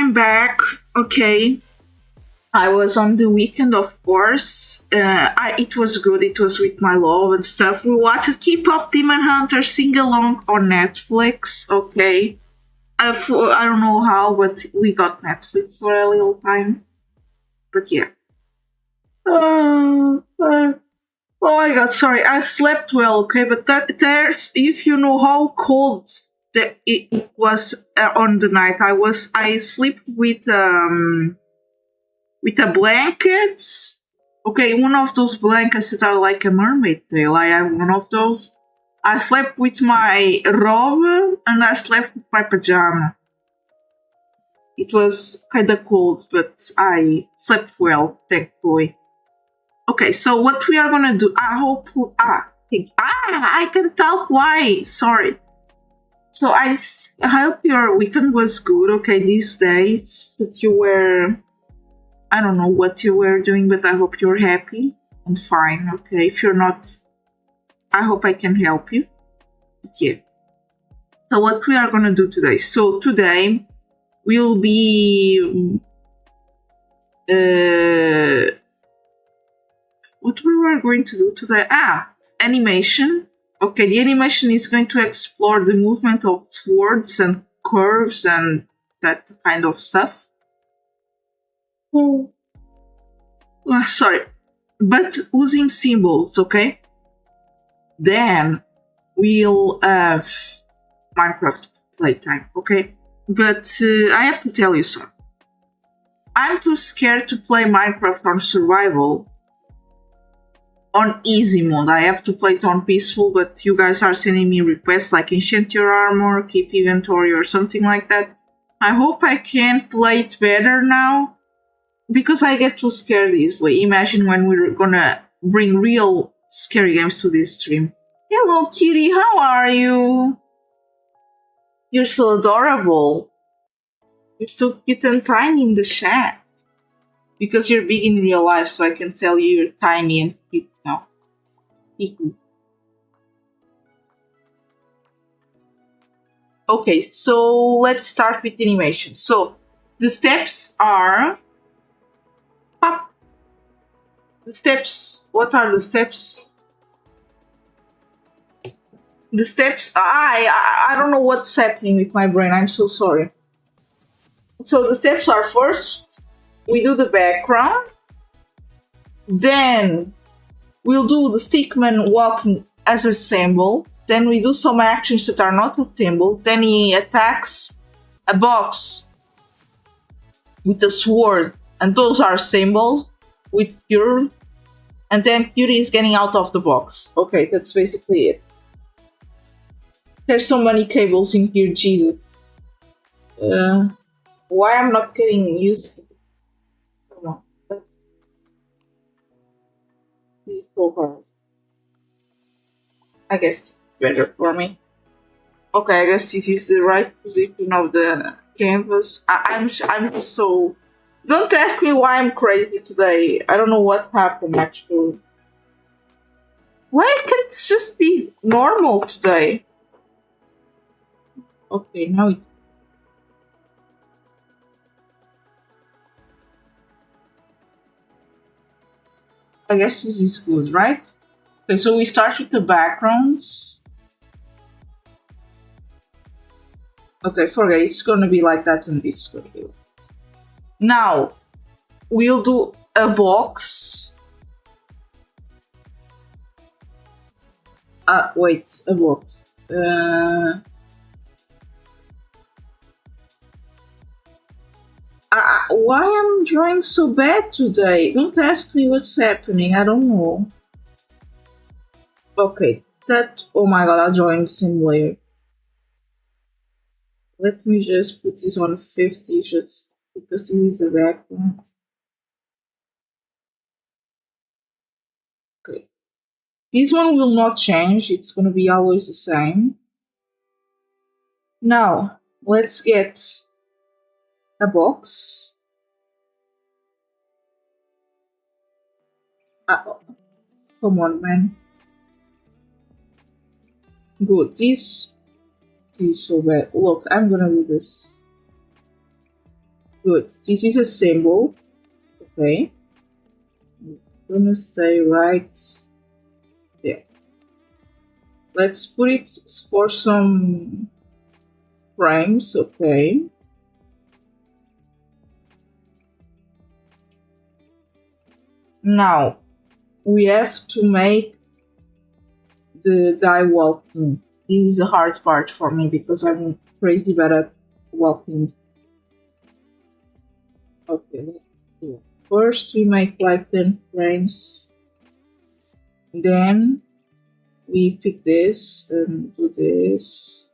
I'm back. Okay. I was on the weekend, of course. It was good. It was with my love and stuff. We watched Keep Up Demon Hunter sing along on Netflix. Okay. I don't know how, but we got Netflix for a little time. But yeah. Oh my god, sorry. I slept well, okay? But there's, if you know how cold it was on the night, I sleep with a blanket. Okay, one of those blankets that are like a mermaid tail. I have one of those. I slept with my robe and I slept with my pajama. It was kind of cold, but I slept well, thankfully. Okay, so what we are gonna do? I hope. I can talk. Why? Sorry. So I hope your weekend was good. Okay, these days that you were. I don't know what you were doing, but I hope you're happy and fine. Okay, if you're not, I hope I can help you. But yeah. So what we are gonna do today? So today we'll be. What we were going to do today? Animation. Okay, the animation is going to explore the movement of swords and curves and that kind of stuff. Sorry. But using symbols, okay? Then we'll have Minecraft playtime, okay? But I have to tell you something. I'm too scared to play Minecraft on survival. On easy mode. I have to play it on peaceful, but you guys are sending me requests like enchant your armor, keep inventory or something like that. I hope I can play it better now because I get too scared easily. Imagine when we're gonna bring real scary games to this stream. Hello kitty, how are you? You're so adorable. You're so cute and tiny in the chat. Because you're big in real life, so I can tell you you're tiny and cute now. Okay, so let's start with animation. So the steps are. The steps. What are the steps? The steps. I don't know what's happening with my brain. I'm so sorry. So the steps are first. We do the background, then we'll do the stickman walking as a symbol, then we do some actions that are not a symbol, then he attacks a box with a sword, and those are symbols with Pure, and then Pure is getting out of the box. Okay, that's basically it. There's so many cables in here, Jesus. Why I'm not getting used to it? So hard. I guess it's better for me. Okay, I guess this is the right position of the canvas. I'm so. Don't ask me why I'm crazy today. I don't know what happened actually. Why can't it just be normal today? Okay, now it. I guess this is good, right? Okay, so we start with the backgrounds. Okay, forget it. It's gonna be like that and it's gonna be like that. Now, we'll do a box. Wait, a box. Why am I drawing so bad today? Don't ask me what's happening. I don't know. Okay, that. Oh my god, I'm drawing the same layer. Let me just put this on 50 just because this is a background. Okay. This one will not change. It's going to be always the same. Now, let's get a box. Come on, man. Good. This is so bad. Look, I'm gonna do this. Good. This is a symbol. Okay. I'm gonna stay right there. Let's put it for some frames. Okay. Now we have to make the guy walking. This is a hard part for me because I'm crazy bad at walking. Okay, let's do it. First we make like 10 frames. Then we pick this and do this.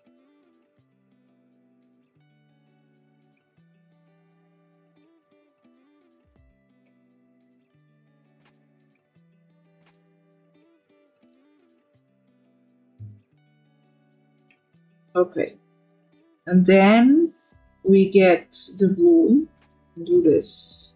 Okay. And then we get the blue and do this.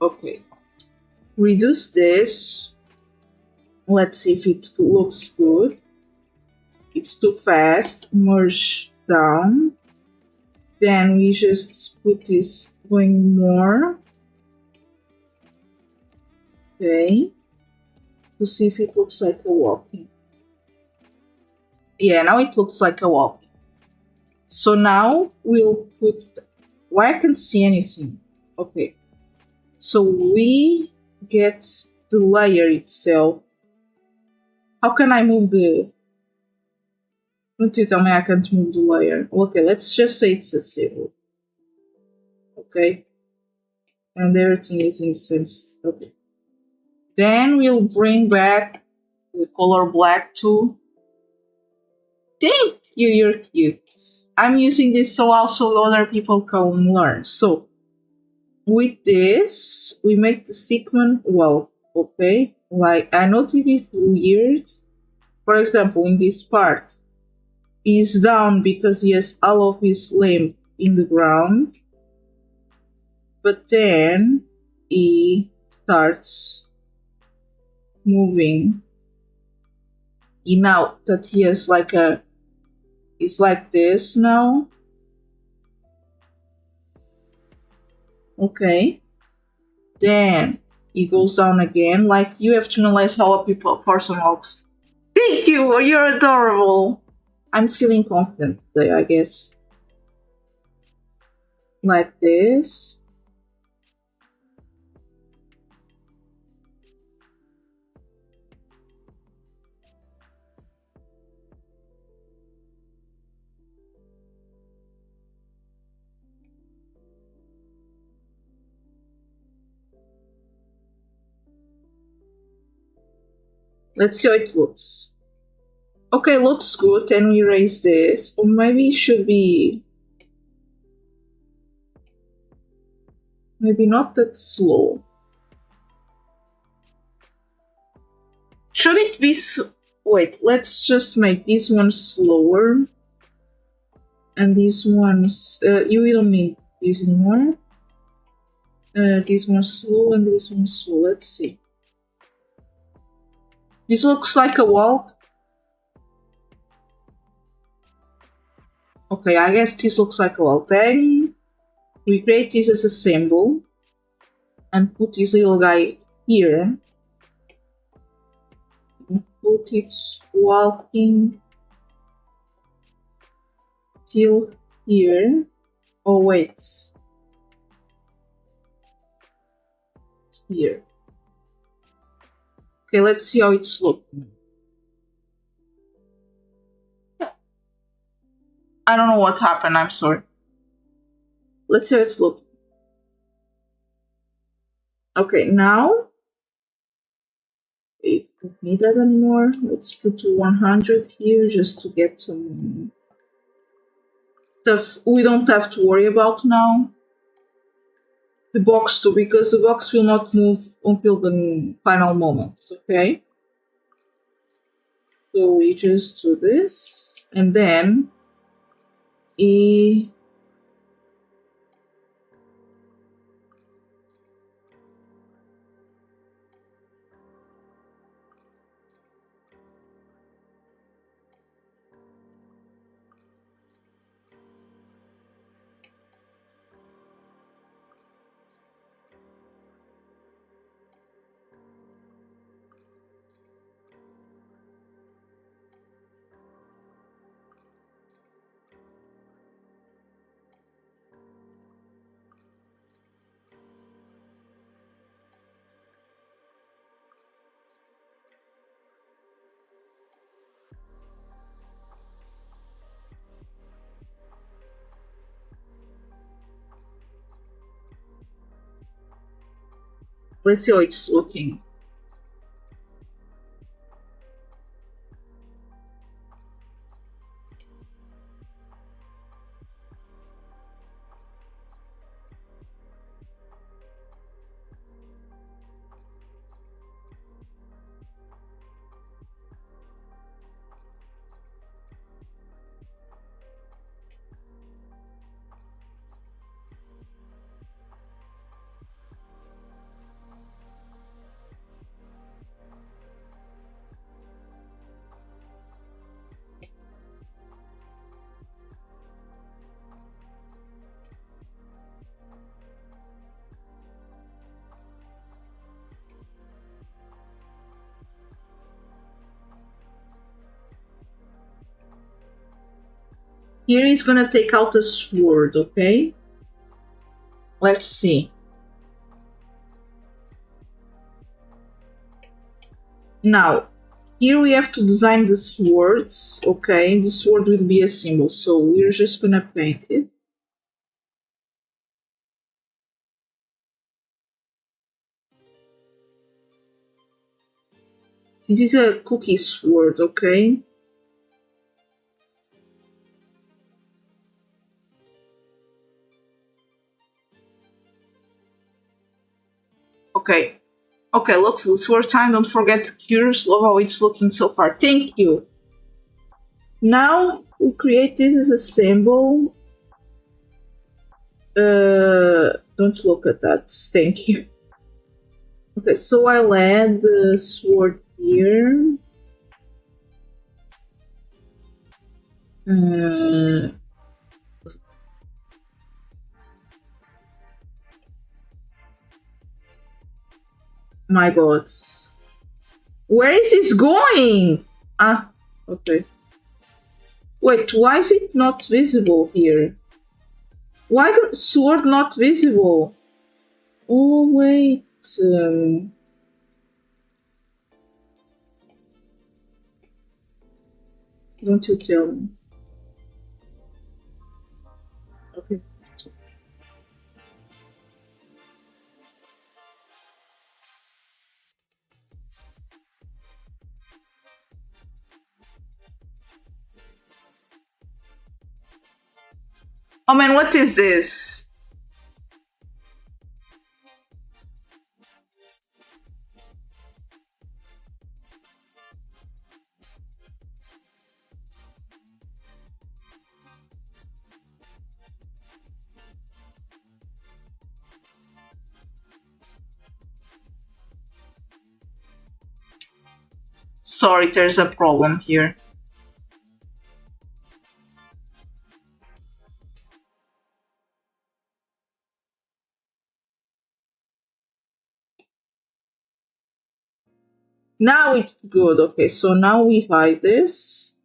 Okay. Reduce this. Let's see if it looks good. It's too fast. Merge down. Then we just put this going more. Okay. To see if it looks like a walking. Yeah, now it looks like a walking. So now we'll put... Why I can't see anything? Okay. So we get the layer itself. How can I move the... Don't you tell me I can't move the layer. Okay, let's just say it's a symbol. Okay. And everything is in the same... Okay. Then we'll bring back the color black too. Thank you, you're cute. I'm using this so also other people can learn. So with this, we make the stickman well, okay? Like I know it is weird. For example, in this part, he's down because he has all of his limb in the ground. But then he starts moving. Now that he has like a... It's like this now. Okay. Then he goes down again. Like you have to analyze how a person walks. Thank you. You're adorable. I'm feeling confident today, I guess. Like this. Let's see how it looks. Okay, looks good. And we erase this. Or maybe it should be... Maybe not that slow. Should it be... Wait, let's just make this one slower. And these ones... you will need this anymore. This one slow and this one slow. Let's see. This looks like a walk. Okay, I guess this looks like a walk. Then we create this as a symbol and put this little guy here. And put it walking till here. Oh, wait. Here. Okay, let's see how it's looking. I don't know what happened, I'm sorry. Let's see how it's looking. Okay, now we don't need that anymore. Let's put to 100 here just to get some stuff we don't have to worry about now. The box too, because the box will not move until the final moment, okay? So we just do this, and then E. Let's see how it's looking. Here he's gonna take out a sword, okay? Let's see. Now, here we have to design the swords, okay? The sword will be a symbol, so we're just gonna paint it. This is a cookie sword, okay? Okay. Okay, look, sword time. Don't forget to curious. Love how it's looking so far. Thank you. Now we create this as a symbol. Don't look at that. Thank you. Okay, so I'll add the sword here. My God. Where is this going? Ah, okay. Wait, why is it not visible here? Why the sword not visible? Oh, wait. Don't you tell me. Okay. Oh man, what is this? Sorry, there's a problem here. Now it's good. Okay, so now we hide this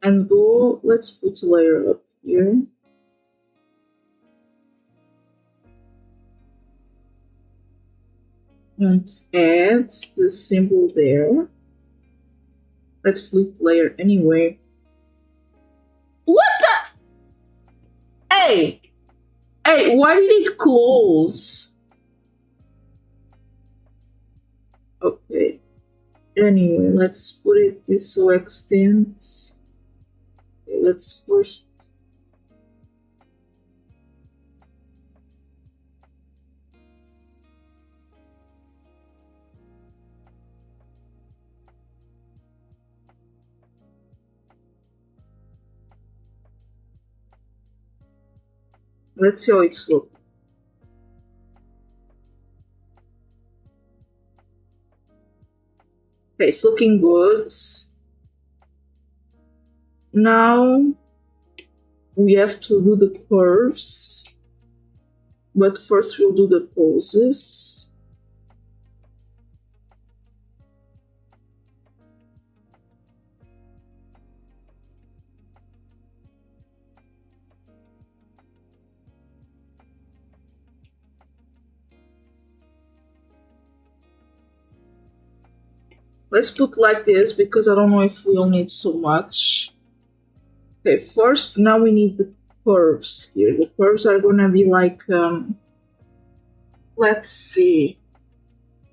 and go. Let's put layer up here. And add the symbol there. Let's delete layer anyway. What the? Hey! Hey, why did it close? Okay. Anyway, let's put it this so extends. Okay, let's first. Let's see how it's looking. Okay, it's looking good. Now we have to do the curves, but first we'll do the poses. Let's put like this because I don't know if we'll need so much. Okay, first now we need the curves here. The curves are gonna be like let's see.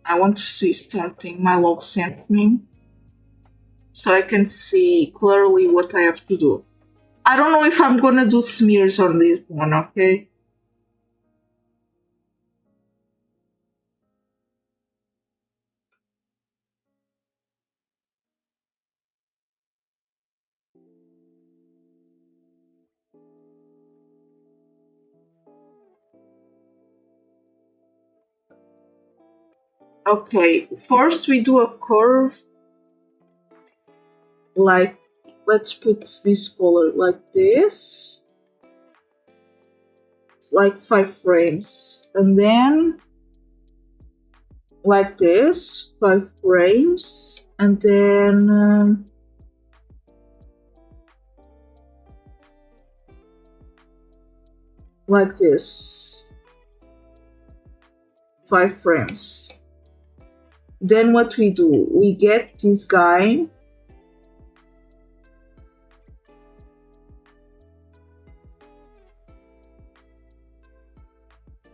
I want to see something my log sent me so I can see clearly what I have to do. I don't know if I'm gonna do smears on this one, okay? Okay, first we do a curve like, let's put this color like this, like 5 frames, and then like this, 5 frames, and then like this, 5 frames. Then what we do, we get this guy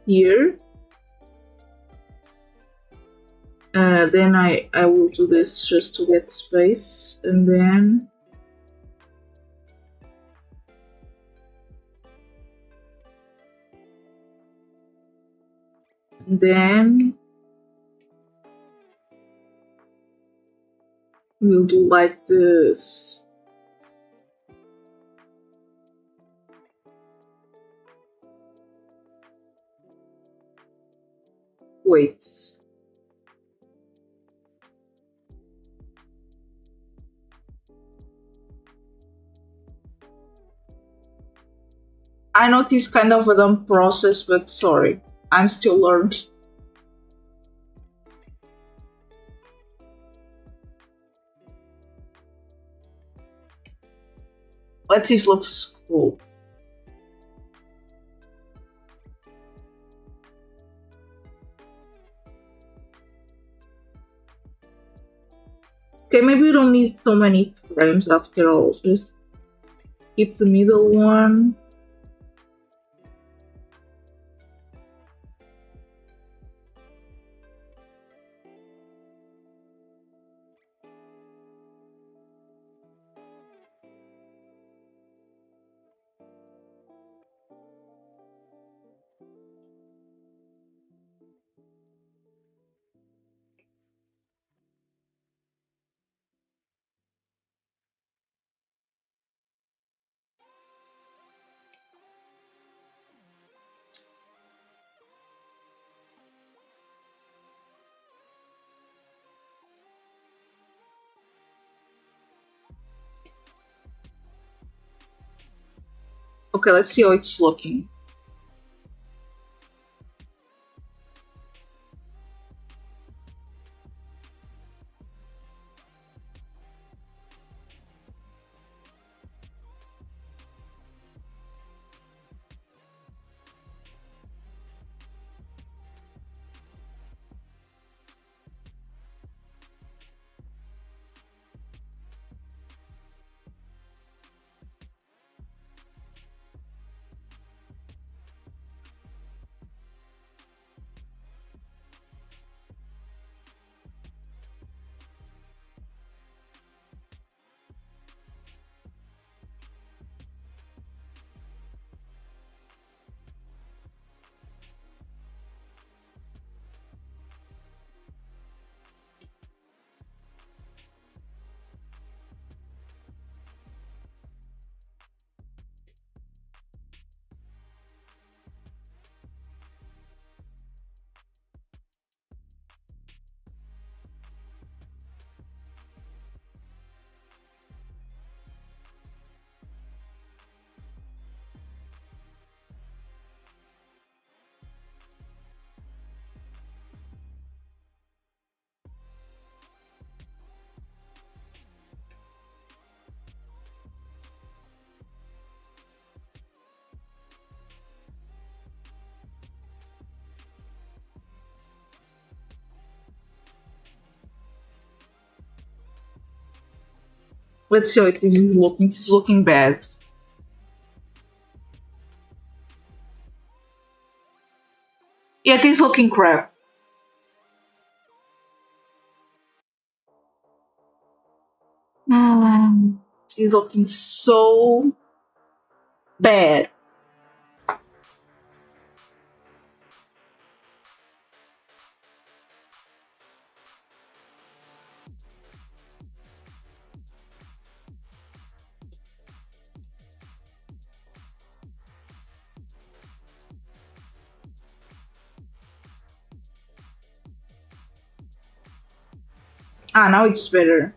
here. Then I will do this just to get space, and then we'll do like this. Wait. I know this kind of a dumb process, but sorry, I'm still learning. Let's see if it looks cool. Okay, maybe we don't need so many frames after all. Just keep the middle one. Okay, let's see how it's looking. Let's see how it is looking. It's looking bad. Yeah, it is looking crap. It's looking so bad. Ah, now it's better.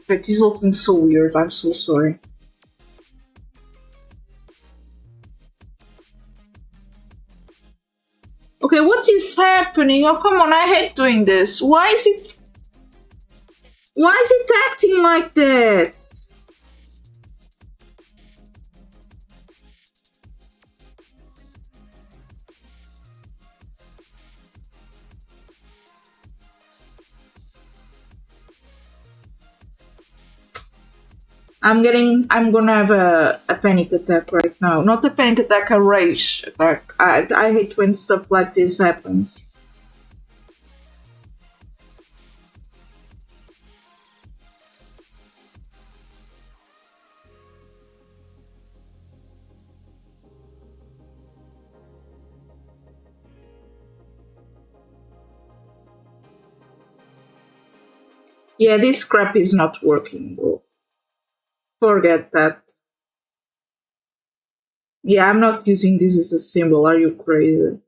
It is looking so weird. I'm so sorry. Okay, what is happening? Oh, come on, I hate doing this. Why is it acting like that? I'm gonna have a panic attack right now. Not a panic attack, a rage attack. I hate when stuff like this happens. Yeah, this crap is not working, bro. Forget that. Yeah, I'm not using this as a symbol. Are you crazy?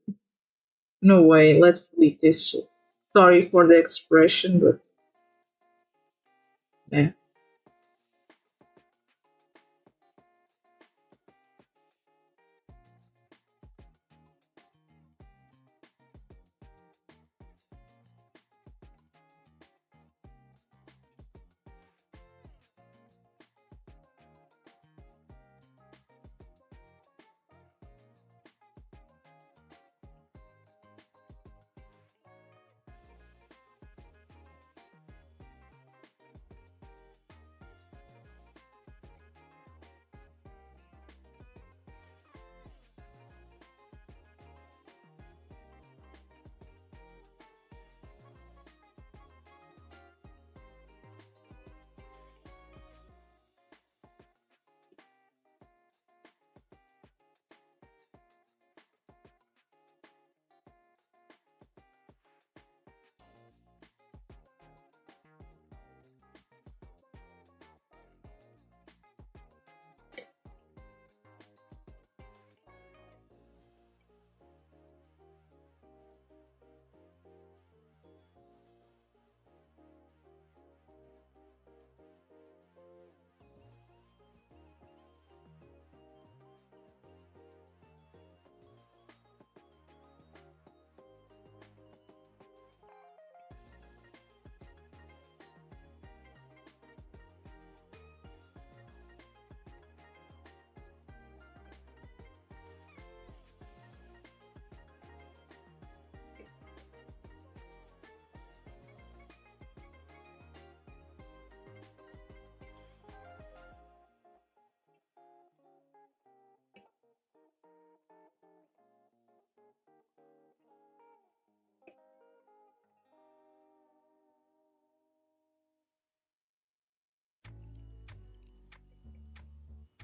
No way. Let's delete this shit. Sorry for the expression, but yeah.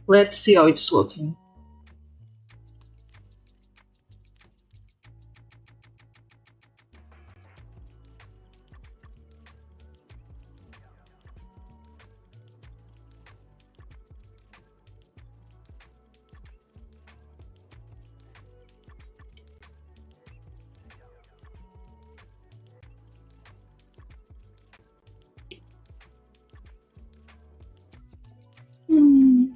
Let's see how it's looking. Hmm.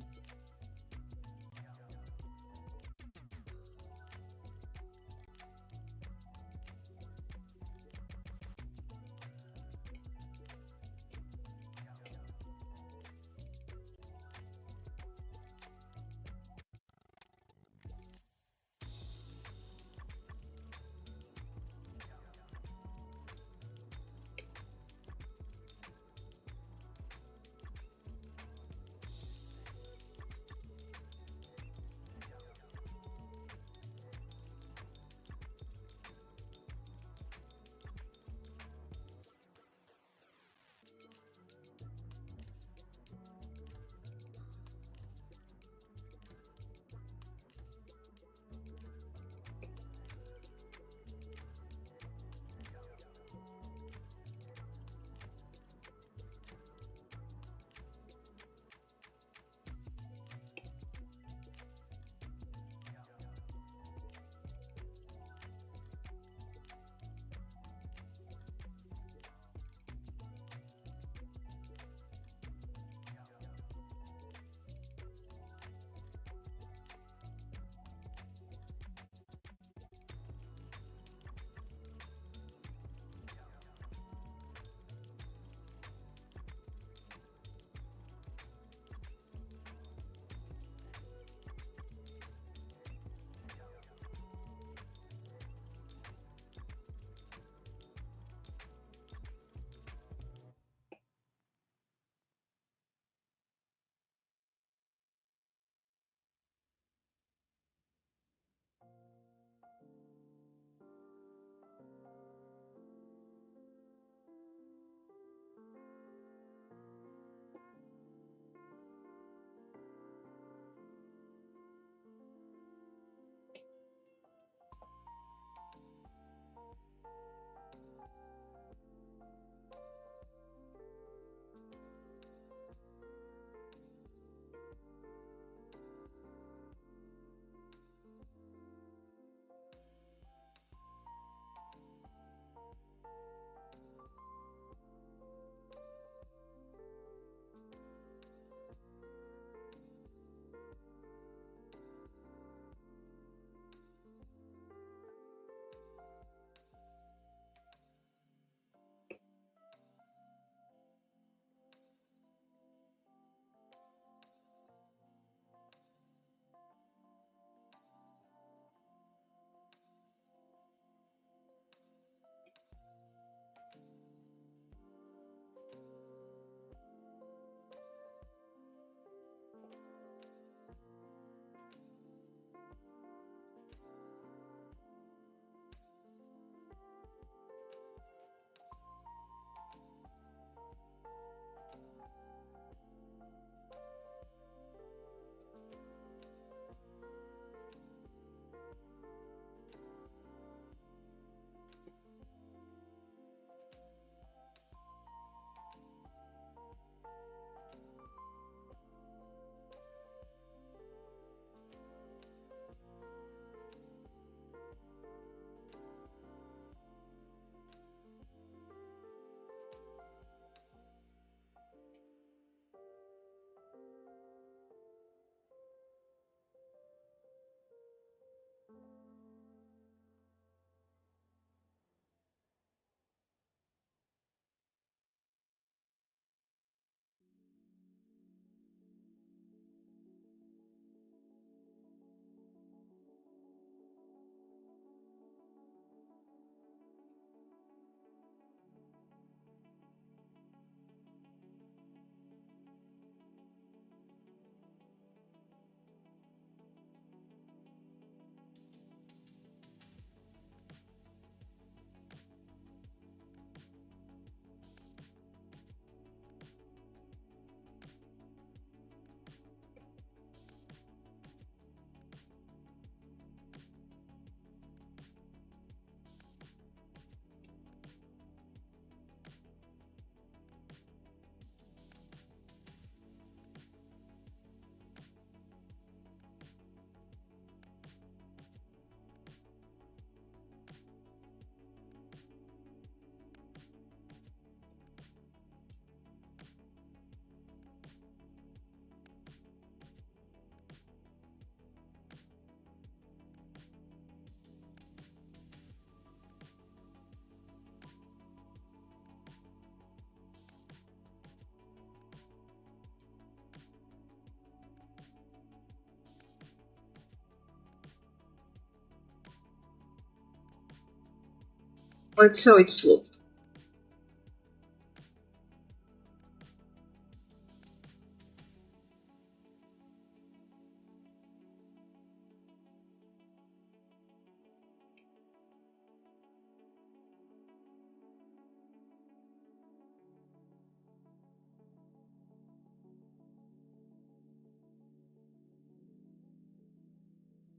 Let's see how it's look.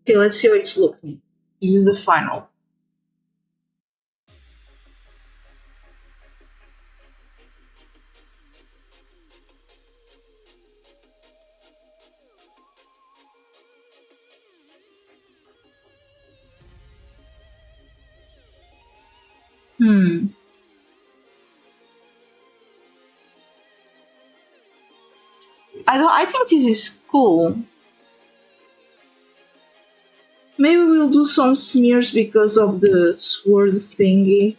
Okay, let's see how it's looking. This is the final. Hmm. I think this is cool. Maybe we'll do some smears because of the sword thingy.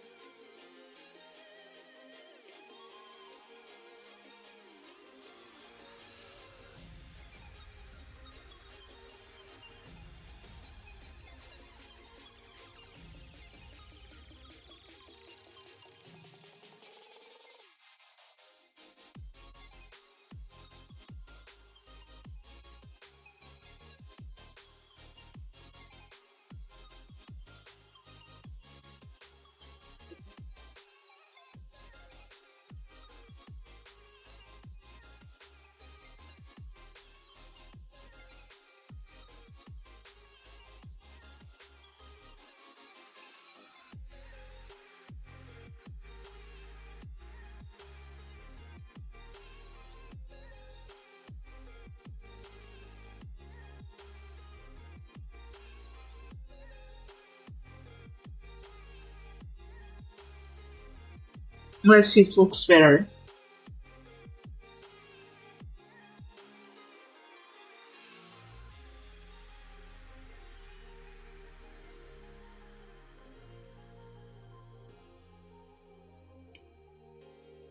Let's see if it looks better.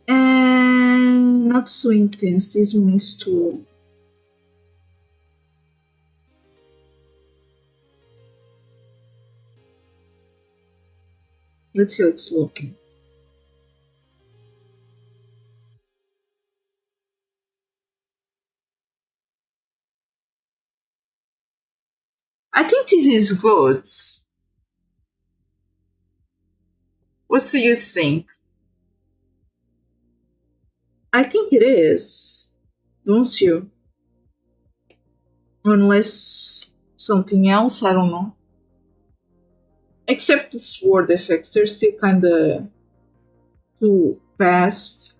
And not so intense. This one is too. Let's see how it's looking. I think this is good. What do you think? I think it is. Don't you? Unless something else, I don't know. Except the sword effects, they're still kinda too fast.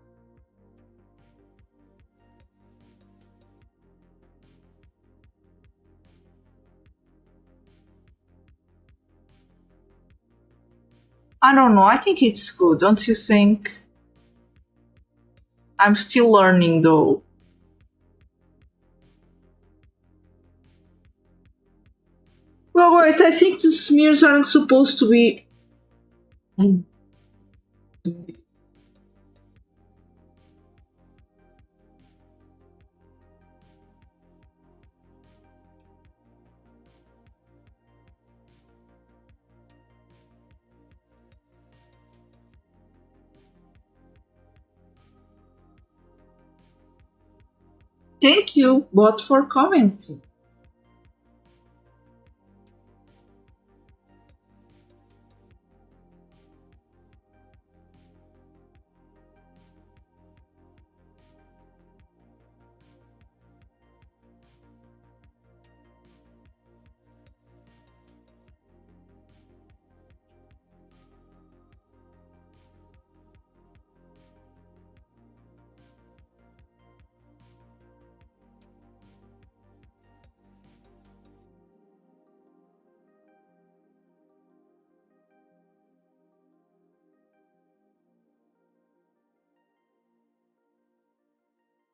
I don't know, I think it's good, don't you think? I'm still learning though. Well, right, I think the smears aren't supposed to be. Thank you, bot, for commenting.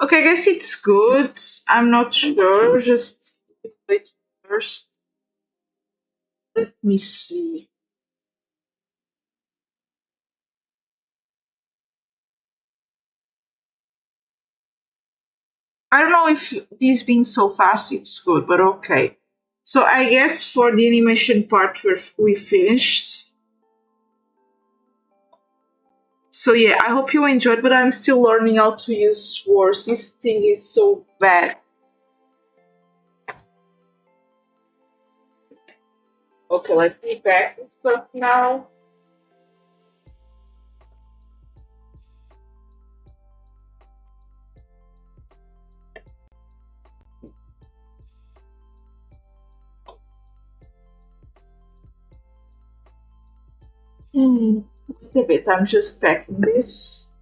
Okay, I guess it's good. I'm not sure. Just wait first. Let me see. I don't know if this being so fast it's good, but okay. So I guess for the animation part we finished. So yeah, I hope you enjoyed, but I'm still learning how to use words. This thing is so bad. Okay, let me back and stuff now. Wait a bit, I'm just packing this.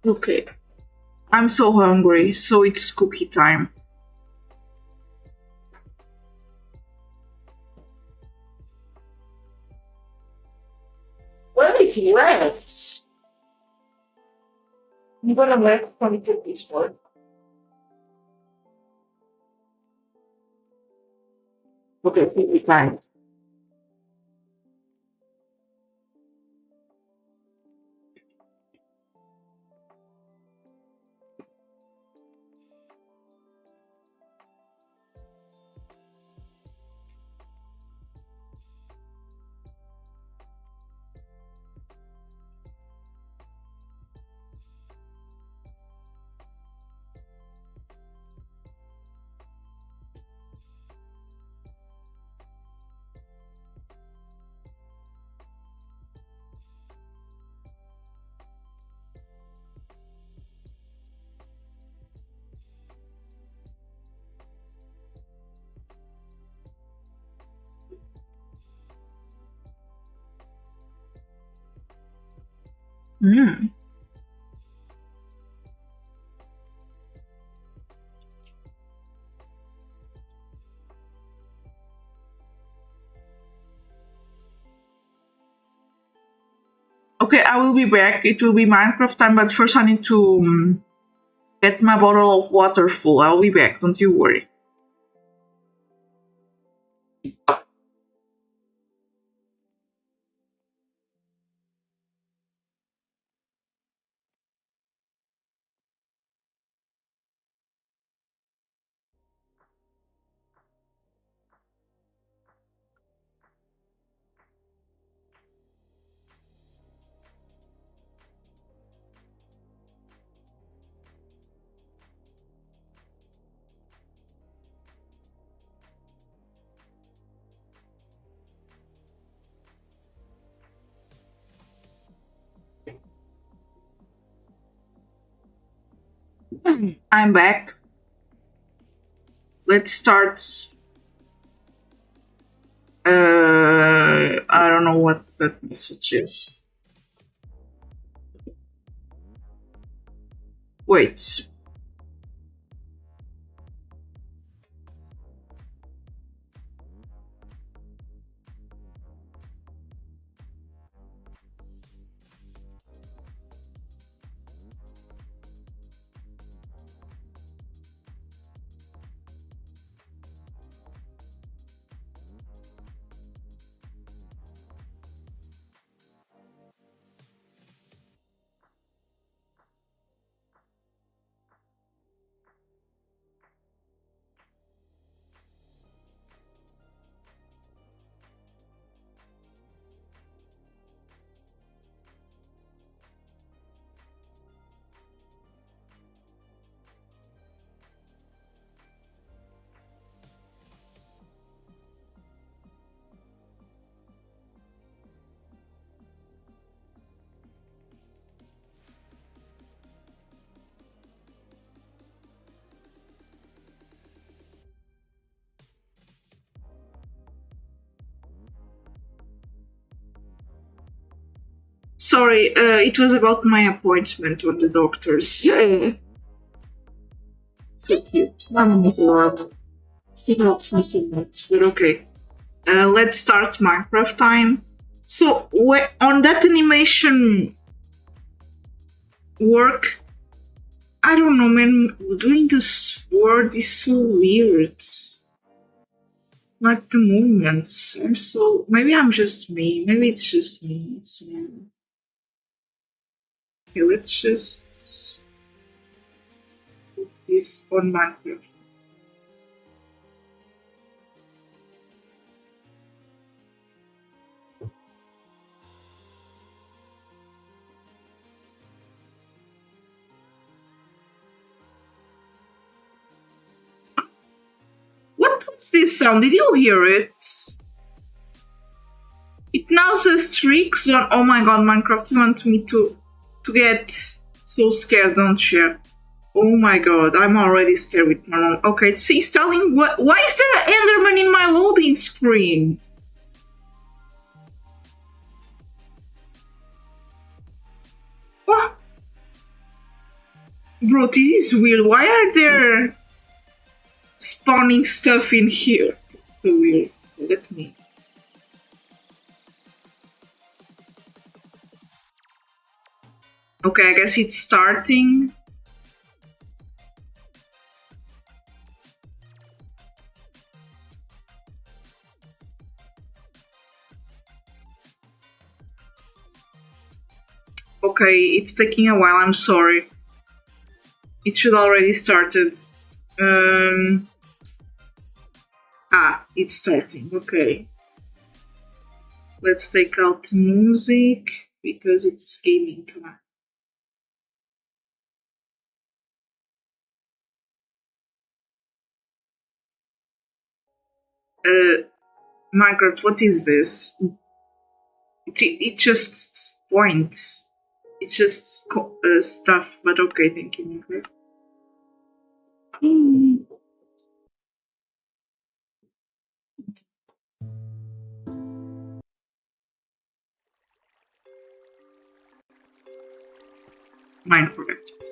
Okay. I'm so hungry, so it's cookie time. Where is Rex? I'm gonna make some cookies for it. Okay, cookie time. Mm. Okay, I will be back. It will be Minecraft time, but first I need to get my bottle of water full. I'll be back, don't you worry. I'm back. Let's start. I don't know what that message is. Wait. Sorry, it was about my appointment with the doctors. Yeah. So cute. Mom is adorable. She helps me so much, but okay. Let's start Minecraft time. So, on that animation work, I don't know, man. Doing this word is so weird. like the movements. Maybe I'm just me. Maybe it's just me. Okay, let's just put this on Minecraft. What was this sound? Did you hear it? It now says trick zone. Oh my god, Minecraft, you want me to get so scared, don't you? Oh my god, I'm already scared with my mom. Okay, see, Stalin, why is there an Enderman in my loading screen? What? Bro, this is weird. Why are there spawning stuff in here? It's so weird. Let me. Okay, I guess it's starting. Okay, it's taking a while, I'm sorry. It should already started. It's starting, okay. Let's take out the music because it's gaming time. Minecraft, what is this? It just points. It's just stuff, but okay, thank you, Minecraft. Minecraft.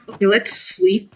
Okay, let's sleep.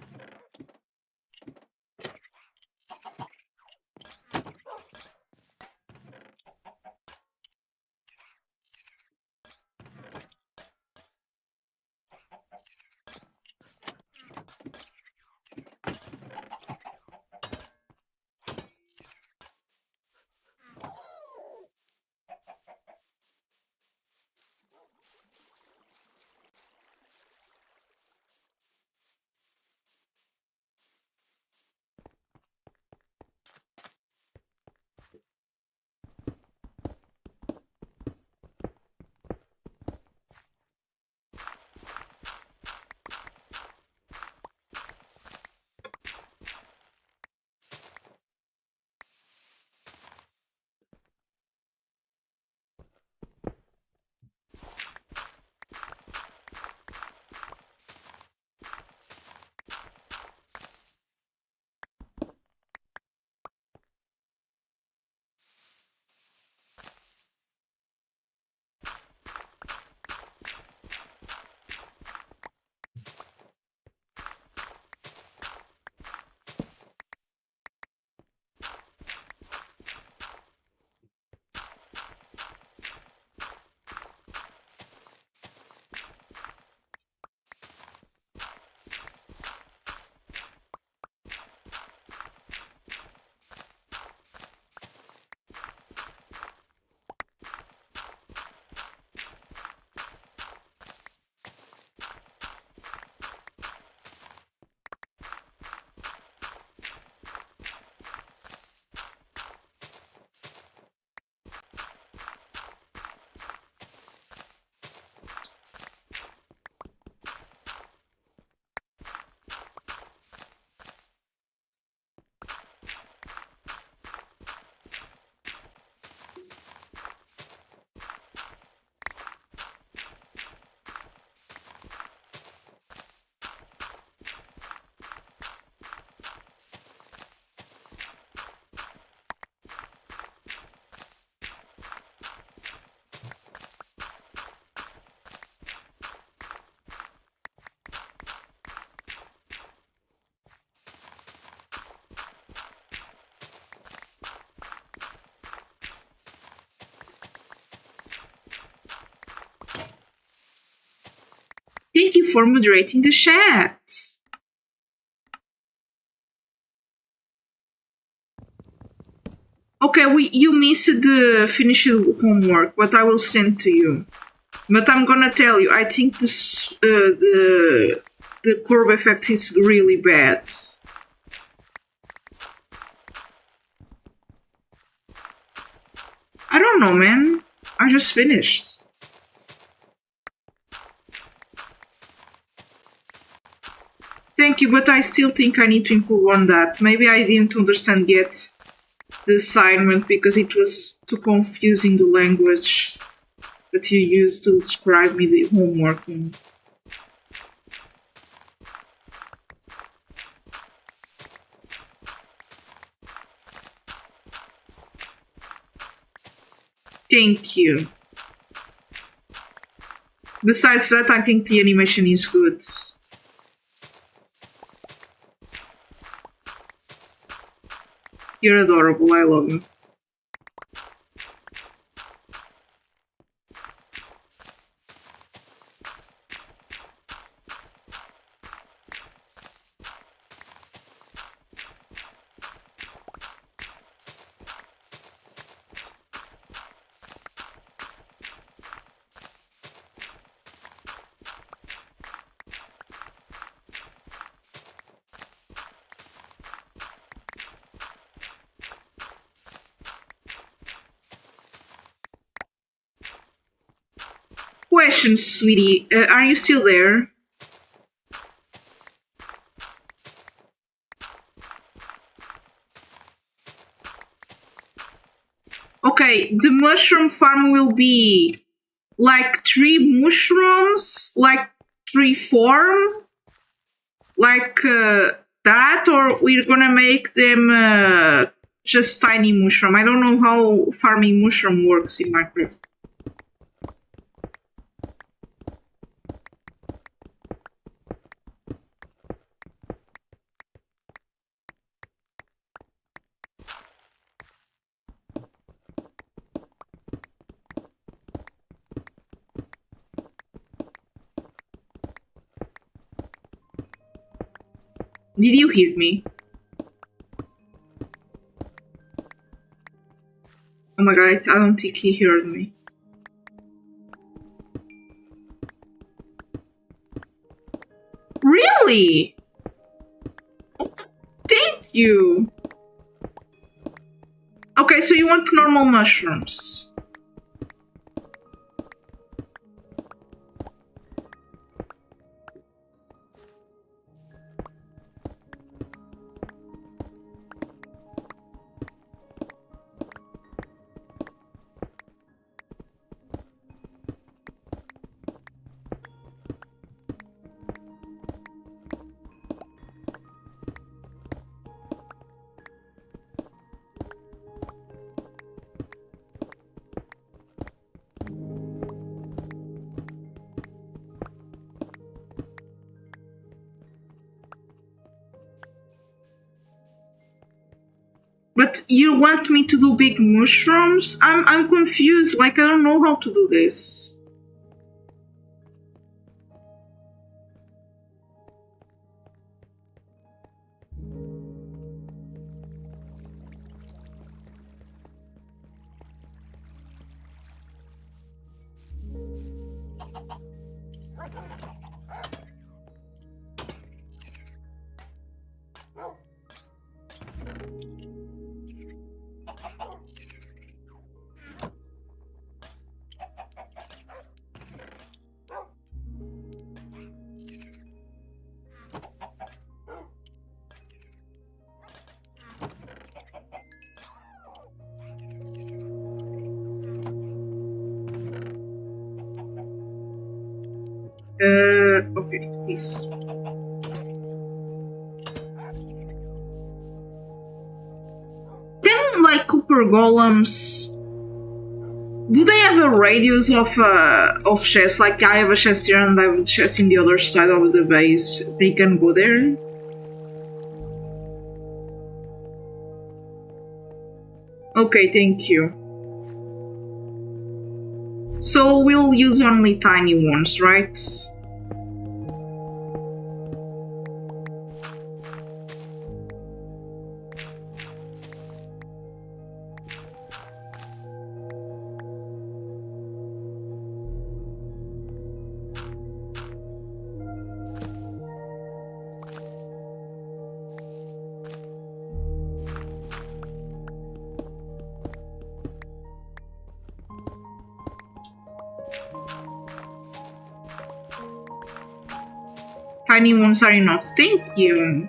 Thank you for moderating the chat. Okay, you missed the finished homework, but I will send to you. But I'm gonna tell you, I think this the curve effect is really bad. I don't know, man. I just finished. Thank you, but I still think I need to improve on that. Maybe I didn't understand yet the assignment because it was too confusing, the language that you used to describe me the homework. Thank you. Besides that, I think the animation is good. You're adorable. I love you. Question, sweetie. Are you still there? Okay, the mushroom farm will be like 3 mushrooms, like 3 form, like that, or we're gonna make them just tiny mushroom. I don't know how farming mushroom works in Minecraft. Did you hear me? Oh my god, I don't think he heard me. Really? Oh, thank you. Okay, so you want normal mushrooms. But you want me to do big mushrooms? I'm confused. Like, I don't know how to do this. Okay, this. Can, like, Cooper golems, do they have a radius of chests? Like, I have a chest here and I have a chest in the other side of the base. They can go there? Okay, thank you. So we'll use only tiny ones, right? Tiny ones are enough. Thank you.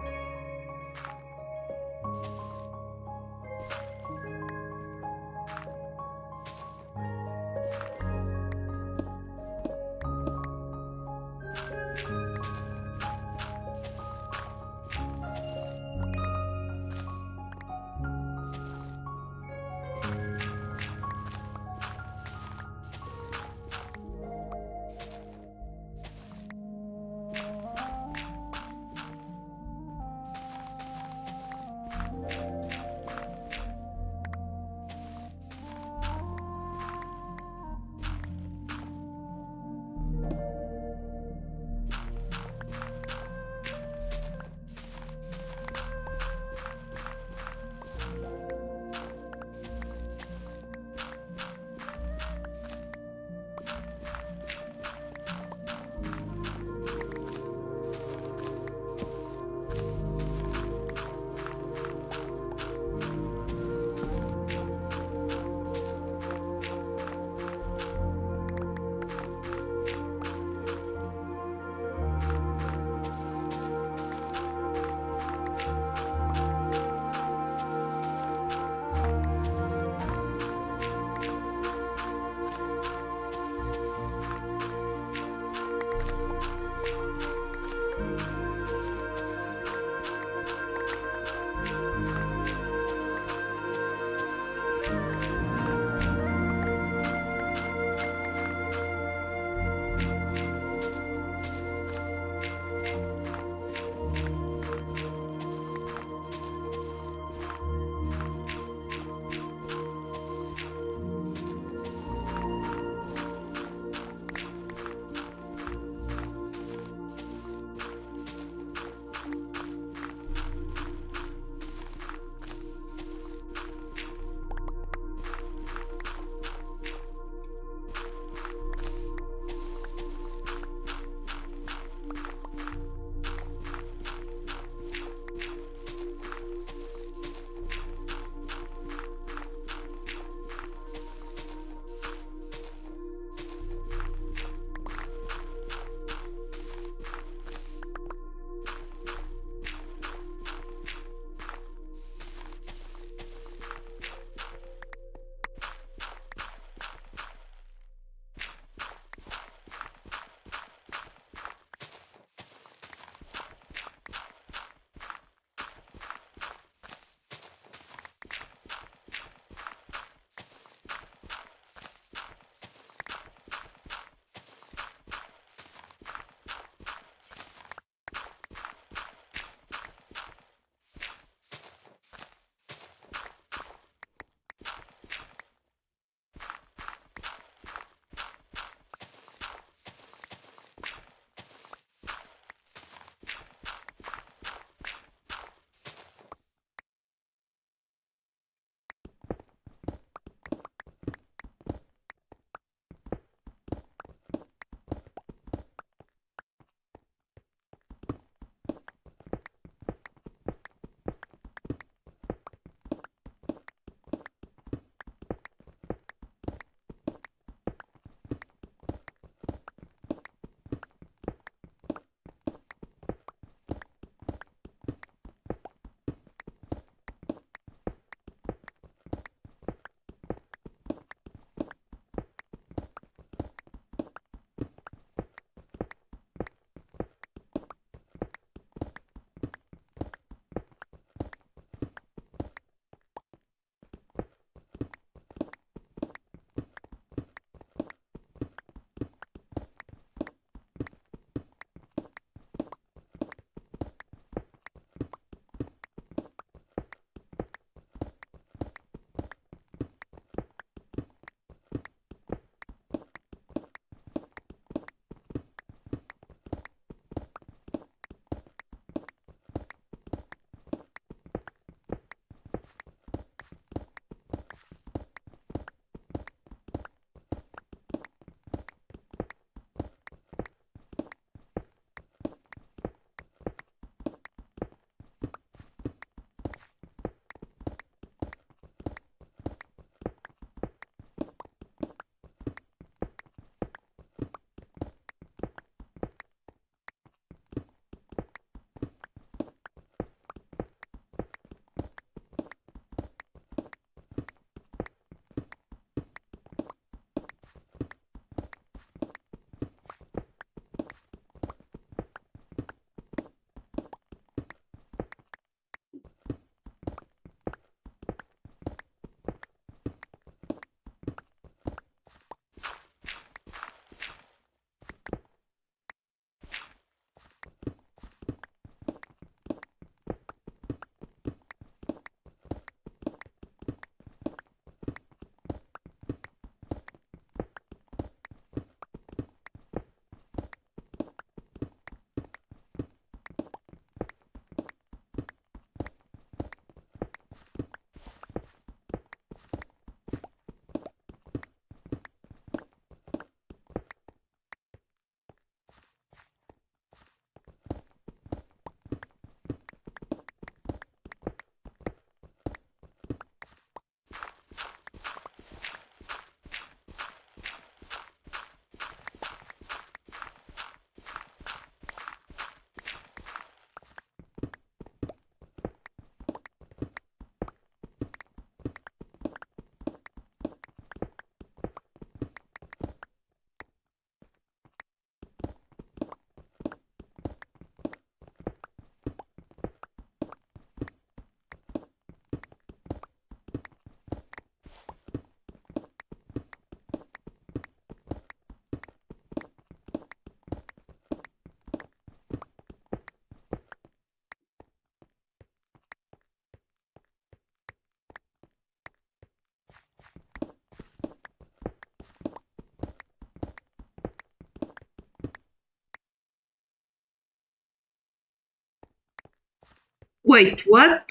Wait, what?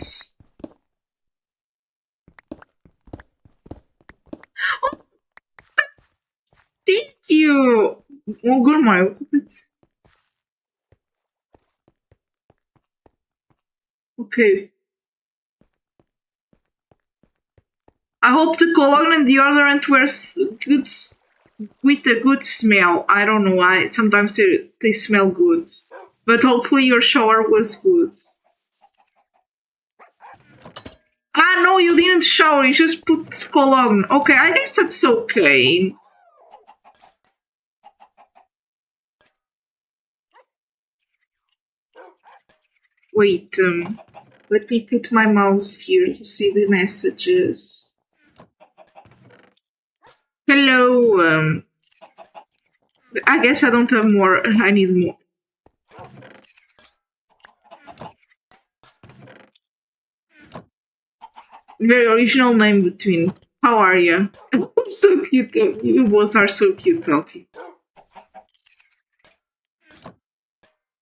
Oh, thank you! Oh, good my. Okay. I hope the cologne and deodorant were good with a good smell. I don't know why. Sometimes they smell good. But hopefully your shower was good. Ah, no, you didn't shower. You just put cologne. Okay, I guess that's okay. Wait, let me put my mouse here to see the messages. Hello, I guess I don't have more. I need more. Very original name between. How are you? So cute. You both are so cute talking.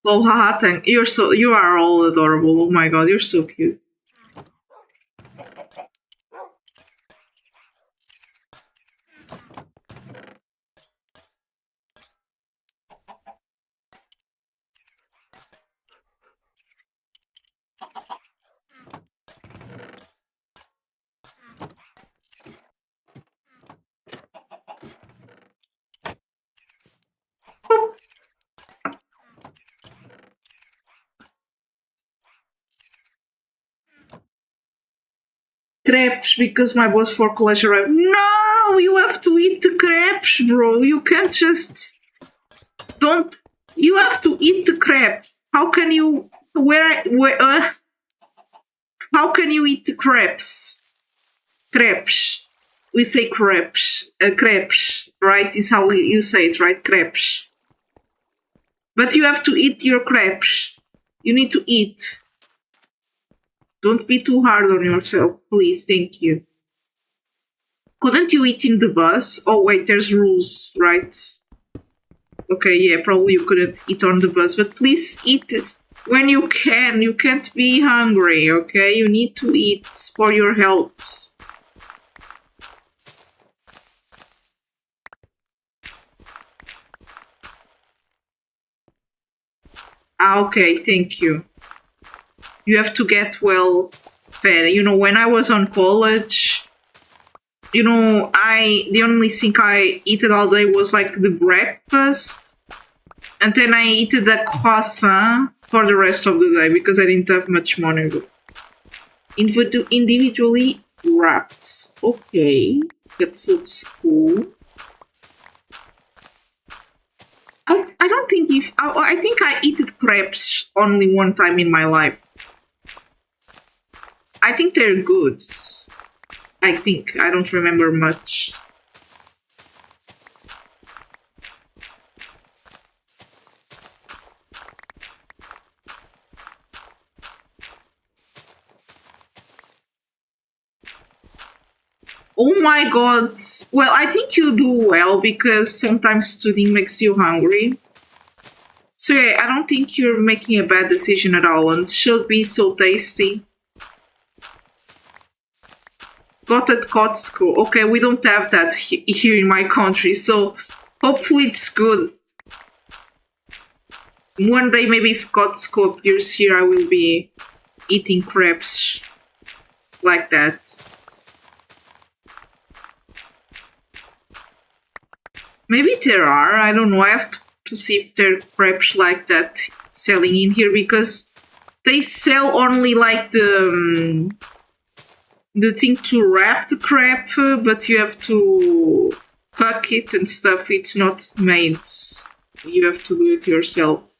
Well, haha, thank you are all adorable. Oh my god, you're so cute. Crepes because my boss for college arrived. No, you have to eat the crepes, bro. You can't just don't. You have to eat the crepes. How can you? Where? How can you eat the crepes? Crepes. We say crepes. Crepes, right? Is how you say it, right? Crepes. But you have to eat your crepes. You need to eat. Don't be too hard on yourself, please. Thank you. Couldn't you eat in the bus? Oh, wait, there's rules, right? Okay, yeah, probably you couldn't eat on the bus, but please eat when you can. You can't be hungry, okay? You need to eat for your health. Ah, okay, thank you. You have to get well fed. You know, when I was on college, you know, the only thing I eat all day was like the breakfast, and then I eat the croissant for the rest of the day because I didn't have much money. Individually wrapped. Okay, that looks cool. I don't think if I think I eat crepes only one time in my life. I think they're good. I think I don't remember much. Oh my god. Well, I think you do well because sometimes studying makes you hungry. So yeah, I don't think you're making a bad decision at all and it should be so tasty. Got at Costco. Okay, we don't have that here in my country, so hopefully it's good. One day, maybe if Costco appears here, I will be eating crepes like that. Maybe there are. I don't know. I have to see if there are crepes like that selling in here because they sell only like the thing to wrap the crepe, but you have to cook it and stuff. It's not made. You have to do it yourself.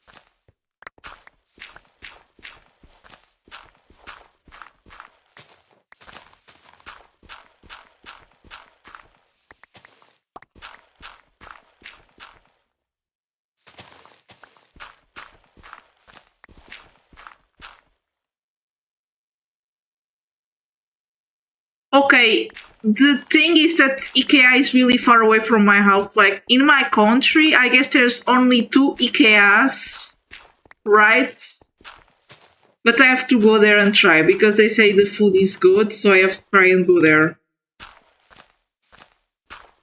Okay, the thing is that IKEA is really far away from my house. Like in my country, I guess there's only 2 IKEAs, right? But I have to go there and try because they say the food is good, so I have to try and go there.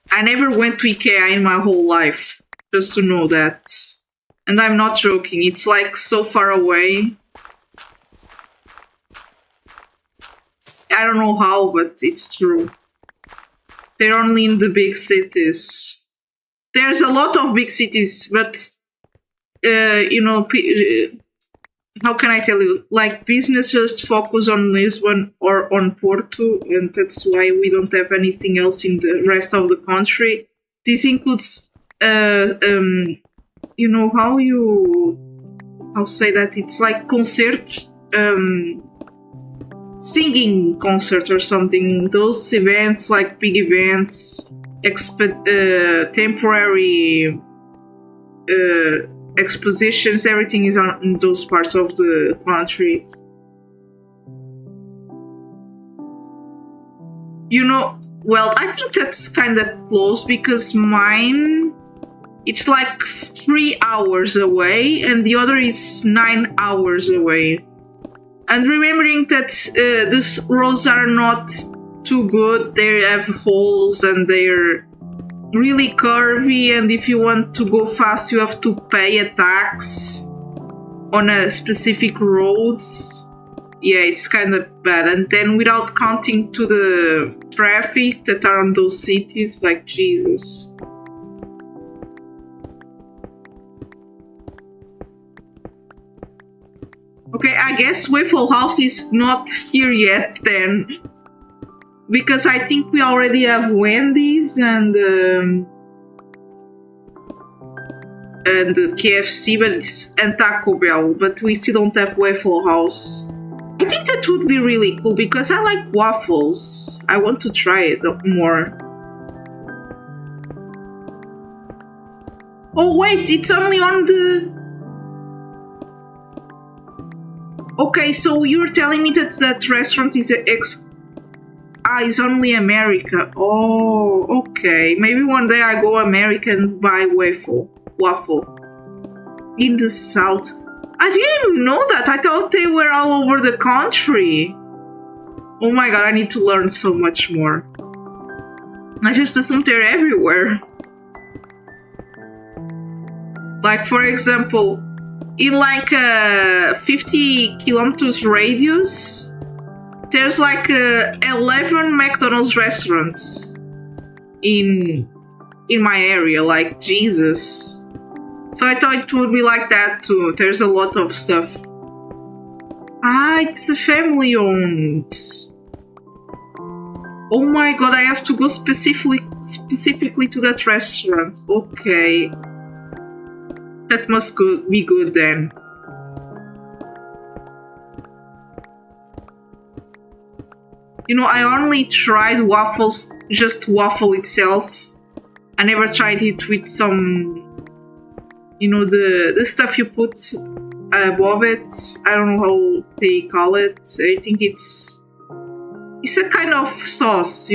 I never went to IKEA in my whole life, just to know that. And I'm not joking, it's like so far away. I don't know how, but it's true. They're only in the big cities. There's a lot of big cities, but how can I tell you? Like businesses focus on Lisbon or on Porto, and that's why we don't have anything else in the rest of the country. This includes, how say that? It's like concerts, singing concert or something. Those events, like big events, temporary expositions, everything is in those parts of the country. Well, I think that's kind of close because mine, it's like 3 hours away and the other is 9 hours away. And remembering that these roads are not too good, they have holes and they're really curvy, and if you want to go fast you have to pay a tax on a specific roads. Yeah, it's kind of bad. And then without counting to the traffic that are on those cities, like Jesus. Okay, I guess Waffle House is not here yet then, because I think we already have Wendy's and KFC, and Taco Bell, but we still don't have Waffle House. I think that would be really cool because I like waffles. I want to try it more. Oh wait, it's only on the... Okay, so you're telling me that that restaurant is is only America. Oh, okay. Maybe one day I go America and buy waffle in the South. I didn't know that. I thought they were all over the country. Oh my god, I need to learn so much more. I just assumed they're everywhere. Like, for example, in like a 50 kilometers radius, there's like 11 McDonald's restaurants in my area. Like, Jesus. So I thought it would be like that too. There's a lot of stuff. It's a family owned. Oh my god, I have to go specifically to that restaurant. Okay. That must be good then. I only tried waffles, just waffle itself. I never tried it with some, the stuff you put above it. I don't know how they call it. I think it's a kind of sauce,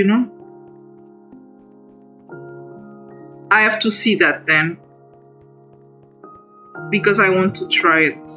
I have to see that then, because I want to try it.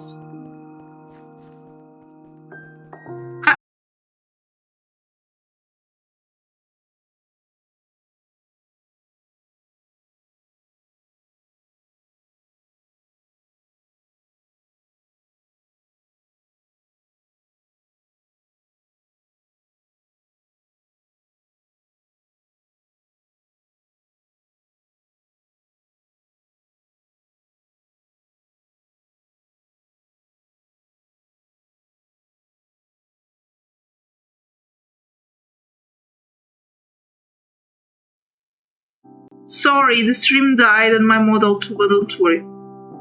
Sorry, the stream died and my model too, but don't worry.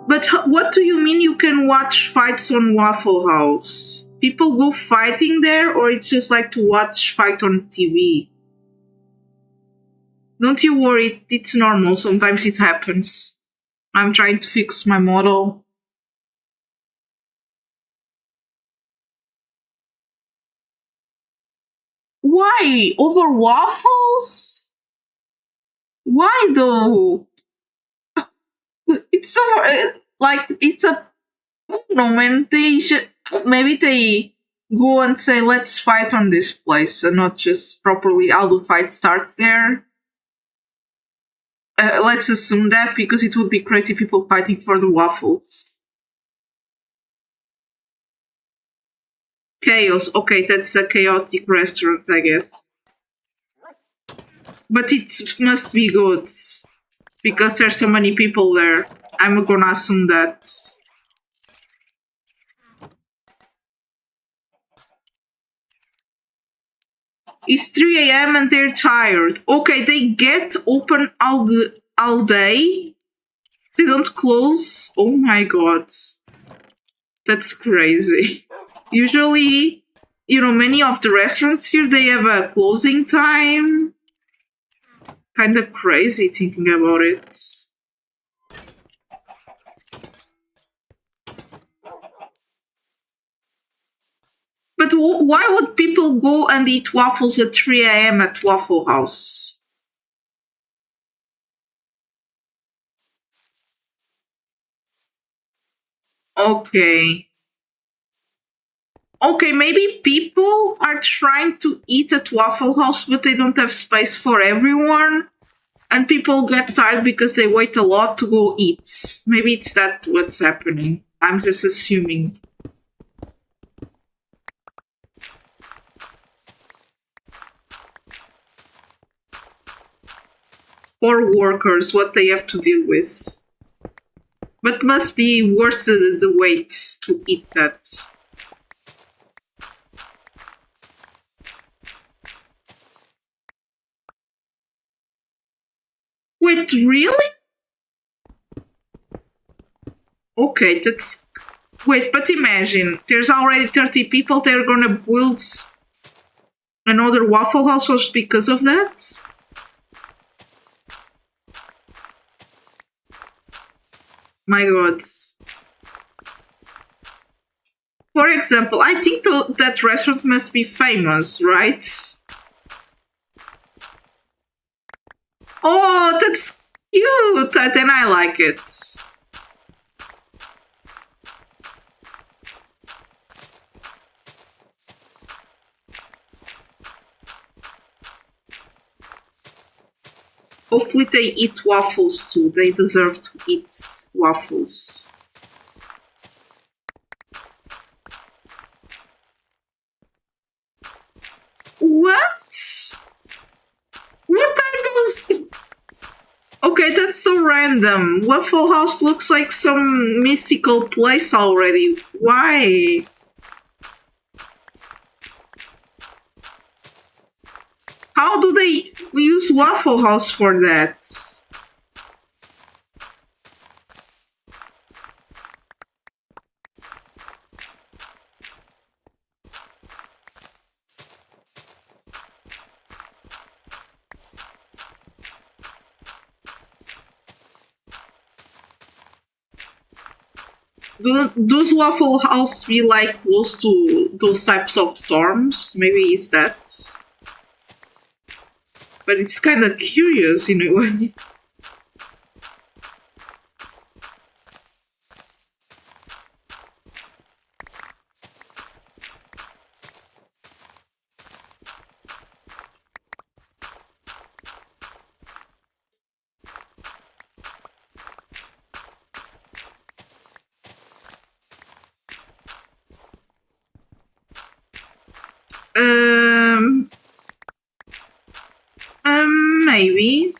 But what do you mean you can watch fights on Waffle House? People go fighting there, or it's just like to watch fight on TV? Don't you worry, it's normal, sometimes it happens. I'm trying to fix my model. Why? Over waffles? Why though? It's so, like, it's a, no man, they should, Maybe they go and say, let's fight on this place, and not just properly how the fight starts there. Let's assume that, because it would be crazy people fighting for the waffles. Chaos. Okay, that's a chaotic restaurant, I guess. But it must be good, because there's so many people there. I'm gonna assume that. It's 3 a.m. and they're tired. Okay, they get open all day. They don't close. Oh my god. That's crazy. Usually, many of the restaurants here, they have a closing time. Kind of crazy thinking about it. But why would people go and eat waffles at 3 a.m. at Waffle House? Okay. Okay, maybe people are trying to eat at Waffle House, but they don't have space for everyone. And people get tired because they wait a lot to go eat. Maybe it's that what's happening. I'm just assuming. Or workers, what they have to deal with. But must be worse than the wait to eat that. Wait, really? Okay, that's... Wait, but imagine, there's already 30 people, they're gonna build another Waffle House just because of that? My god. For example, I think that restaurant must be famous, right? Oh, that's cute! Then I like it. Hopefully they eat waffles too. They deserve to eat waffles. What? What are those? Okay, that's so random. Waffle House looks like some mystical place already. Why? How do they use Waffle House for that? Does Waffle House be like close to those types of storms? Maybe it's that. But it's kind of curious in a way. Maybe.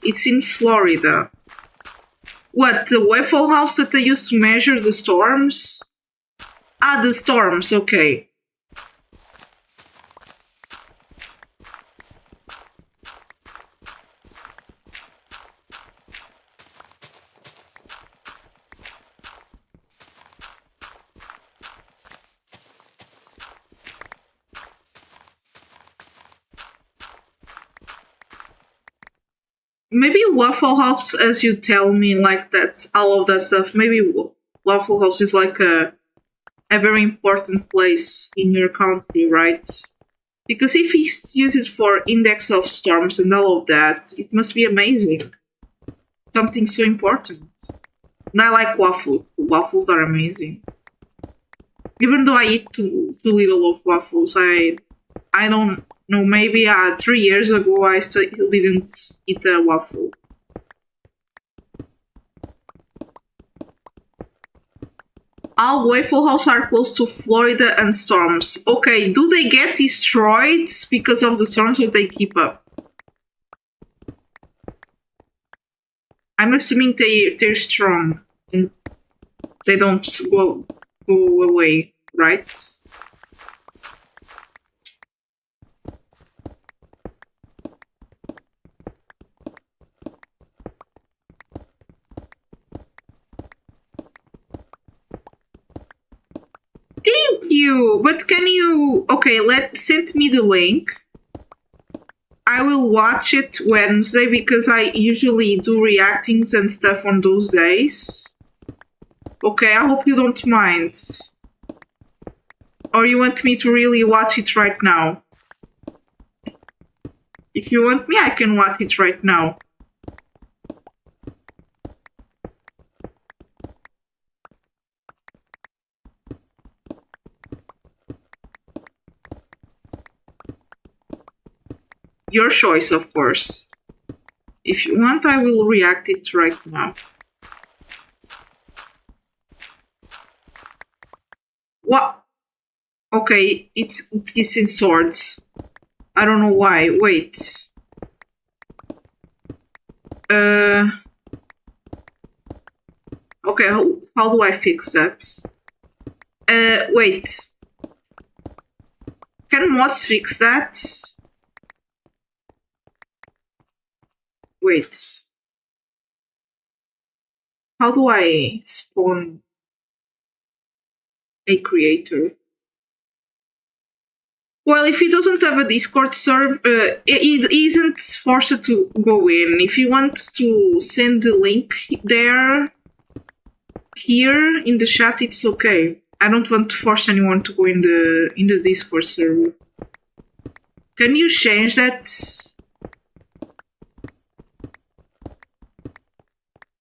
It's in Florida. What, the Waffle House that they used to measure the storms? Ah, the storms, okay. Maybe Waffle House, as you tell me, like that, all of that stuff, maybe Waffle House is like a very important place in your country, right? Because if he uses it for index of storms and all of that, it must be amazing. something so important. And I like waffles. Waffles are amazing. Even though I eat too little of waffles, I don't know. Maybe 3 years ago I still didn't eat a waffle. All Waffle House are close to Florida and storms. Okay, do they get destroyed because of the storms or they keep up? I'm assuming they're strong and they don't go away, right? Thank you. But can you? Okay, send me the link. I will watch it Wednesday because I usually do reactings and stuff on those days. Okay, I hope you don't mind. Or you want me to really watch it right now? If you want me, I can watch it right now. Your choice, of course. If you want, I will react it right now. What? Okay, it's in swords. I don't know why. Wait. Okay, how do I fix that? Wait. Can mods fix that? Wait. How do I spawn a creator? Well, if he doesn't have a Discord server, he isn't forced to go in. If he wants to send the link there, here in the chat, it's okay. I don't want to force anyone to go in the Discord server. Can you change that?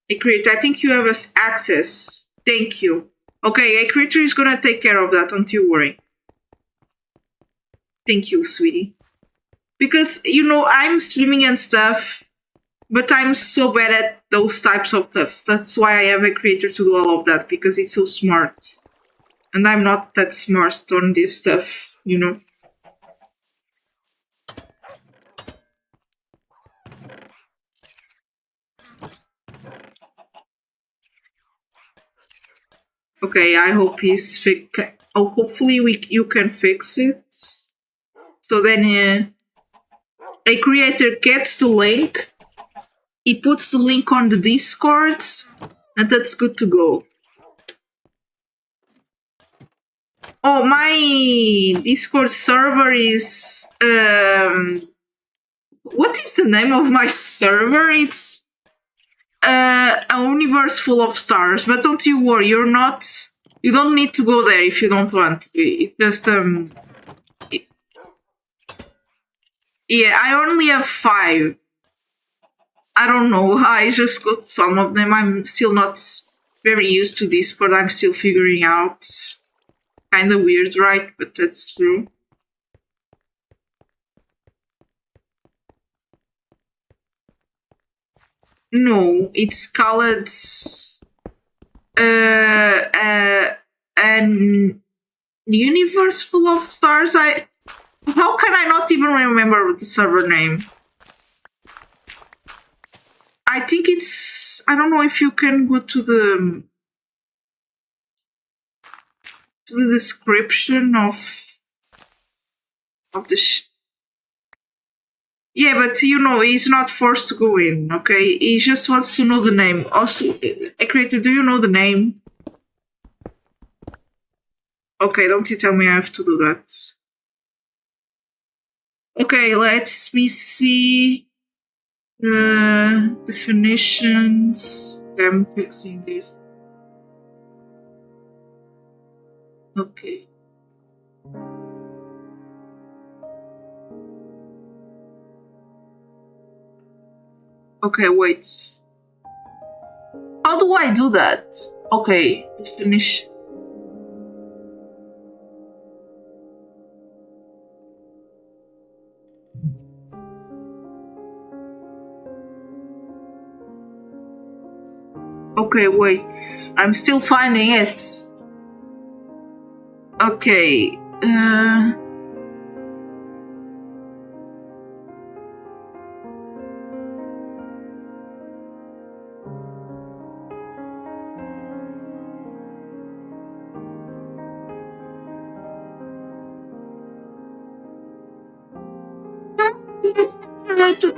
A creator, I think you have access. Thank you. Okay, a creator is gonna take care of that, don't you worry. Thank you, sweetie. Because, I'm streaming and stuff, but I'm so bad at those types of stuff. That's why I have a creator to do all of that, because it's so smart. And I'm not that smart on this stuff, Okay, I hope he's hopefully you can fix it. So then a creator gets the link, he puts the link on the Discord, and that's good to go. Oh, my Discord server is what is the name of my server? It's a universe full of stars, but don't you worry, you don't need to go there if you don't want to. It just yeah, I only have 5. I don't know, I just got some of them. I'm still not very used to Discord. I'm still figuring out. Kind of weird, right? But that's true. No, it's called an universe full of stars. How can I not even remember the server name? I think it's. I don't know if you can go to the description of the. Yeah, but he's not forced to go in. Okay, he just wants to know the name. Also, creator, do you know the name? Okay, don't you tell me I have to do that. Okay, let me see. Definitions. I'm fixing this. Okay. Okay, wait. how do I do that? Okay, finish. Okay, wait. I'm still finding it. Okay.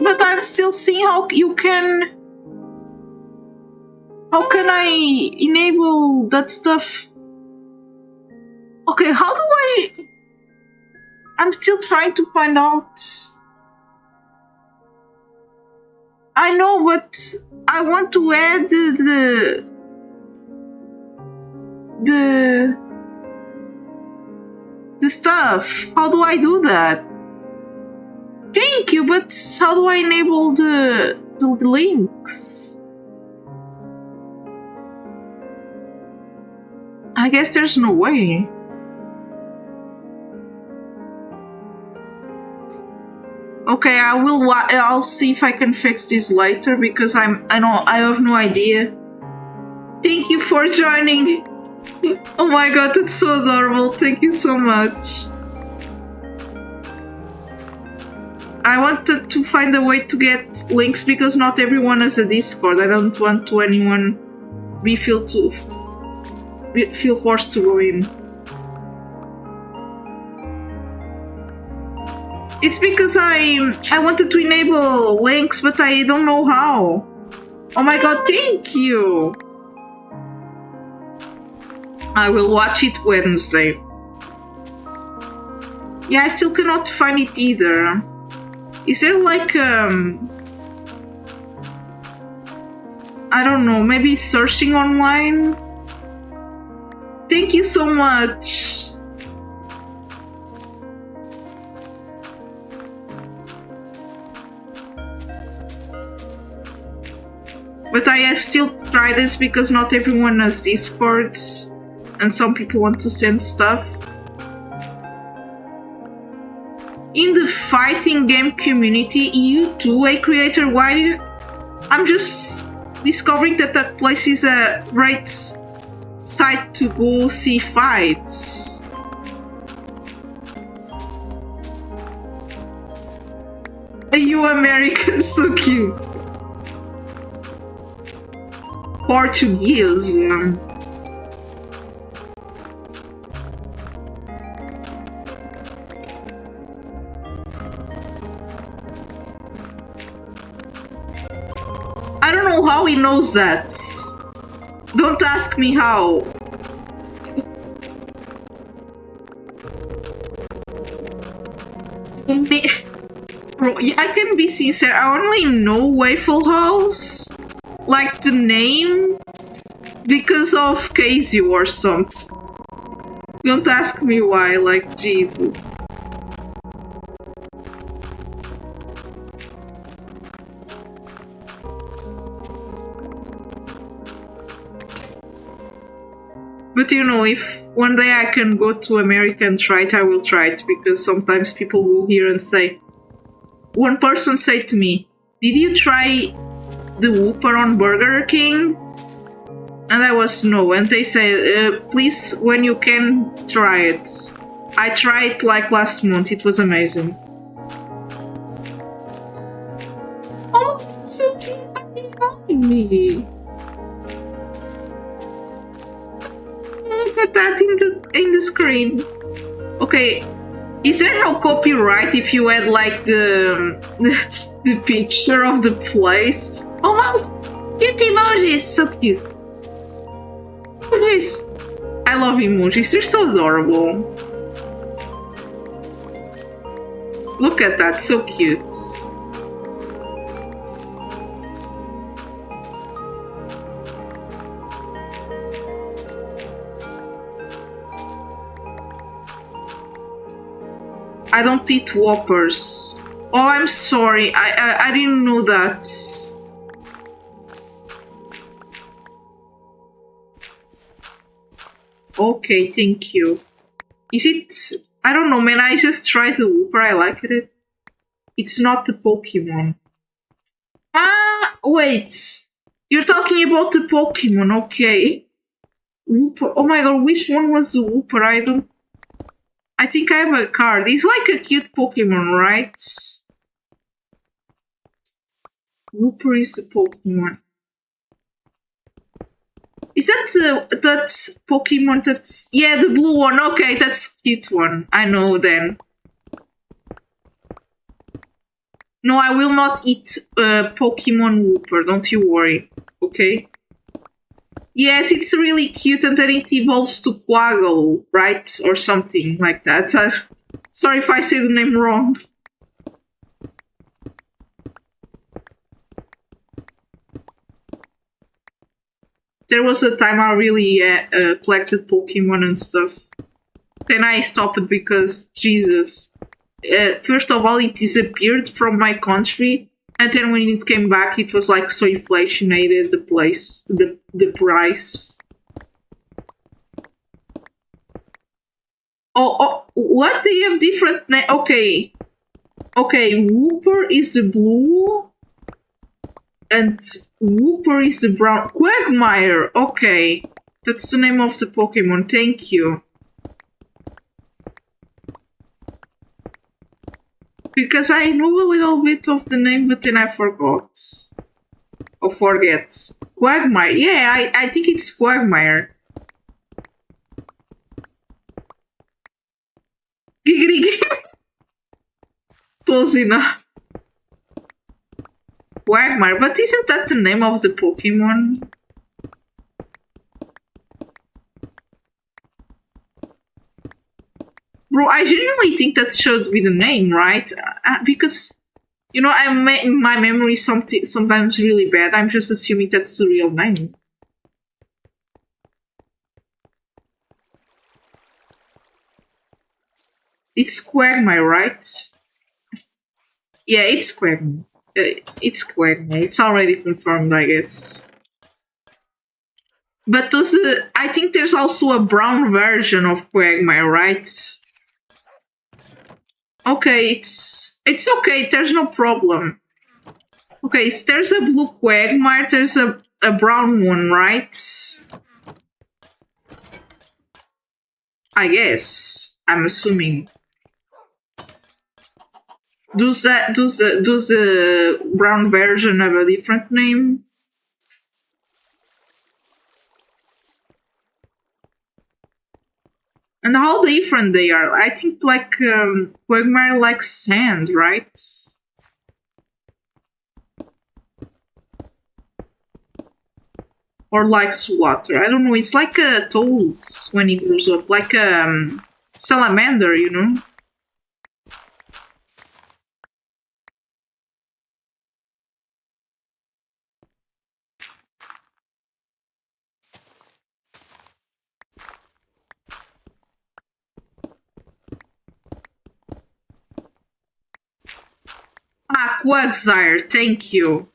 But I'm still seeing how you can. How can I enable that stuff? Okay, how do I? I'm still trying to find out. I know, but I want to add the stuff. How do I do that? Thank you, but how do I enable the links? I guess there's no way. Okay, I'll see if I can fix this later because I have no idea. Thank you for joining. Oh my god, that's so adorable. Thank you so much. I wanted to find a way to get links because not everyone has a Discord. I don't want to anyone feel forced to go in. It's because I wanted to enable links, but I don't know how. Oh my god, thank you! I will watch it Wednesday. Yeah, I still cannot find it either. Is there like I don't know, maybe searching online? Thank you so much! But I have still tried this because not everyone has Discords and some people want to send stuff. In the fighting game community, you too, a creator, why? I'm just discovering that place is a great site to go see fights. You American, so cute. Portuguese. I don't know how he knows that. Don't ask me how. Bro, I can be sincere, I only know Waffle House, like the name, because of Casey or something. Don't ask me why, like, Jesus. But you know, if one day I can go to America and try it, I will try it, because sometimes people will hear and say... One person said to me, "Did you try the Whopper on Burger King?" And I was no, and they said, please, when you can, try it. I tried it like last month, it was amazing. Oh, so cute, behind me. Look at that in the screen. Okay, is there no copyright if you add like the picture of the place? Oh my, cute emojis, so cute. Emojis. I love emojis, they're so adorable. Look at that, so cute. I don't eat Whoppers. Oh, I'm sorry. I didn't know that. Okay, thank you. Is it? I don't know, man. I just tried the Wooper. I liked it. It's not the Pokemon. Ah, wait. You're talking about the Pokemon, okay. Wooper. Oh my god, which one was the Wooper? I think I have a card. It's like a cute Pokemon, right? Wooper is the Pokemon. Is that Pokemon that's... Yeah, the blue one. Okay, that's the cute one. I know then. No, I will not eat Pokemon Wooper. Don't you worry. Okay? Yes, it's really cute and then it evolves to Quaggle, right? Or something like that. Sorry if I say the name wrong. There was a time I really collected Pokemon and stuff. Then I stopped because, Jesus. First of all, it disappeared from my country. And then when it came back, it was like so inflationated, the price. Oh, what? They have different okay. Okay, Wooper is the blue. And Wooper is the brown. Quagmire! Okay. That's the name of the Pokemon. Thank you. Because I know a little bit of the name, but then I forgot. Or forget. Quagmire. Yeah, I think it's Quagmire. Giggity. Close enough. Quagmire, but isn't that the name of the Pokemon? Bro, I genuinely think that should be the name, right? Because, you know, my memory is sometimes really bad. I'm just assuming that's the real name. It's Quagmire, right? Yeah, it's Quagmire. It's Quagmire. It's already confirmed, I guess. But I think there's also a brown version of Quagmire, right? Okay, it's okay. There's no problem. Okay, so there's a blue Quagmire. There's a brown one, right? I guess. I'm assuming. Does the brown version have a different name? And how different they are. I think like Quagmire likes sand, right? Or likes water. I don't know. It's like a toad when he grows up, like a salamander, you know. Ah, Quagsire, thank you.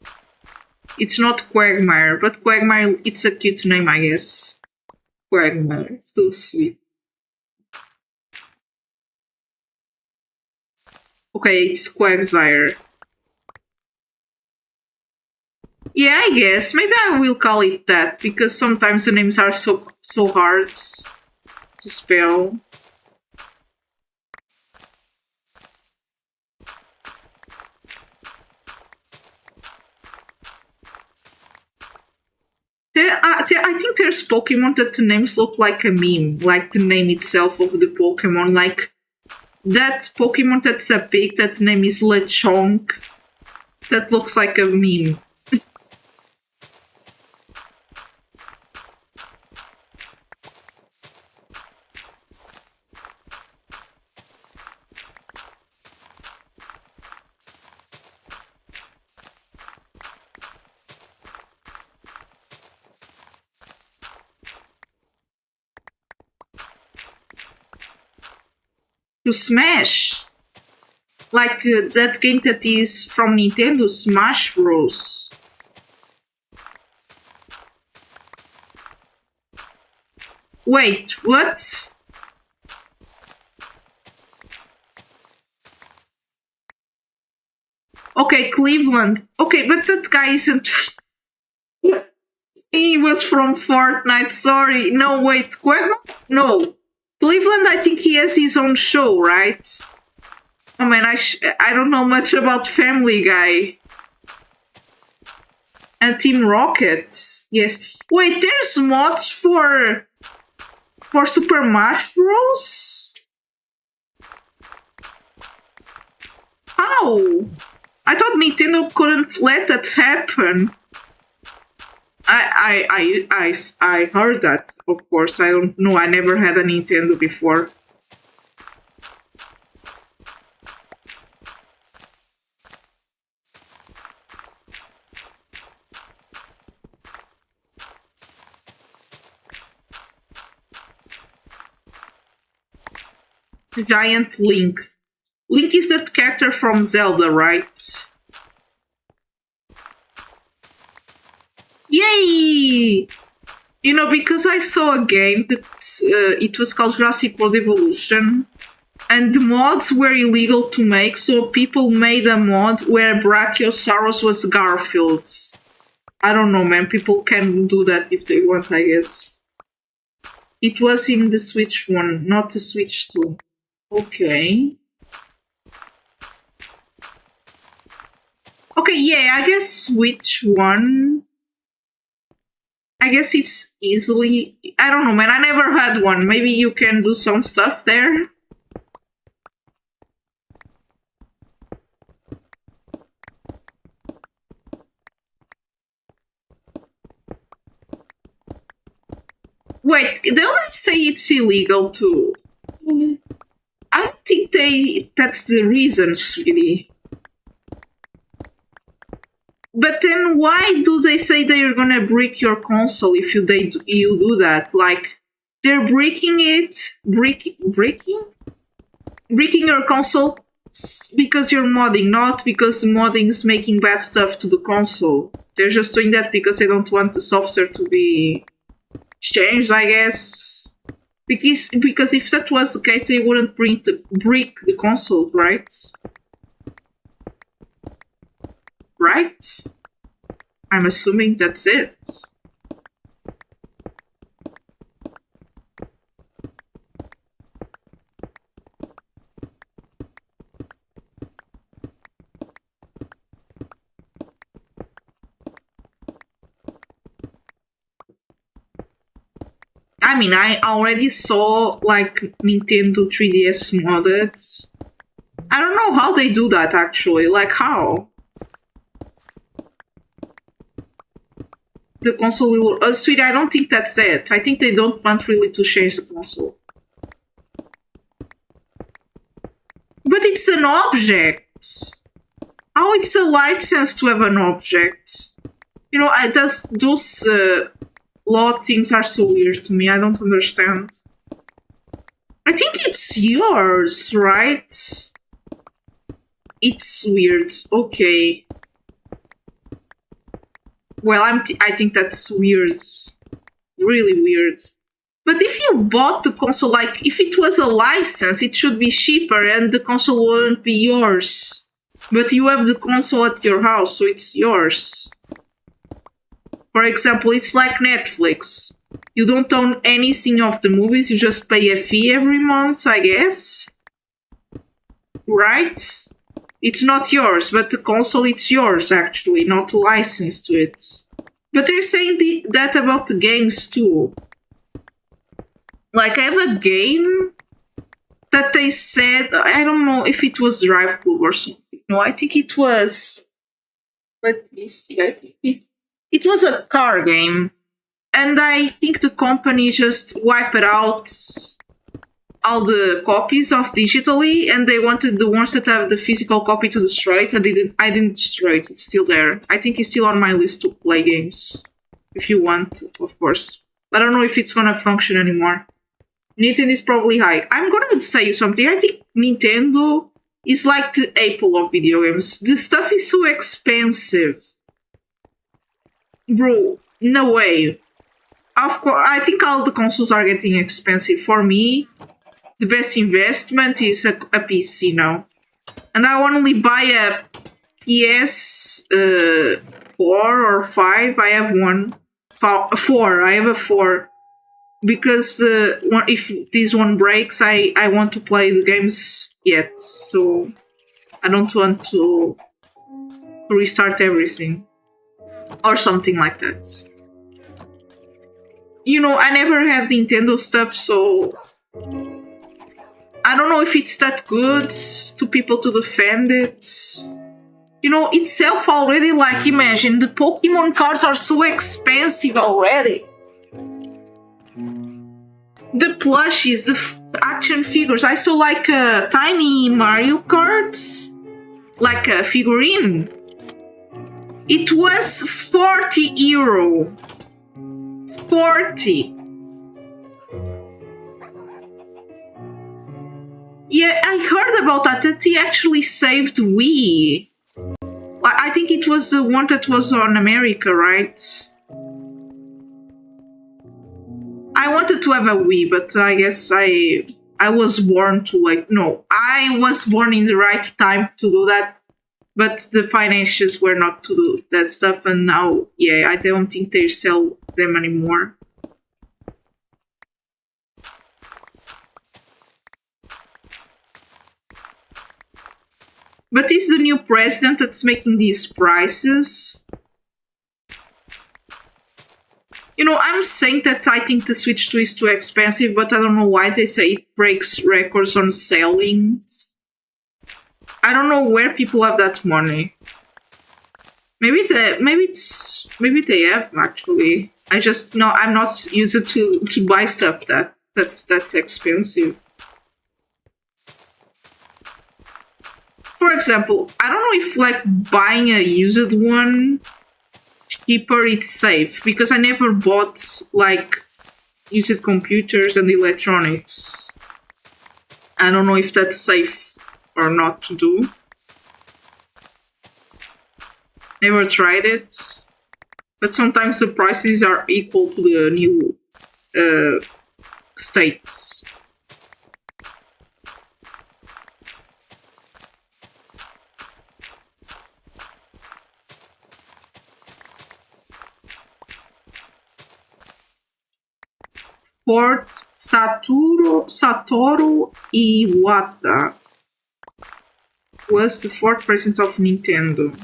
It's not Quagmire, but Quagmire, it's a cute name, I guess. Quagmire, so sweet. Okay, it's Quagsire. Yeah, I guess. Maybe I will call it that, because sometimes the names are so hard to spell. I think there's Pokemon that the names look like a meme, like the name itself of the Pokemon. Like that Pokemon that's a pig, that name is Lechonk. That looks like a meme. To Smash! Like that game that is from Nintendo, Smash Bros. Wait, what? Okay, Cleveland. Okay, but that guy isn't. He was from Fortnite. Sorry. No, wait. No. Cleveland, I think he has his own show, right? Oh man, I don't know much about Family Guy. And Team Rocket. Yes. Wait, there's mods for Super Smash Bros? How? I thought Nintendo couldn't let that happen. I heard that, of course. I don't know. I never had a Nintendo before. Giant Link. Link is that character from Zelda, right? Yay! You know, because I saw a game that it was called Jurassic World Evolution, and the mods were illegal to make, so people made a mod where Brachiosaurus was Garfield. I don't know, man. People can do that if they want, I guess. It was in the Switch one, not the Switch 2. Okay. Okay, yeah, I guess Switch 1. I guess it's easily... I don't know, man. I never had one. Maybe you can do some stuff there. Wait, they already say it's illegal too. I don't think that's the reason, really. But then why do they say they're gonna break your console if you do that? Like, they're breaking your console because you're modding, not because the modding is making bad stuff to the console. They're just doing that because they don't want the software to be changed, I guess. Because if that was the case, they wouldn't break the console, right? Right? I'm assuming that's it. I mean, I already saw like Nintendo 3DS modded. I don't know how they do that actually. Like how? The console will... sweetie, I don't think that's it. I think they don't want really to change the console. But it's an object. How it's a license to have an object? You know, those law things are so weird to me. I don't understand. I think it's yours, right? It's weird. Okay. Well, I think that's weird. Really weird. But if you bought the console, like, if it was a license, it should be cheaper and the console wouldn't be yours. But you have the console at your house, so it's yours. For example, it's like Netflix. You don't own anything of the movies, you just pay a fee every month, I guess. Right? It's not yours, but the console, it's yours, actually, not licensed to it. But they're saying that about the games, too. Like, I have a game that they said, I don't know if it was Drive Club or something. No, I think it was... Let me see, I think it was a car game. And I think the company just wiped out all the copies of digitally, and they wanted the ones that have the physical copy to destroy it. I didn't destroy it. It's still there. I think it's still on my list to play games. If you want, of course. But I don't know if it's gonna function anymore. Nintendo is probably high. I'm gonna say something. I think Nintendo is like the Apple of video games. The stuff is so expensive. Bro, no way. Of course, I think all the consoles are getting expensive. For me, the best investment is a PC now. And I only buy a PS 4 or 5. I have one. 4. I have a 4. Because if this one breaks, I want to play the games yet. So I don't want to restart everything. Or something like that. You know, I never had Nintendo stuff, so I don't know if it's that good to people to defend it. You know, itself already, like, imagine, the Pokemon cards are so expensive already. The plushies, the action figures. I saw, like, tiny Mario cards, like a figurine. It was 40 euro. 40. Yeah, I heard about that he actually saved Wii. I think it was the one that was on America, right? I wanted to have a Wii, but I guess I was born to, like, no, I was born in the right time to do that, but the finances were not to do that stuff, and now, yeah, I don't think they sell them anymore. But is the new president that's making these prices? You know, I'm saying that I think the Switch 2 is too expensive, but I don't know why they say it breaks records on selling. I don't know where people have that money. Maybe they have actually. I just no, I'm not used to buy stuff that's expensive. For example, I don't know if, like, buying a used one cheaper it's safe, because I never bought, like, used computers and electronics. I don't know if that's safe or not to do. Never tried it, but sometimes the prices are equal to the new states. Fort Satoru Iwata was the fourth president of Nintendo.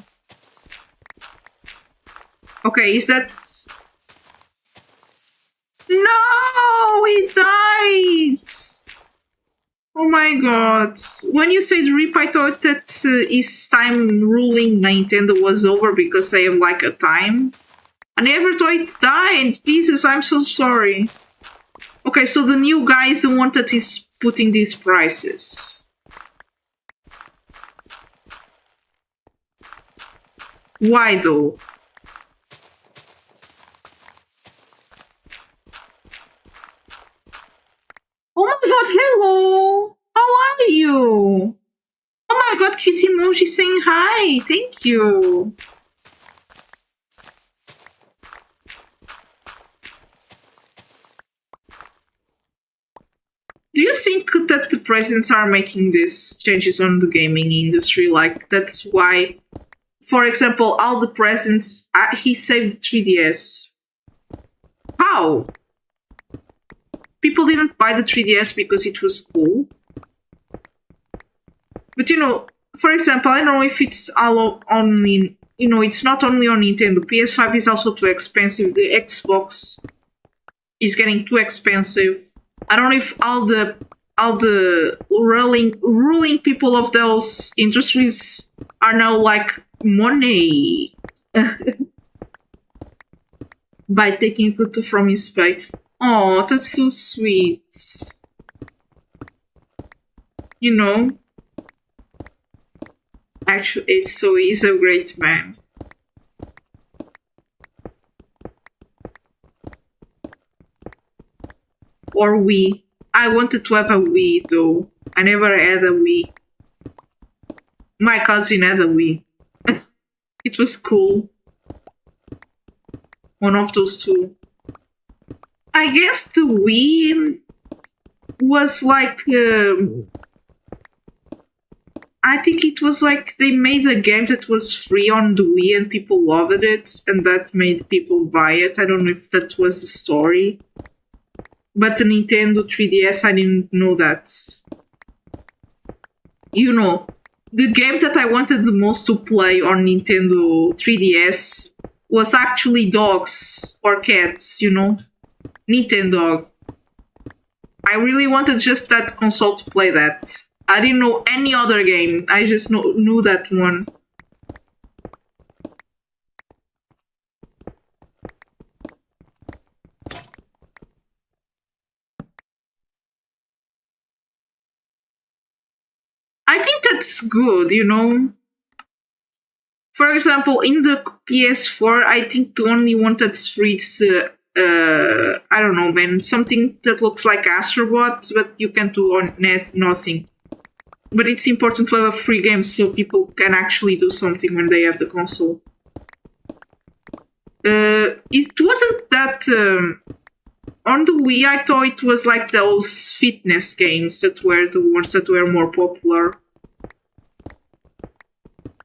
Okay, is that... No! He died! Oh my god. When you said RIP, I thought that his time ruling Nintendo was over because they have, like, a time. I never thought it died. Jesus, I'm so sorry. Okay, so the new guy is the one that is putting these prices. Why though? Oh my god, hello! How are you? Oh my god, cute emoji saying hi! Thank you! Do you think that the presidents are making these changes on the gaming industry? Like, that's why, for example, all the presidents, he saved 3DS. How? People didn't buy the 3DS because it was cool. But, you know, for example, I don't know if it's all only, you know, it's not only on Nintendo. PS5 is also too expensive. The Xbox is getting too expensive. I don't know if all the ruling people of those industries are now like money by taking Kuto from his pay. Oh, that's so sweet. You know, actually, he's a great man. Or Wii. I wanted to have a Wii though. I never had a Wii. My cousin had a Wii. It was cool. One of those two. I guess the Wii was like I think it was like they made a game that was free on the Wii and people loved it, and that made people buy it. I don't know if that was the story. But the Nintendo 3DS, I didn't know that. You know, the game that I wanted the most to play on Nintendo 3DS was actually dogs or cats, you know? Nintendo. I really wanted just that console to play that. I didn't know any other game. I just knew that one. I think that's good, you know? For example, in the PS4, I think the only one that's free is, I don't know, man, something that looks like Astrobot, but you can do on nothing. But it's important to have a free game so people can actually do something when they have the console. It wasn't that... on the Wii, I thought it was like those fitness games that were the ones that were more popular.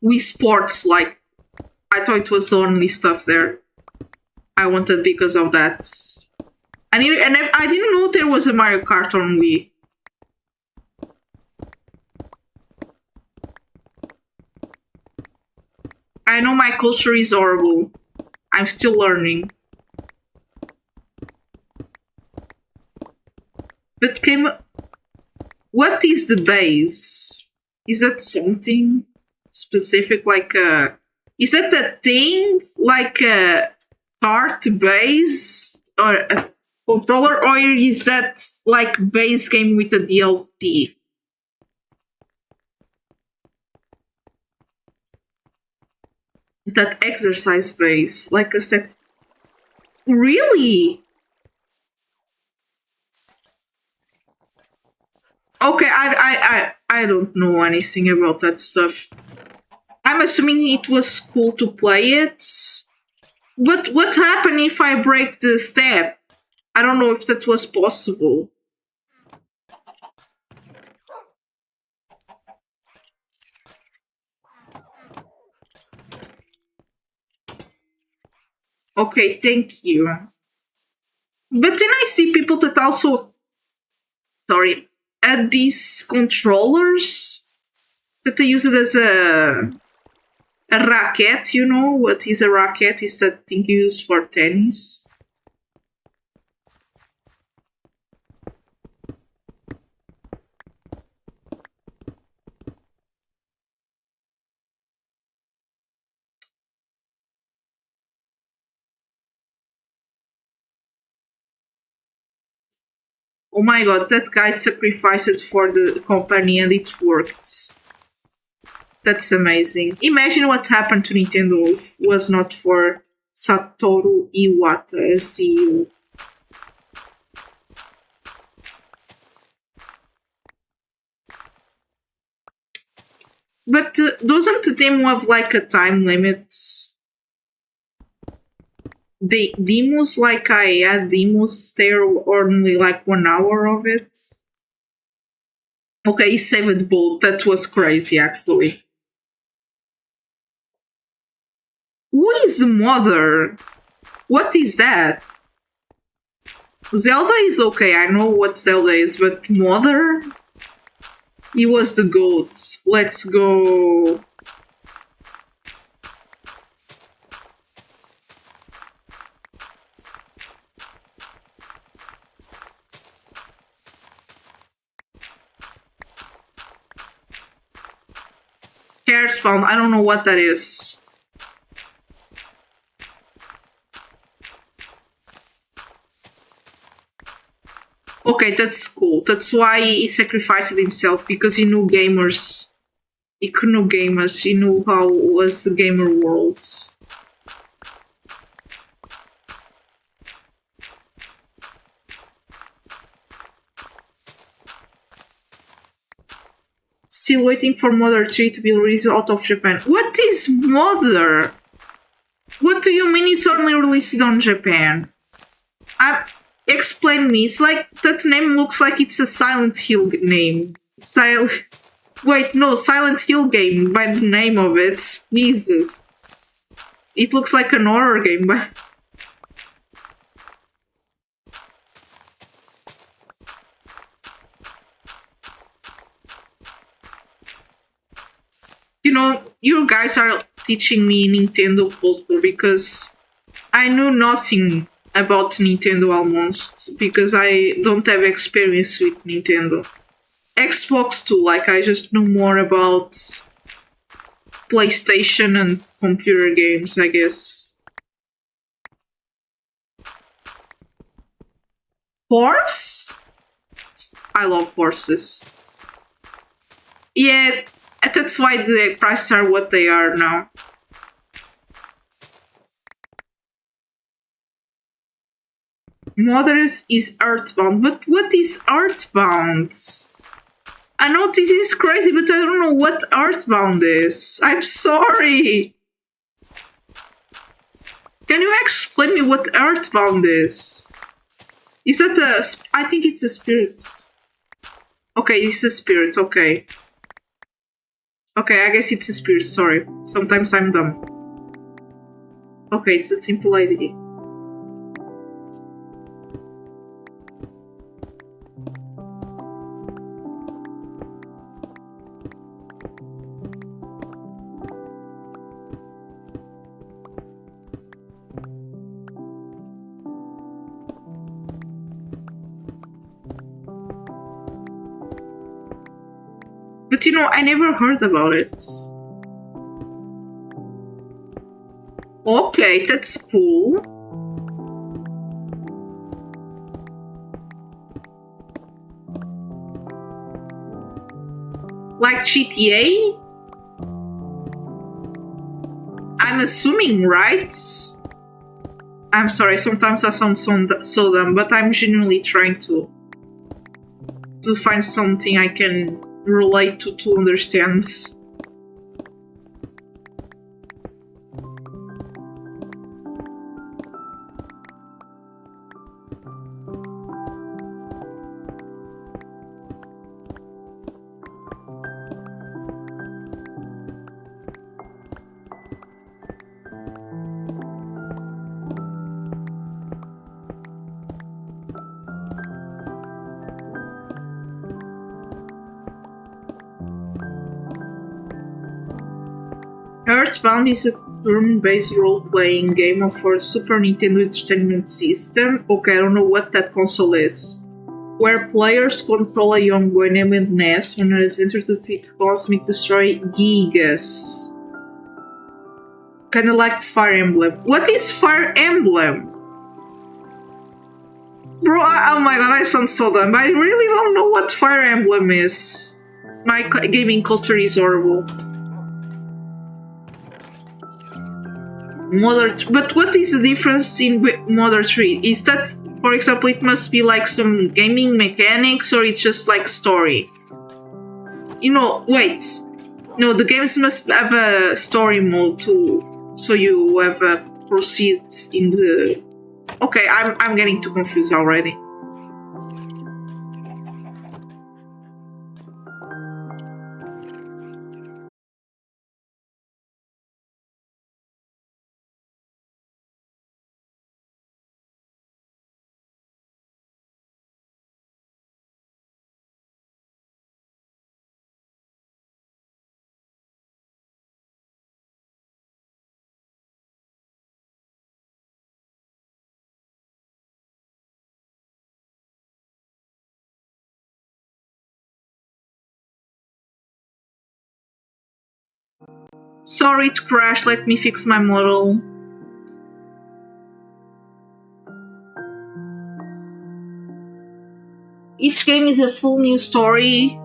Wii Sports, like, I thought it was the only stuff there. I wanted because of that. I didn't know there was a Mario Kart on Wii. I know my culture is horrible. I'm still learning. But what is the base? Is that something specific? Like is that a thing? Like a cart base or a controller, or is that like base game with a DLC? That exercise base, like a step. Really? Okay, I don't know anything about that stuff. I'm assuming it was cool to play it. But what happened if I break the step? I don't know if that was possible. Okay, thank you. But then I see people that also, sorry, add these controllers that they use it as a racket, you know? What is a racket? Is that thing used for tennis? Oh my god, that guy sacrificed it for the company and it worked. That's amazing. Imagine what happened to Nintendo if it was not for Satoru Iwata as CEO. But doesn't the demo have like a time limit? The demos, like I had demos there only like 1 hour of it. Okay, he saved both. That was crazy actually. Who is the mother? What is that? Zelda is okay, I know what Zelda is, but mother? He was the goat. Let's go. Hair spawn, I don't know what that is. Okay, that's cool. That's why he sacrificed himself, because he knew gamers. He knew gamers. He knew how was the gamer world. Still waiting for Mother 3 to be released out of Japan. What is Mother? What do you mean it's only released on Japan? Explain me. It's like that name looks like it's a Silent Hill name. Wait, no, Silent Hill game by the name of it. Jesus. It looks like an horror game, but... You know, you guys are teaching me Nintendo culture because I know nothing about Nintendo almost because I don't have experience with Nintendo. Xbox too, like I just know more about PlayStation and computer games, I guess. Horse? I love horses. Yeah, that's why the prices are what they are now. Mothers is Earthbound, but what is Earthbound? I know this is crazy, but I don't know what Earthbound is. I'm sorry. Can you explain me what Earthbound is? Is that I think it's a spirit. Okay, it's a spirit, okay. Okay, I guess it's a spirit, sorry. Sometimes I'm dumb. Okay, it's a simple idea. But you know, I never heard about it. Okay, that's cool. Like GTA? I'm assuming, right? I'm sorry, sometimes I sound so dumb, but I'm genuinely trying to find something I can relate to understand. Earthbound is a turn-based role-playing game for Super Nintendo Entertainment System. Okay, I don't know what that console is. Where players control a young boy named Ness on an adventure to defeat Cosmic Destroyer Gigas. Kinda like Fire Emblem. What is Fire Emblem? Bro, oh my god, I sound so dumb. I really don't know what Fire Emblem is. My gaming culture is horrible. But what is the difference in Mother 3? Is that, for example, it must be like some gaming mechanics or it's just like story? You know, wait. No, the games must have a story mode too, so you have a proceed in the... Okay, I'm getting too confused already. Sorry it crashed, let me fix my model. Each game is a full new story,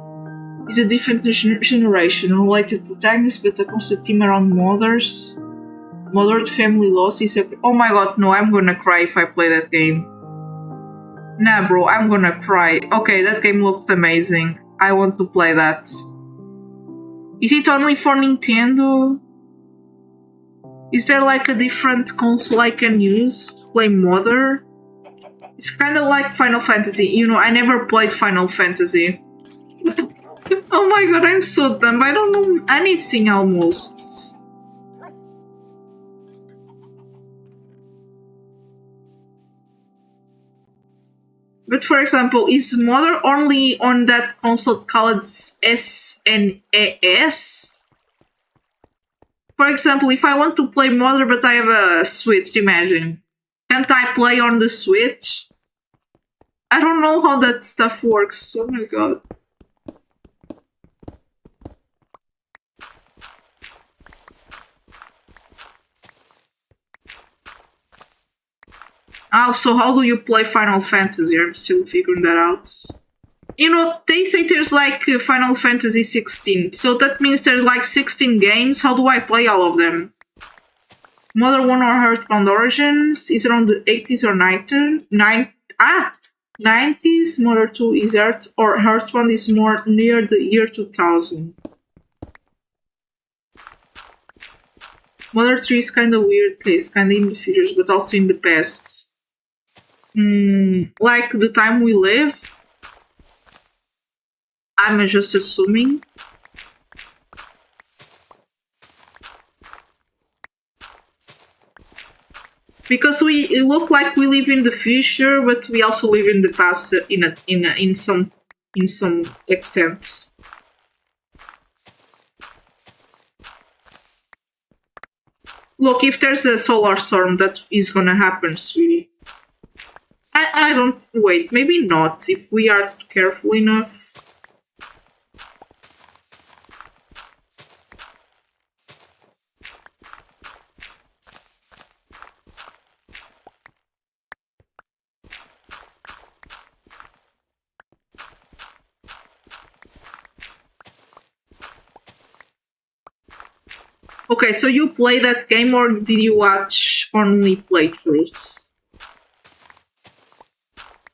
is a different generation, related protagonist, but a constant theme around mothers. Mothered family loss is a... Oh my god, no, I'm gonna cry if I play that game. Nah, bro, I'm gonna cry. Okay, that game looked amazing. I want to play that. Is it only for Nintendo? Is there like a different console I can use to play Mother? It's kind of like Final Fantasy. You know, I never played Final Fantasy. Oh my god, I'm so dumb. I don't know anything almost. But for example, is Mother only on that console called SNES? For example, if I want to play Mother but I have a Switch, imagine. Can't I play on the Switch? I don't know how that stuff works. Oh my god. Also, how do you play Final Fantasy? I'm still figuring that out. You know, they say there's like Final Fantasy 16, so that means there's like 16 games. How do I play all of them? Mother 1 or Earthbound Origins is around the 80s or 90s. Mother 2 is Earthbound is more near the year 2000. Mother 3 is kind of weird case, kind of in the future, but also in the past. Like the time we live. I'm just assuming. Because we look like we live in the future, but we also live in the past in some extents. Look, if there's a solar storm, that is gonna happen, sweetie. I don't... Wait, maybe not, if we are careful enough. Okay, so you play that game or did you watch only playthroughs?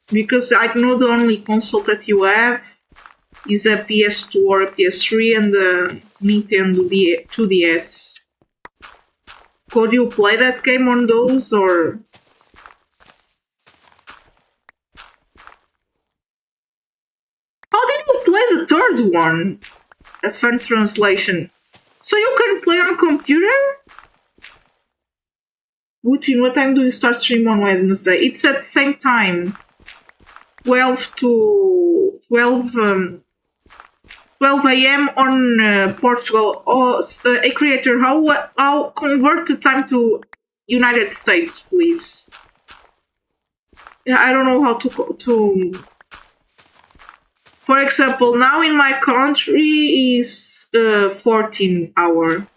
Because I know the only console that you have is a PS2 or a PS3 and the Nintendo 2DS. Could you play that game on those or... How did you play the third one? A fun translation. So you can play on computer? Between what time do you start stream on Wednesday? It's at the same time. 12 a.m. on Portugal. Oh, a creator, how convert the time to United States, please? Yeah, I don't know how to. For example, now in my country is 14 hour.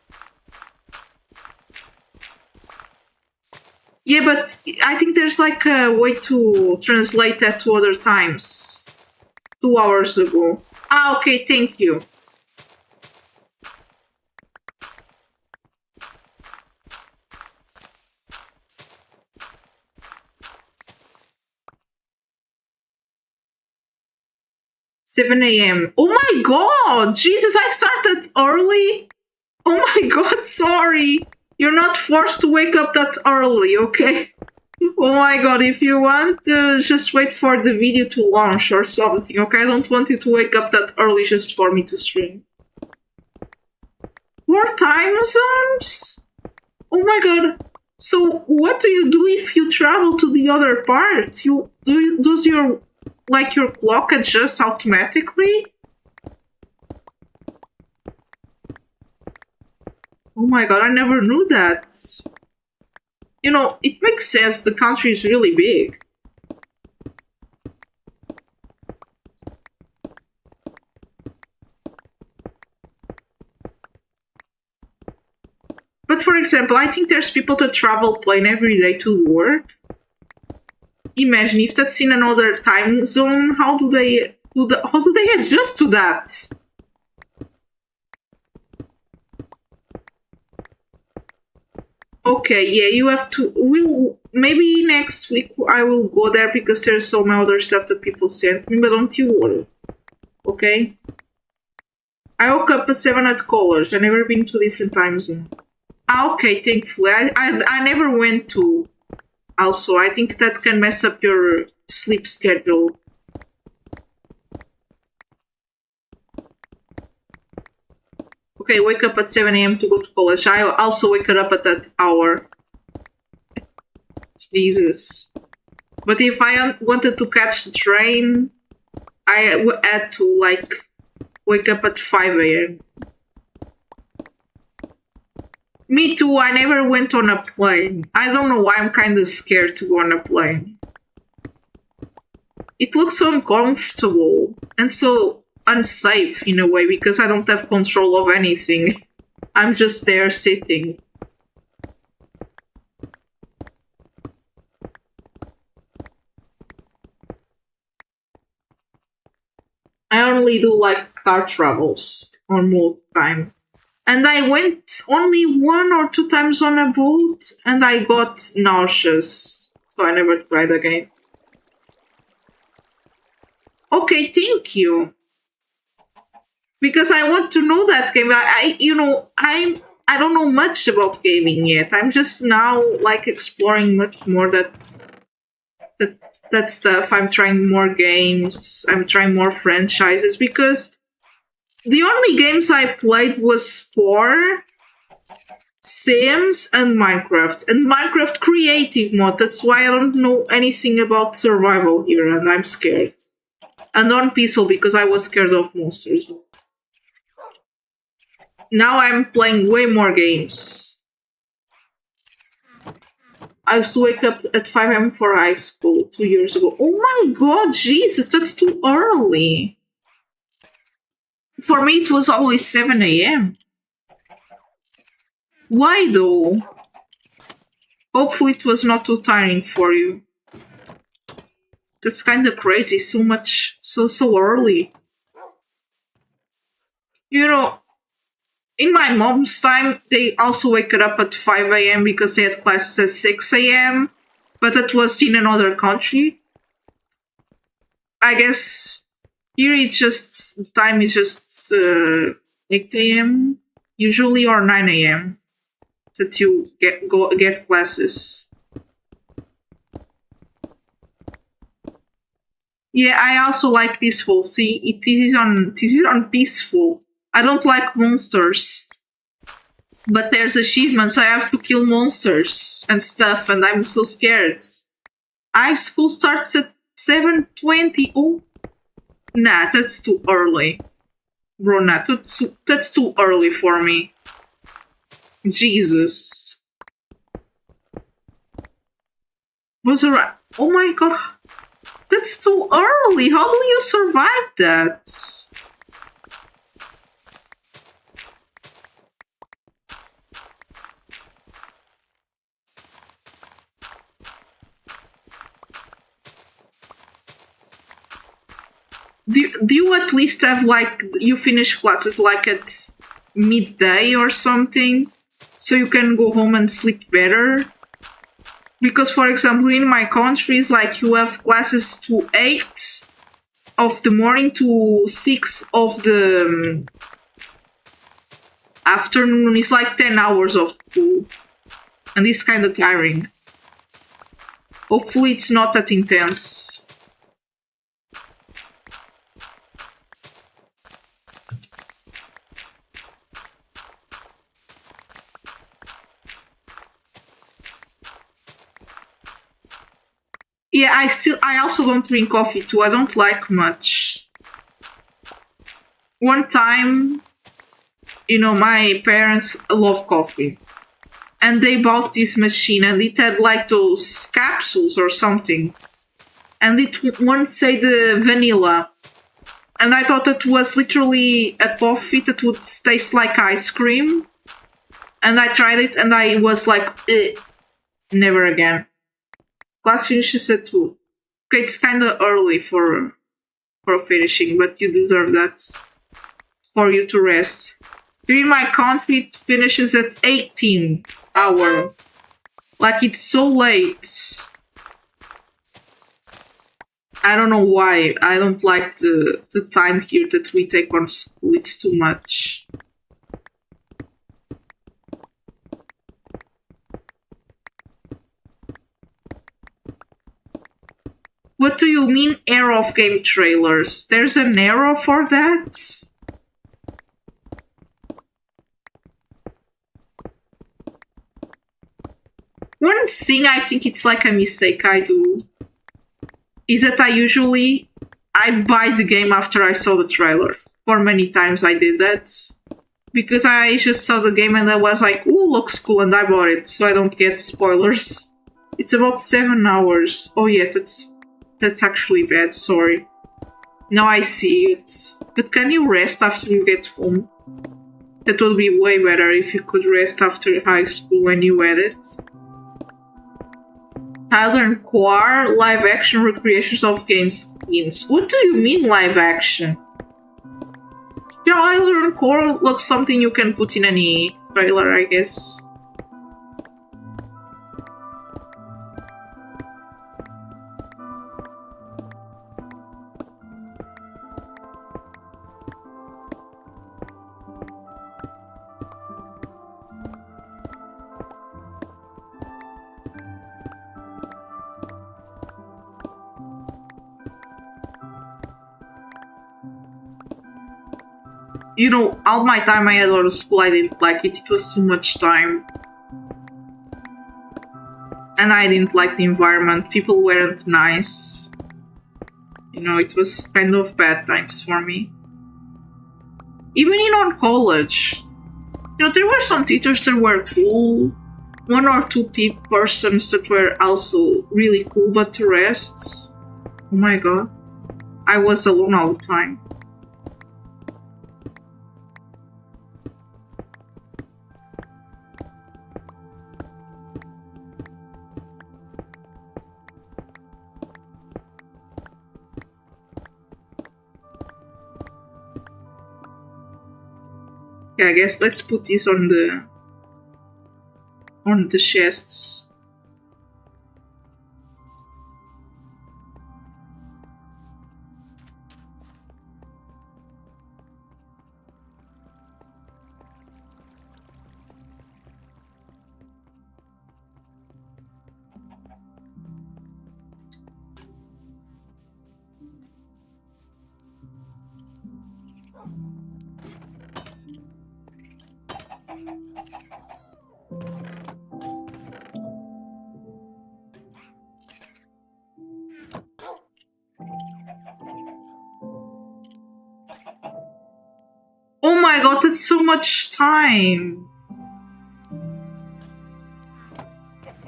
Yeah, but I think there's like a way to translate that to other times. 2 hours ago. Ah, okay, thank you. $7 a.m. Oh my god! Jesus, I started early? Oh my god, sorry. You're not forced to wake up that early, okay? Oh my god, if you want, just wait for the video to launch or something, okay? I don't want you to wake up that early just for me to stream. More time zones? Oh my god. So what do you do if you travel to the other part? Does your clock adjust automatically? Oh my god, I never knew that. You know, it makes sense, the country is really big. But for example, I think there's people that travel plane every day to work. Imagine if that's in another time zone, how do they adjust to that? Okay, yeah, you have to... maybe next week I will go there because there's some other stuff that people sent me, but don't you worry. Okay? I woke up at 7 at college. I've never been to different time zone. Ah, okay, thankfully. I never went to... Also, I think that can mess up your sleep schedule. Okay, wake up at 7 a.m. to go to college. I also wake up at that hour. Jesus. But if I wanted to catch the train, I had to, like, wake up at 5 a.m. Me too, I never went on a plane. I don't know why I'm kind of scared to go on a plane. It looks so uncomfortable and so unsafe in a way because I don't have control of anything. I'm just there sitting. I only do like car travels on boat time. And I went only 1 or 2 times on a boat and I got nauseous. So I never tried again. Okay, thank you. Because I want to know that game. I don't know much about gaming yet. I'm just now like exploring much more that stuff. I'm trying more games. I'm trying more franchises because the only games I played was Spore, Sims, and Minecraft. And Minecraft creative mode. That's why I don't know anything about survival here, and I'm scared. And on peaceful because I was scared of monsters. Now I'm playing way more games. I used to wake up at 5 a.m. for high school 2 years ago. Oh my god, Jesus, that's too early. For me, it was always 7 a.m. Why though? Hopefully, it was not too tiring for you. That's kind of crazy. So early. You know, in my mom's time, they also wake up at 5 a.m. because they had classes at 6 a.m. But that was in another country. I guess here it's just, time is just 8 a.m. usually or 9 a.m. that you get classes. Yeah, I also like peaceful. See, this is on peaceful. I don't like monsters. But there's achievements. I have to kill monsters and stuff, and I'm so scared. High school starts at 7:20. Oh, nah, that's too early. Bro, nah, that's too early for me. Jesus. Was around. Oh my god. That's too early. How do you survive that? Do you at least have, like, you finish classes like at midday or something so you can go home and sleep better? Because, for example, in my countries, like, you have classes to 8 of the morning to 6 of the afternoon. It's like 10 hours of school. And it's kind of tiring. Hopefully it's not that intense. Yeah, I also don't drink coffee too. I don't like much. One time, my parents love coffee. And they bought this machine and it had like those capsules or something. And it won't say the vanilla. And I thought it was literally a coffee that would taste like ice cream. And I tried it and I was like, ugh, never again. Class finishes at 2. Okay, it's kind of early for finishing, but you deserve that for you to rest. Here in my country, it finishes at 18 hour. Like, it's so late. I don't know why. I don't like the time here that we take on school. It's too much. What do you mean era of game trailers? There's an era for that? One thing I think it's like a mistake I do is that I buy the game after I saw the trailer. For many times I did that. Because I just saw the game and I was like, ooh, looks cool, and I bought it so I don't get spoilers. It's about 7 hours. Oh yeah, that's actually bad, sorry. Now I see it. But can you rest after you get home? That would be way better if you could rest after high school when you had it. Modern Core live action recreations of games skins. What do you mean live action? Yeah, Modern Core looks something you can put in any trailer, I guess. You know, all my time I had out of school, I didn't like it. It was too much time. And I didn't like the environment. People weren't nice. You know, it was kind of bad times for me. Even in college. You know, there were some teachers that were cool. One or two persons that were also really cool, but the rest... Oh my god. I was alone all the time. Yeah, I guess let's put this on the chests. Oh my god, that's so much time.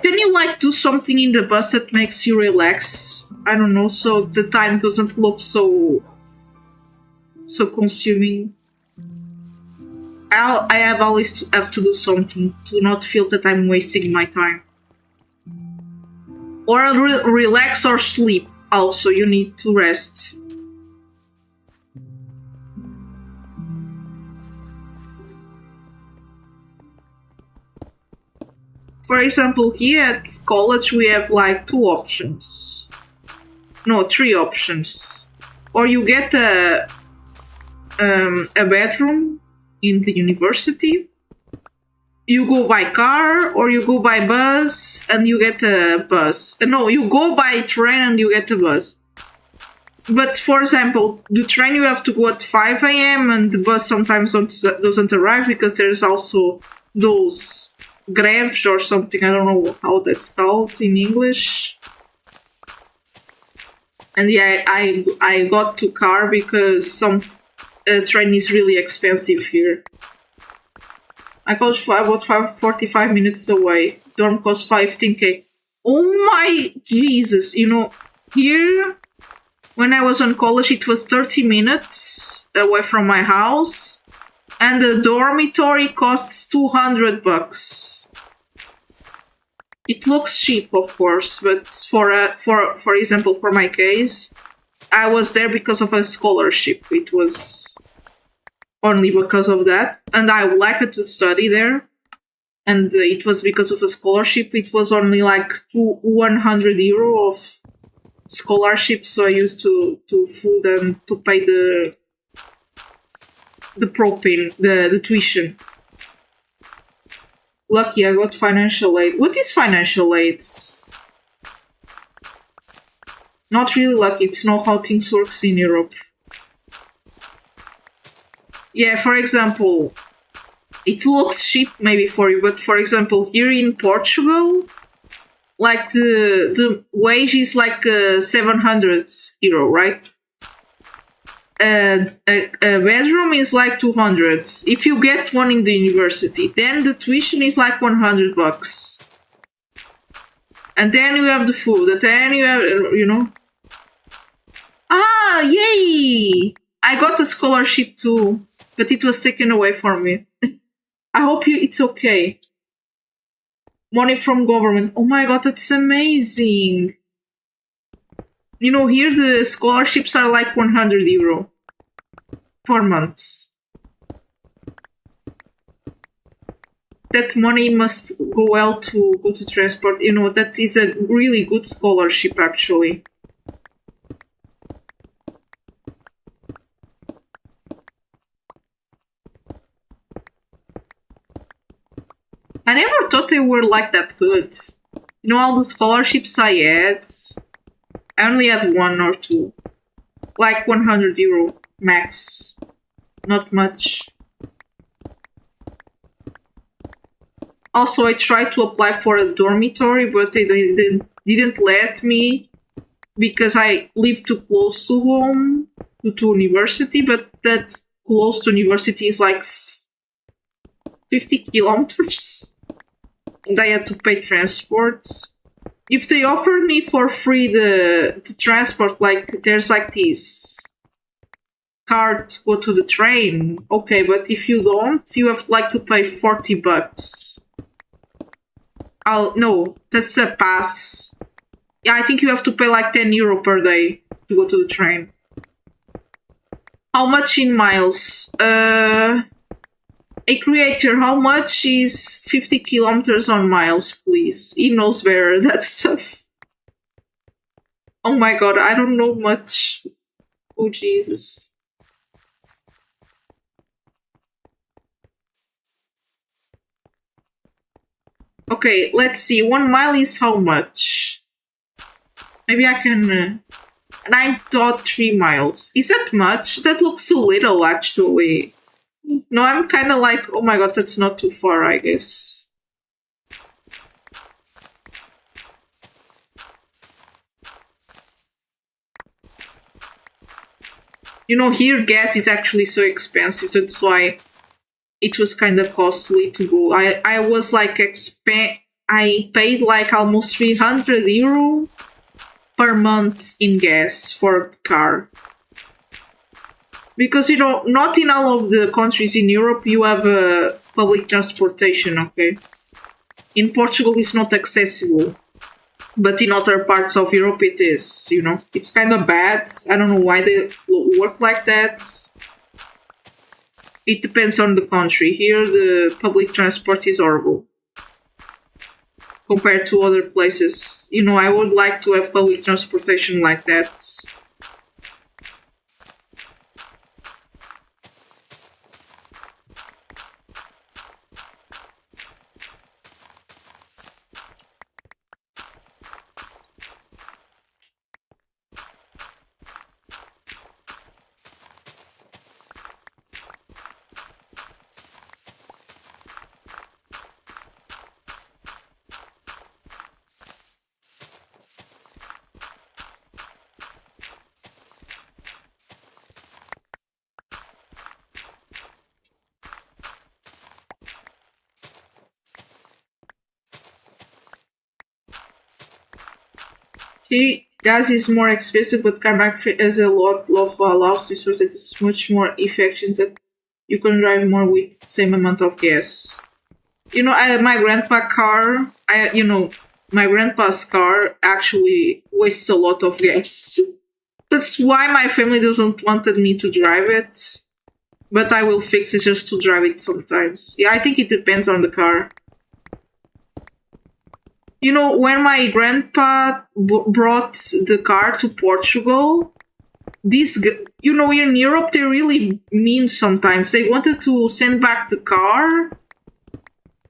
Can you like do something in the bus that makes you relax? I don't know, so the time doesn't look so consuming. I have always have to do something to not feel that I'm wasting my time. Or relax or sleep. Also, you need to rest. For example, here at college we have like 2 options. No, 3 options. Or you get a bedroom in the university. You go by car or you go by bus and you get a bus. No, you go by train and you get a bus. But for example, the train you have to go at 5 a.m. and the bus sometimes doesn't arrive because there's also those greves or something. I don't know how that's called in English. And yeah, I got to car because some train is really expensive here. I got about 45 minutes away. Dorm costs 15k. Oh my Jesus! You know, here when I was on college, it was 30 minutes away from my house, and the dormitory costs $200. It looks cheap, of course, but for example, for my case, I was there because of a scholarship. It was only because of that, and I liked to study there, and it was because of a scholarship. It was only like €100 of scholarship, so I used to food and to pay the propane, the tuition. Lucky I got financial aid. What is financial aid? Not really lucky. It's not how things works in Europe. Yeah, for example, it looks cheap maybe for you, but for example, here in Portugal, like the wage is like 700 euro, right? A bedroom is like 200. If you get one in the university, then the tuition is like 100 bucks. And then you have the food, and then you have, you know. Ah, yay! I got a scholarship too, but it was taken away from me. I hope it's okay. Money from government. Oh my god, that's amazing. You know, here the scholarships are like 100 euro per month. That money must go well to go to transport. You know, that is a really good scholarship actually. I never thought they were like that good. You know, all the scholarships I had, I only had one or two. Like 100 euro max. Not much. Also, I tried to apply for a dormitory, but they didn't let me because I live too close to home, to university, but that close to university is like 50 kilometers. And I had to pay transport. If they offered me for free the transport, like there's like this card to go to the train, okay, but if you don't, you have like to pay 40 bucks. No, that's a pass. Yeah, I think you have to pay like 10 euro per day to go to the train. How much in miles? A creator, how much is 50 kilometers on miles, please? He knows better that stuff. Oh my god, I don't know much. Oh Jesus. Okay, let's see. 1 mile is how much? Maybe I can... 9.3 miles. Is that much? That looks so little, actually. No, I'm kind of like, oh my god, that's not too far, I guess. You know, here gas is actually so expensive. That's why it was kind of costly to go. I was like, I paid like almost 300 euro per month in gas for the car. Because, you know, not in all of the countries in Europe you have public transportation, okay? In Portugal it's not accessible. But in other parts of Europe it is, you know? It's kind of bad. I don't know why they work like that. It depends on the country. Here the public transport is horrible. Compared to other places. You know, I would like to have public transportation like that. Here, gas is more expensive, but Carmack has a lot of allows to source. It's much more efficient that you can drive more with the same amount of gas. You know, my grandpa car, my grandpa's car actually wastes a lot of gas. That's why my family doesn't wanted me to drive it. But I will fix it just to drive it sometimes. Yeah, I think it depends on the car. You know, when my grandpa brought the car to Portugal, you know, in Europe, they really mean sometimes. They wanted to send back the car,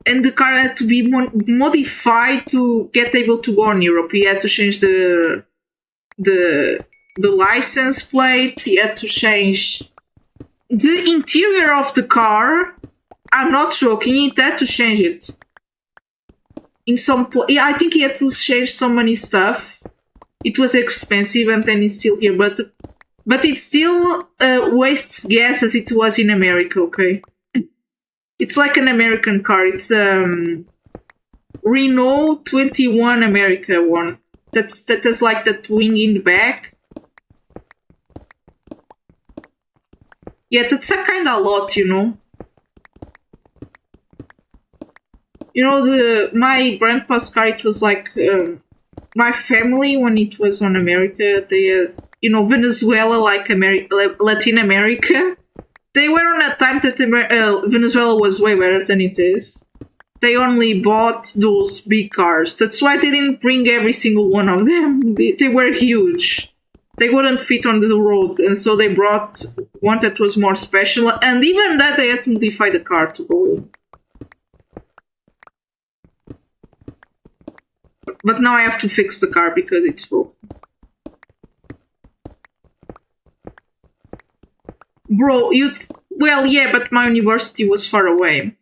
and the car had to be modified to get able to go in Europe. He had to change the the license plate. You had to change the interior of the car. I'm not joking. He had to change it. In some, yeah, I think he had to change so many stuff. It was expensive, and then it's still here, but it still wastes gas as it was in America. Okay, it's like an American car. It's Renault 21 America one. That has like that wing in the back. Yeah, that's a kind of lot, you know. You know, my grandpa's car, it was like my family when it was on America. They had, you know, Venezuela, like Latin America. They were on a time that Venezuela was way better than it is. They only bought those big cars. That's why they didn't bring every single one of them. They were huge. They wouldn't fit on the roads, and so they brought one that was more special. And even that, they had to modify the car to go in. But now I have to fix the car because it's broken. Bro, well, yeah, but my university was far away.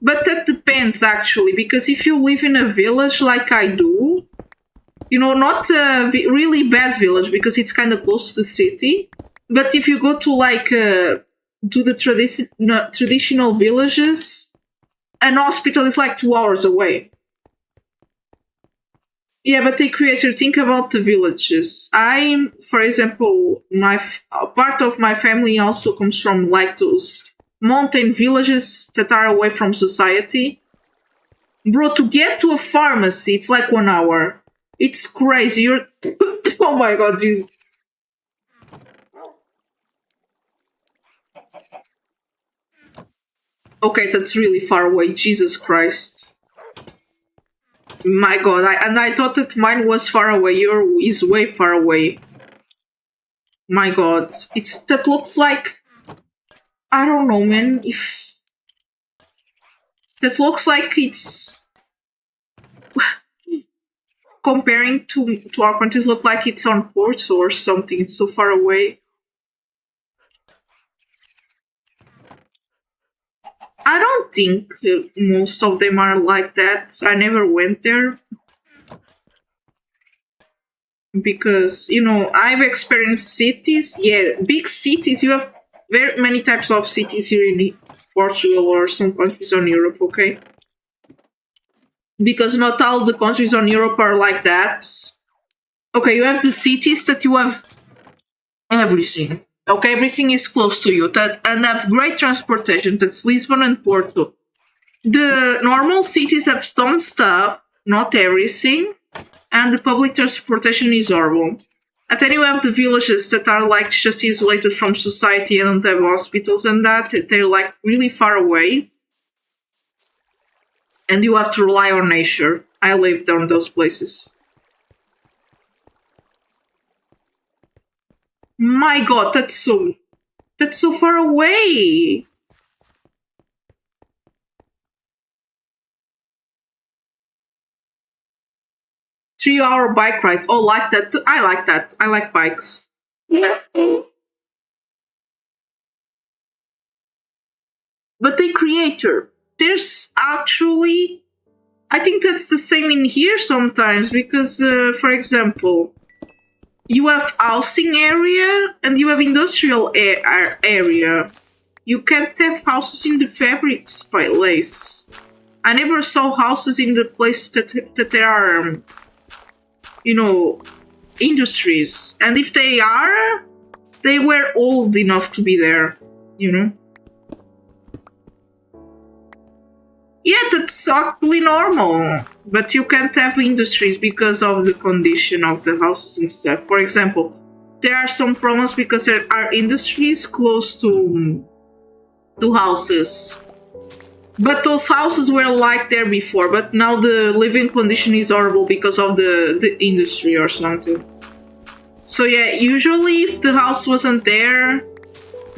But that depends, actually, because if you live in a village like I do, you know, not a really bad village because it's kind of close to the city, but if you go to like to the traditional villages, an hospital is like 2 hours away. Yeah, but creator, think about the villages. For example, my part of my family also comes from like those mountain villages that are away from society. Bro, to get to a pharmacy, it's like 1 hour. It's crazy. You're oh my god, Jesus. Okay, that's really far away. Jesus Christ. My god, I thought that mine was far away. Yours is way far away. My god. That looks like, I don't know, man, if that looks like it's comparing to our countries, look like it's on Porto or something. It's so far away. I don't think most of them are like that. I never went there because, you know, I've experienced cities. Yeah, big cities. You have very many types of cities here in Portugal or some countries on Europe, okay? Because not all the countries on Europe are like that. Okay, you have the cities that you have everything. Okay, everything is close to you and have great transportation. That's Lisbon and Porto. The normal cities have some stuff, not everything, and the public transportation is horrible. And then you have the villages that are like just isolated from society and don't have hospitals and that. They're like really far away. And you have to rely on nature. I lived on those places. My god, that's so far away. Three-hour bike ride. Oh, like that. I like that. I like bikes. But the creator, there's actually, I think that's the same in here sometimes because, for example, you have housing area and you have industrial area. You can't have houses in the fabrics place. I never saw houses in the place that there are, you know, industries. And if they are, they were old enough to be there, you know. Yeah, that's actually normal. But you can't have industries because of the condition of the houses and stuff. For example, there are some problems because there are industries close to houses. But those houses were like there before, but now the living condition is horrible because of the industry or something. So yeah, usually if the house wasn't there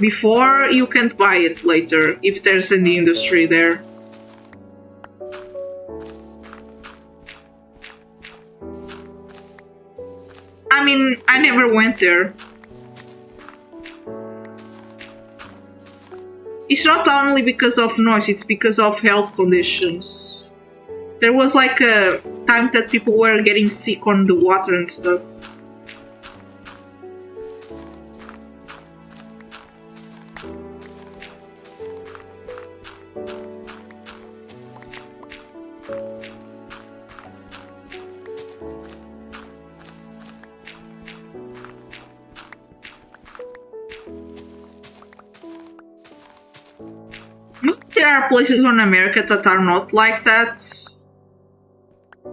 before, you can't buy it later if there's an industry there. I mean, I never went there. It's not only because of noise, it's because of health conditions. There was like a time that people were getting sick on the water and stuff. There are places in America that are not like that.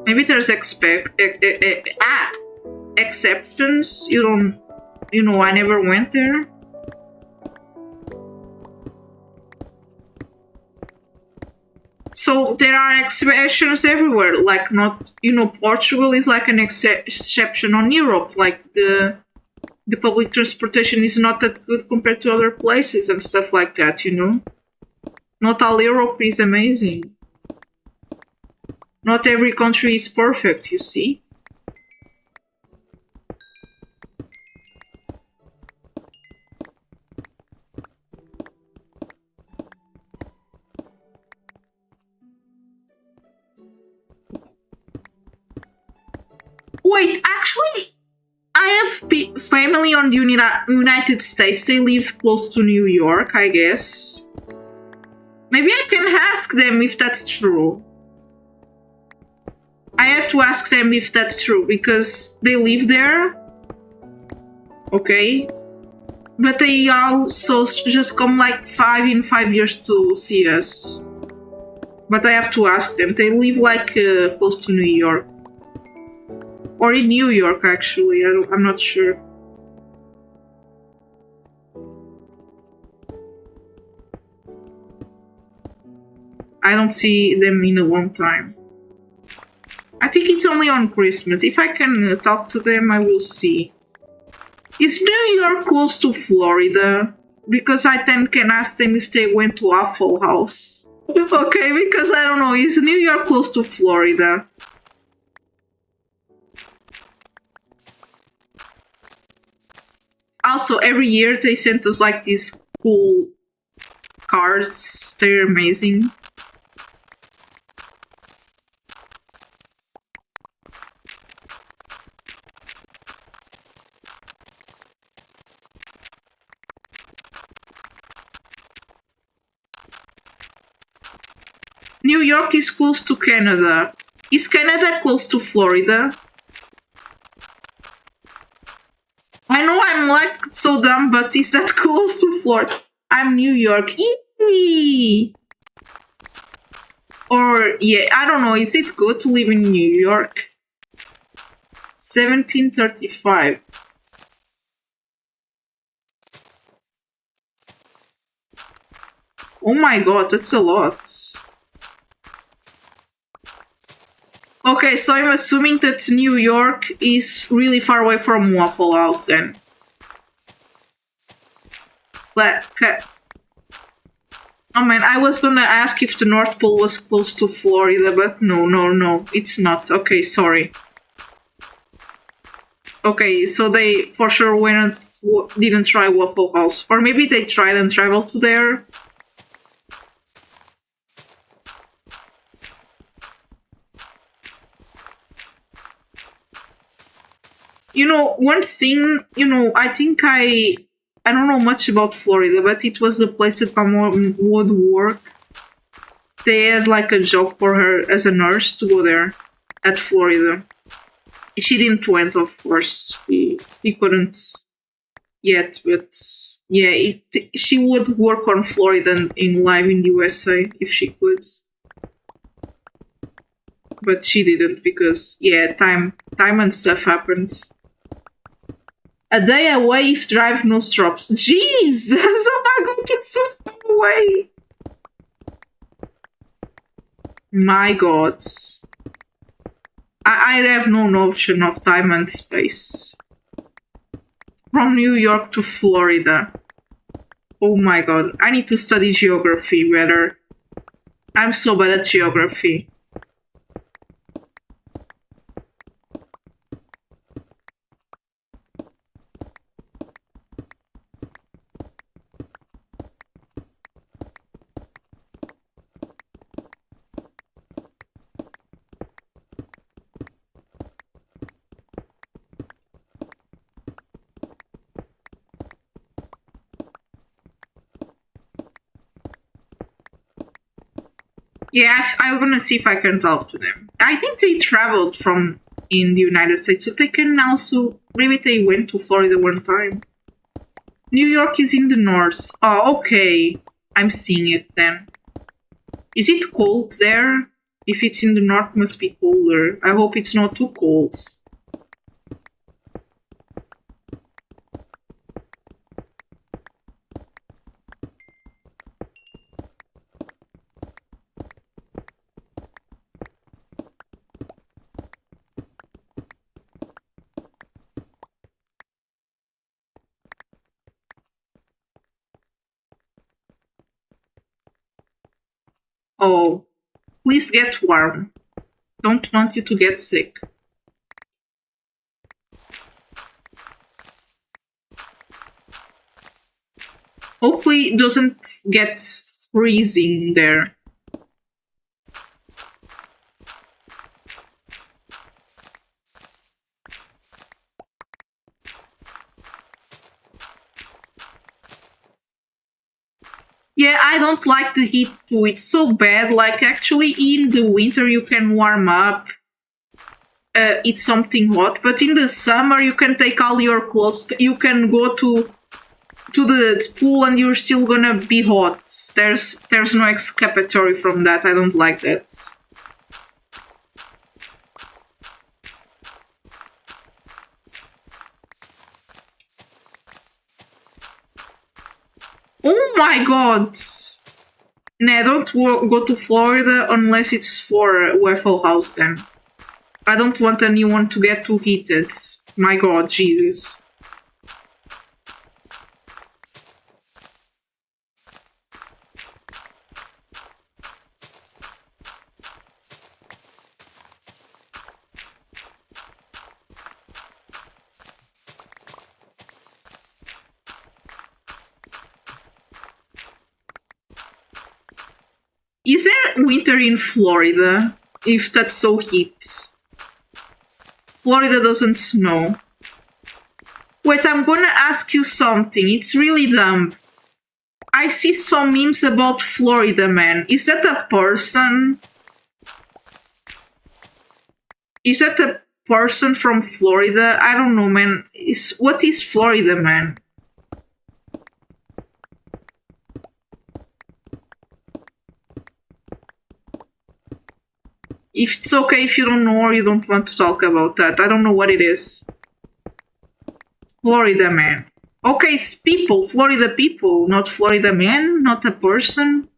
Maybe there's exceptions. I never went there. So there are exceptions everywhere. Like not, Portugal is like an exception on Europe. Like the public transportation is not that good compared to other places and stuff like that. Not all Europe is amazing. Not every country is perfect, you see. Wait, actually, I have family on the United States. They live close to New York, I guess. Maybe I can ask them if that's true. I have to ask them if that's true because they live there. Okay. But they also just come like 5 years to see us. But I have to ask them. They live like close to New York. Or in New York, actually. I'm not sure. I don't see them in a long time. I think it's only on Christmas. If I can talk to them, I will see. Is New York close to Florida? Because I then can ask them if they went to Waffle House. Okay, because I don't know. Is New York close to Florida? Also, every year they sent us like these cool cards. They're amazing. New York is close to Canada. Is Canada close to Florida? I know I'm like so dumb, but is that close to Florida? I'm New York. Eee! Or, yeah, I don't know. Is it good to live in New York? 1735. Oh my god, that's a lot. Okay, so I'm assuming that New York is really far away from Waffle House then. Oh man, I was gonna ask if the North Pole was close to Florida, but no, it's not. Okay, sorry. Okay, so they for sure didn't try Waffle House. Or maybe they tried and traveled to there. One thing, I think I don't know much about Florida, but it was the place that my mom would work. They had like a job for her as a nurse to go there at Florida. She didn't went, of course. She couldn't yet, but yeah, she would work on Florida in live in the USA if she could. But she didn't because time and stuff happened. A day away if drive no stops. Jesus! Oh my god, it's so far away! My god. I have no notion of time and space. From New York to Florida. Oh my god. I need to study geography better. I'm so bad at geography. Yeah, I'm gonna see if I can talk to them. I think they traveled from in the United States, so they can also maybe they went to Florida one time. New York is in the north. Oh, okay. I'm seeing it then. Is it cold there? If it's in the north, must be colder. I hope it's not too cold. Oh, please get warm. Don't want you to get sick. Hopefully it doesn't get freezing there. Yeah, I don't like the heat too. It's so bad. Like, actually, in the winter, you can warm up, eat something hot, but in the summer, you can take all your clothes. You can go to the pool and you're still gonna be hot. There's no escapatory from that. I don't like that. Oh my god! Nah, don't go to Florida unless it's for Waffle House then. I don't want anyone to get too heated. My god, Jesus. Is there winter in Florida? If that's so heat. Florida doesn't snow. Wait, I'm gonna ask you something. It's really dumb. I see some memes about Florida Man. Is that a person? Is that a person from Florida? I don't know, man. What is Florida Man? If it's okay if you don't know or you don't want to talk about that. I don't know what it is. Florida Man. Okay, it's people. Florida people, not Florida Man, not a person.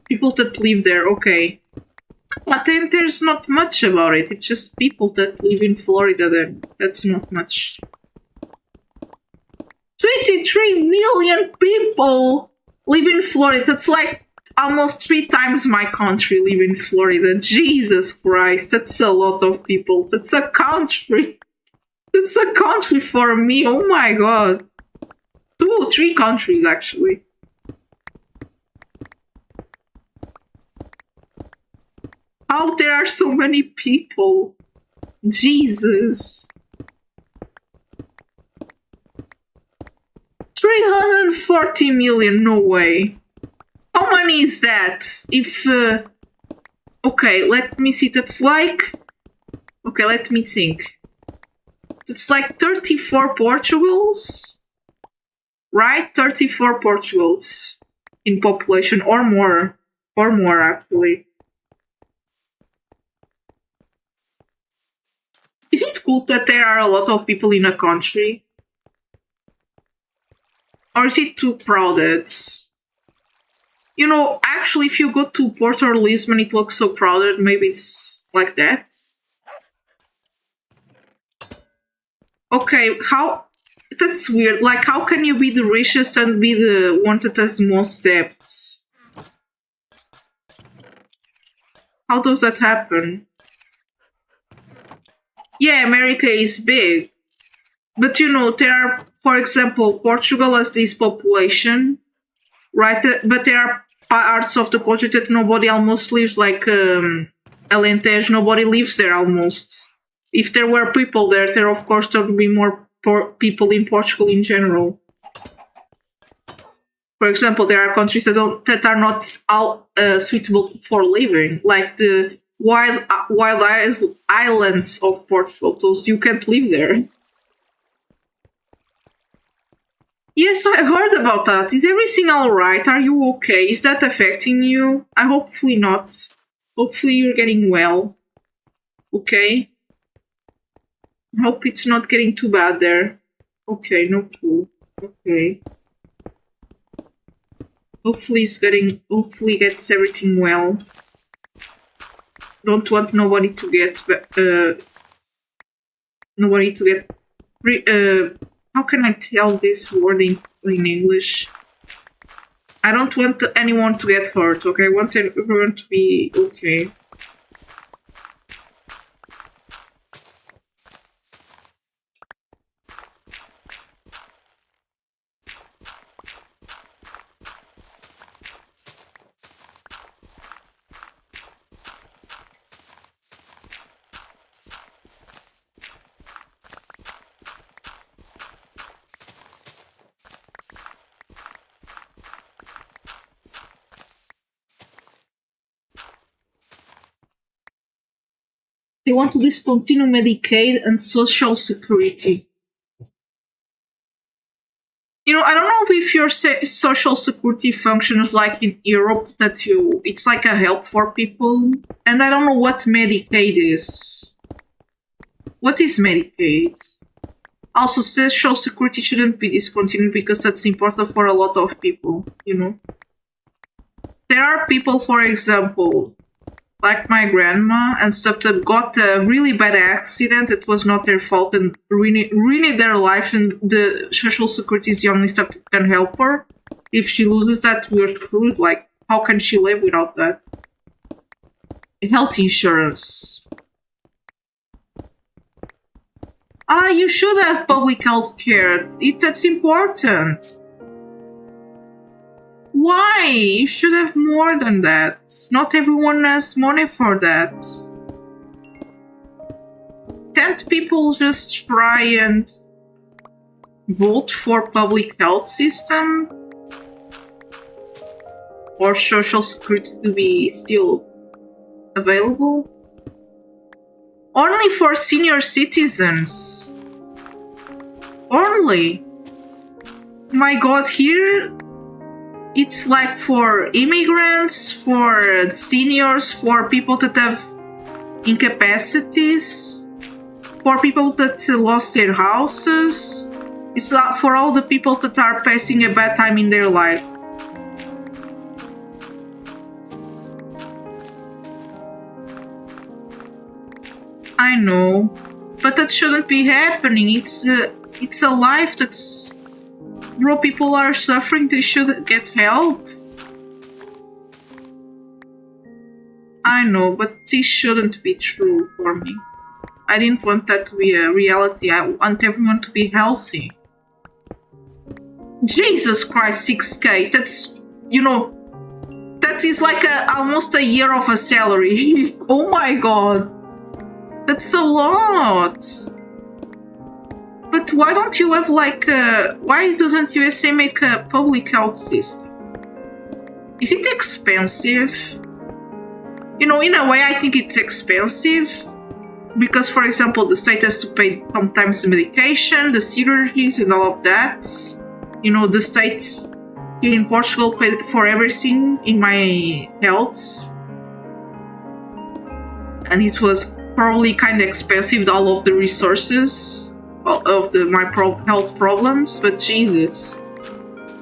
People that live there, okay. But then there's not much about it. It's just people that live in Florida then. That's not much. 23 million people live in Florida. That's like almost 3 times my country live in Florida. Jesus Christ, that's a lot of people. That's a country. That's a country for me. Oh my god. 2, 3 countries actually. How there are so many people? Jesus. 340 million, no way. How many is that? If, okay, let me see, that's like, okay, let me think. It's like 34 Portugals, right? 34 Portugals in population, or more actually. Is it cool that there are a lot of people in a country? Or is it too crowded? You know, actually, if you go to Porto or Lisbon, it looks so crowded. Maybe it's like that. Okay, how... That's weird. Like, how can you be the richest and be the one that has the most debts? How does that happen? Yeah, America is big. But you know, there are, for example, Portugal has this population, right? But there are parts of the country that nobody almost lives, like Alentejo, nobody lives there almost. If there were people there, of course there would be more people in Portugal in general. For example, there are countries that are not all suitable for living, like the wild islands of Portugal. Those you can't live there. Yes, I heard about that. Is everything all right? Are you okay? Is that affecting you? I hopefully not. Hopefully you're getting well. Okay. Hope it's not getting too bad there. Okay, no clue. Okay. Hopefully gets everything well. Don't want nobody to get how can I tell this word in English? I don't want anyone to get hurt, okay? I want everyone to be okay. They want to discontinue Medicaid and Social Security. You know, I don't know if your Social Security functions like in Europe, that it's like a help for people. And I don't know what Medicaid is. What is Medicaid? Also, Social Security shouldn't be discontinued because that's important for a lot of people, you know. There are people, for example, like my grandma and stuff, that got a really bad accident that was not their fault and ruined their life, and the Social Security is the only stuff that can help her. If she loses that, we're screwed. Like, how can she live without that? Health insurance. You should have public health care. That's important. Why? You should have more than that. Not everyone has money for that. Can't people just try and vote for public health system? Or Social Security to be still available? Only for senior citizens. Only. My God, here it's like for immigrants, for seniors, for people that have incapacities, for people that lost their houses. It's not for all the people that are passing a bad time in their life. I know, but that shouldn't be happening. It's a life that's... Bro, people are suffering, they should get help. I know, but this shouldn't be true for me. I didn't want that to be a reality. I want everyone to be healthy. Jesus Christ, 6K. That's, you know, that is like almost a year of a salary. Oh my God. That's a lot. But why don't you have like why doesn't USA make a public health system? Is it expensive? You know, in a way, I think it's expensive. Because, for example, the state has to pay sometimes the medication, the surgeries, and all of that. You know, the state here in Portugal paid for everything in my health. And it was probably kind of expensive, all of the resources of my health problems. But Jesus,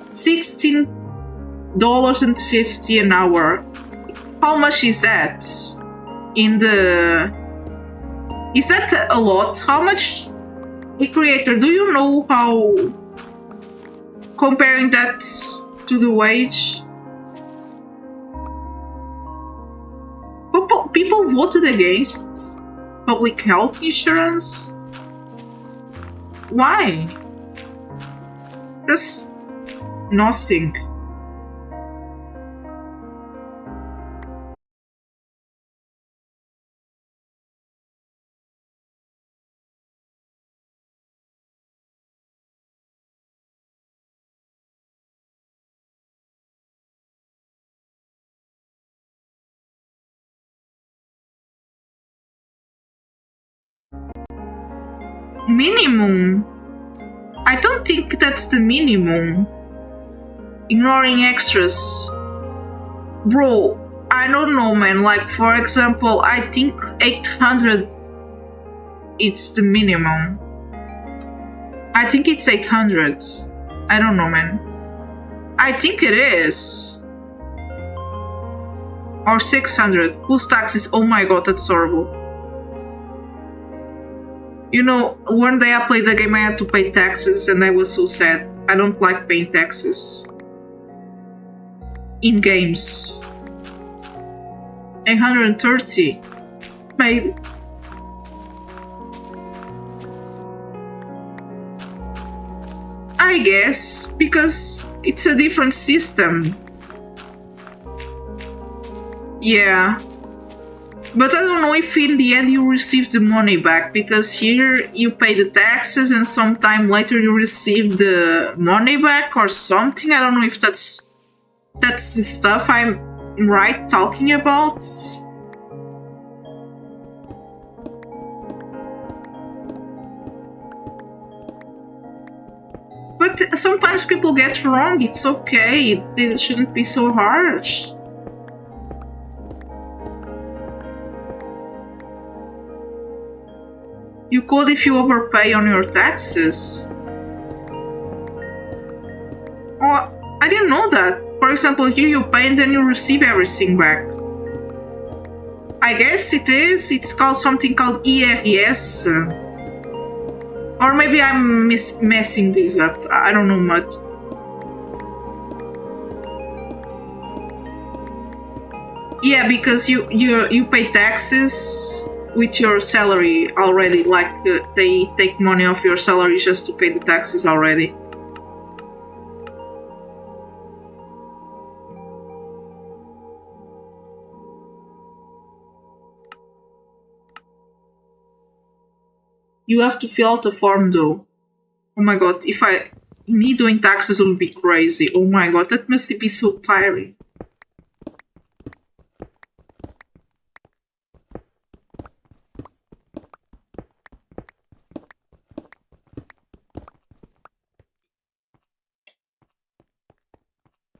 $16.50 an hour. How much is that? Is that a lot? How much? A creator, do you know how comparing that to the wage? People voted against public health insurance. Why? That's nothing. Minimum? I don't think that's the minimum. Ignoring extras. Bro, I don't know, man. Like, for example, I think 800 it's the minimum. I think it's 800. I don't know, man. I think it is. Or 600. Plus taxes. Oh my god, that's horrible. You know, one day I played the game, I had to pay taxes, and I was so sad. I don't like paying taxes. In games. 830. Maybe. I guess, because it's a different system. Yeah. But I don't know if in the end you receive the money back, because here you pay the taxes and sometime later you receive the money back or something. I don't know if that's the stuff I'm right talking about. But sometimes people get wrong. It's okay. It shouldn't be so harsh. You could if you overpay on your taxes. Oh, I didn't know that. For example, here you pay and then you receive everything back. I guess it is. It's called something called ERS. Or maybe I'm messing this up. I don't know much. Yeah, because you pay taxes with your salary already. Like they take money off your salary just to pay the taxes already. You have to fill out a form though. Oh my god, if me doing taxes would be crazy. Oh my god, that must be so tiring.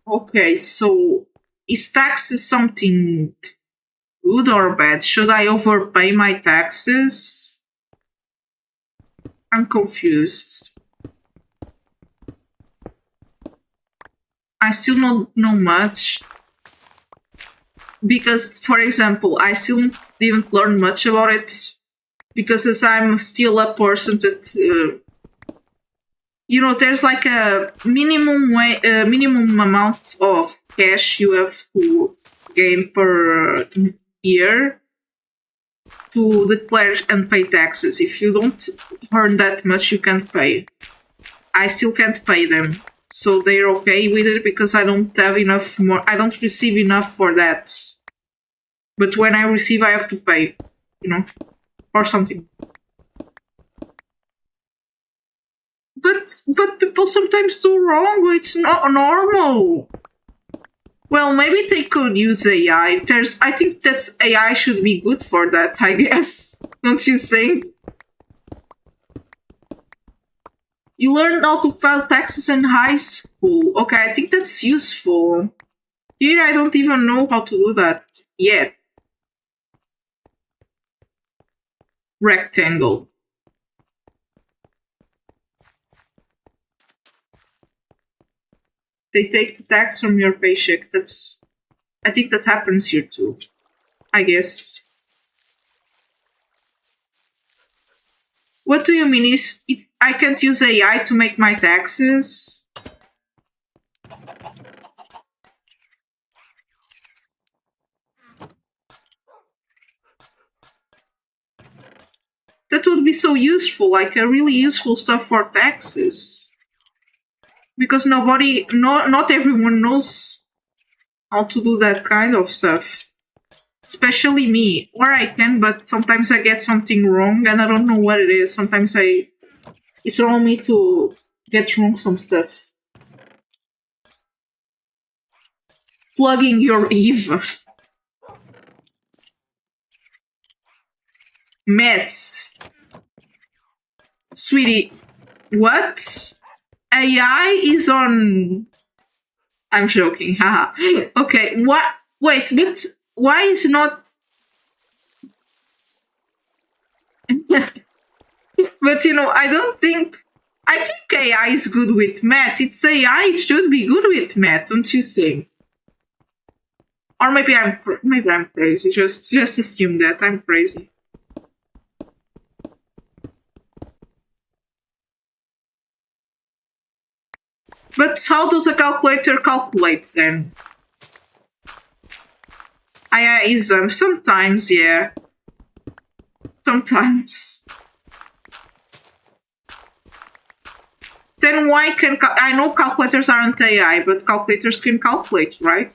Okay, so is taxes something good or bad? Should I overpay my taxes? I'm confused. I still don't know much. Because, for example, I still didn't learn much about it. Because as I'm still a person that there's like a minimum amount of cash you have to gain per year to declare and pay taxes. If you don't earn that much, you can't pay. I still can't pay them, so they're okay with it because I don't have enough more. I don't receive enough for that. But when I receive, I have to pay, or something. But people sometimes do wrong. It's not normal. Well, maybe they could use AI. I think that AI should be good for that, I guess. Don't you think? You learn how to file taxes in high school. Okay, I think that's useful. Here, I don't even know how to do that yet. Rectangle. They take the tax from your paycheck. I think that happens here too. I guess. What do you mean? I can't use AI to make my taxes? That would be so useful, like a really useful stuff for taxes. Because not everyone knows how to do that kind of stuff. Especially me. Or I can, but sometimes I get something wrong and I don't know what it is. Sometimes it's wrong me to get wrong some stuff. Plugging your Eve. Mess. Sweetie, what? AI is on. I'm joking, haha. Okay, what? Wait, but why is not. But I don't think. I think AI is good with math. It's AI, it should be good with math, don't you think? Or maybe I'm crazy. Just assume that I'm crazy. But how does a calculator calculate then? AI is sometimes, yeah. Sometimes. Then why can I know calculators aren't AI, but calculators can calculate, right?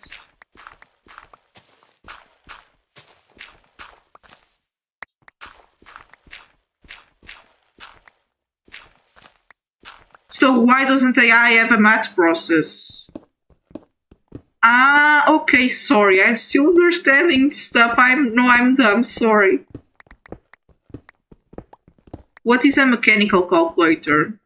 So why doesn't AI have a math process? Ah, okay, sorry. I'm still understanding stuff. I'm dumb, sorry. What is a mechanical calculator?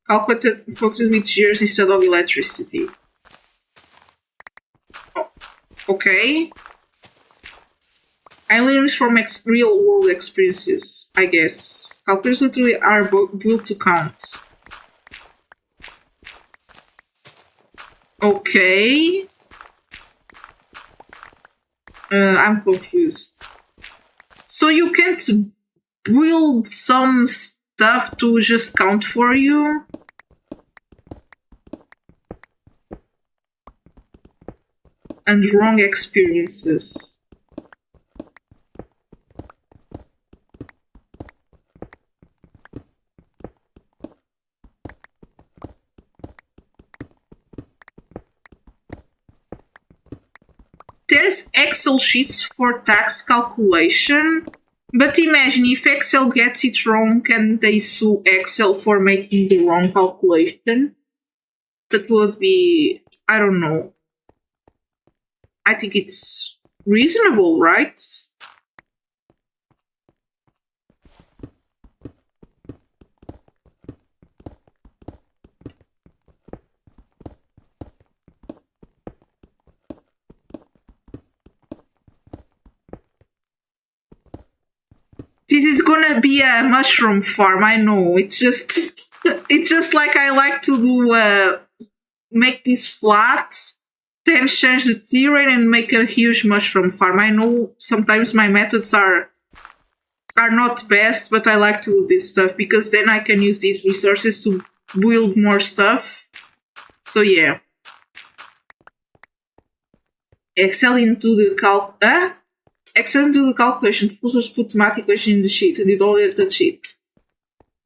Calculated focused with gears instead of electricity. Okay. I learned from real world experiences, I guess. Calculators literally are built to count. Okay. I'm confused. So you can't build some stuff to just count for you? And wrong experiences. There's Excel sheets for tax calculation, but imagine if Excel gets it wrong, can they sue Excel for making the wrong calculation? That would be, I don't know. I think it's reasonable, right? This is gonna be a mushroom farm, I know. It's just it's just like I like to do make this flat, then change the terrain and make a huge mushroom farm. I know sometimes my methods are not best, but I like to do this stuff because then I can use these resources to build more stuff. So yeah. Excel into the Excel into the calculation. People just put math equation in the sheet and you don't let the sheet.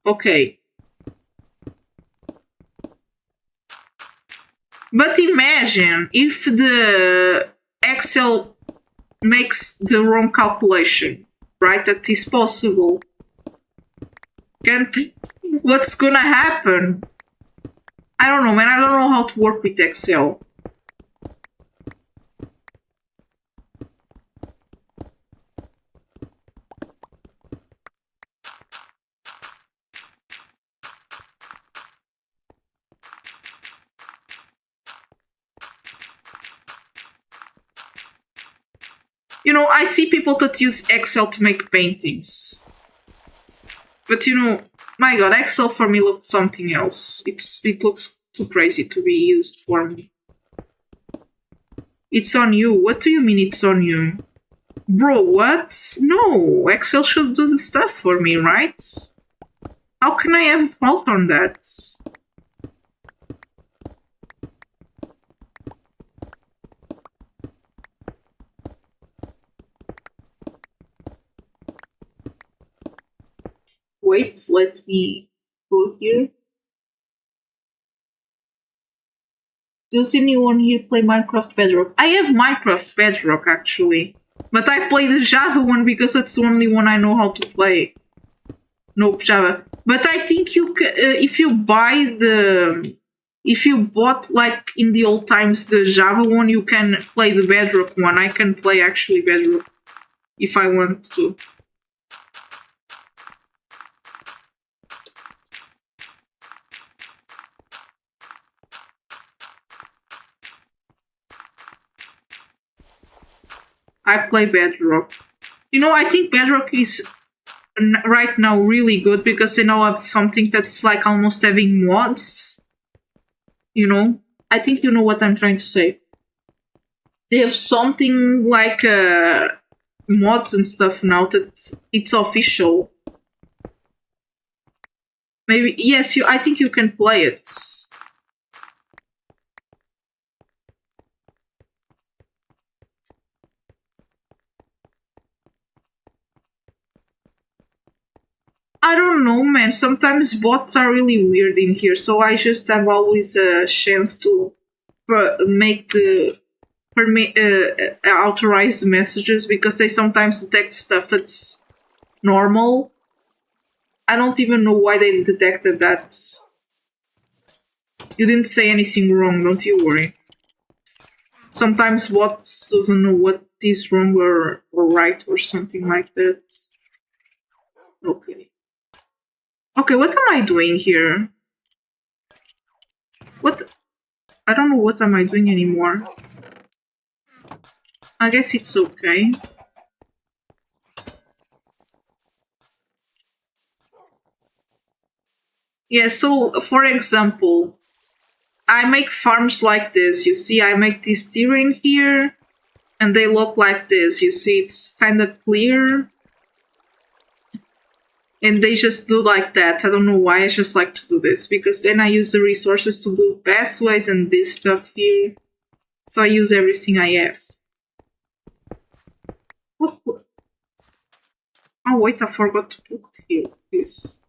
Okay. But imagine if the Excel makes the wrong calculation, right? That is possible. What's gonna happen? I don't know, man. I don't know how to work with Excel. I see people that use Excel to make paintings. But my god, Excel for me looks something else. It looks too crazy to be used for me. It's on you. What do you mean it's on you? Bro, what? No, Excel should do the stuff for me, right? How can I have fault on that? Wait, let me go here. Does anyone here play Minecraft Bedrock? I have Minecraft Bedrock actually, but I play the Java one because that's the only one I know how to play. Nope, Java. But I think you if you bought like in the old times the Java one, you can play the Bedrock one. I can play actually Bedrock if I want to. I play Bedrock. I think Bedrock is right now really good because they now have something that's like almost having mods. I think you know what I'm trying to say. They have something like mods and stuff now that it's official. Maybe yes, I think you can play it. I don't know, man. Sometimes bots are really weird in here, so I just have always a chance to make the authorize the messages because they sometimes detect stuff that's normal. I don't even know why they detected that. You didn't say anything wrong, don't you worry. Sometimes bots doesn't know what is wrong or right or something like that. Okay. Okay, what am I doing here? What? I don't know what am I doing anymore. I guess it's okay. Yeah, so for example, I make farms like this. You see, I make this terrain here, and they look like this. You see, it's kind of clear. And they just do like that. I don't know why, I just like to do this. Because then I use the resources to build pathways and this stuff here. So I use everything I have. What? Oh wait, I forgot to put here this.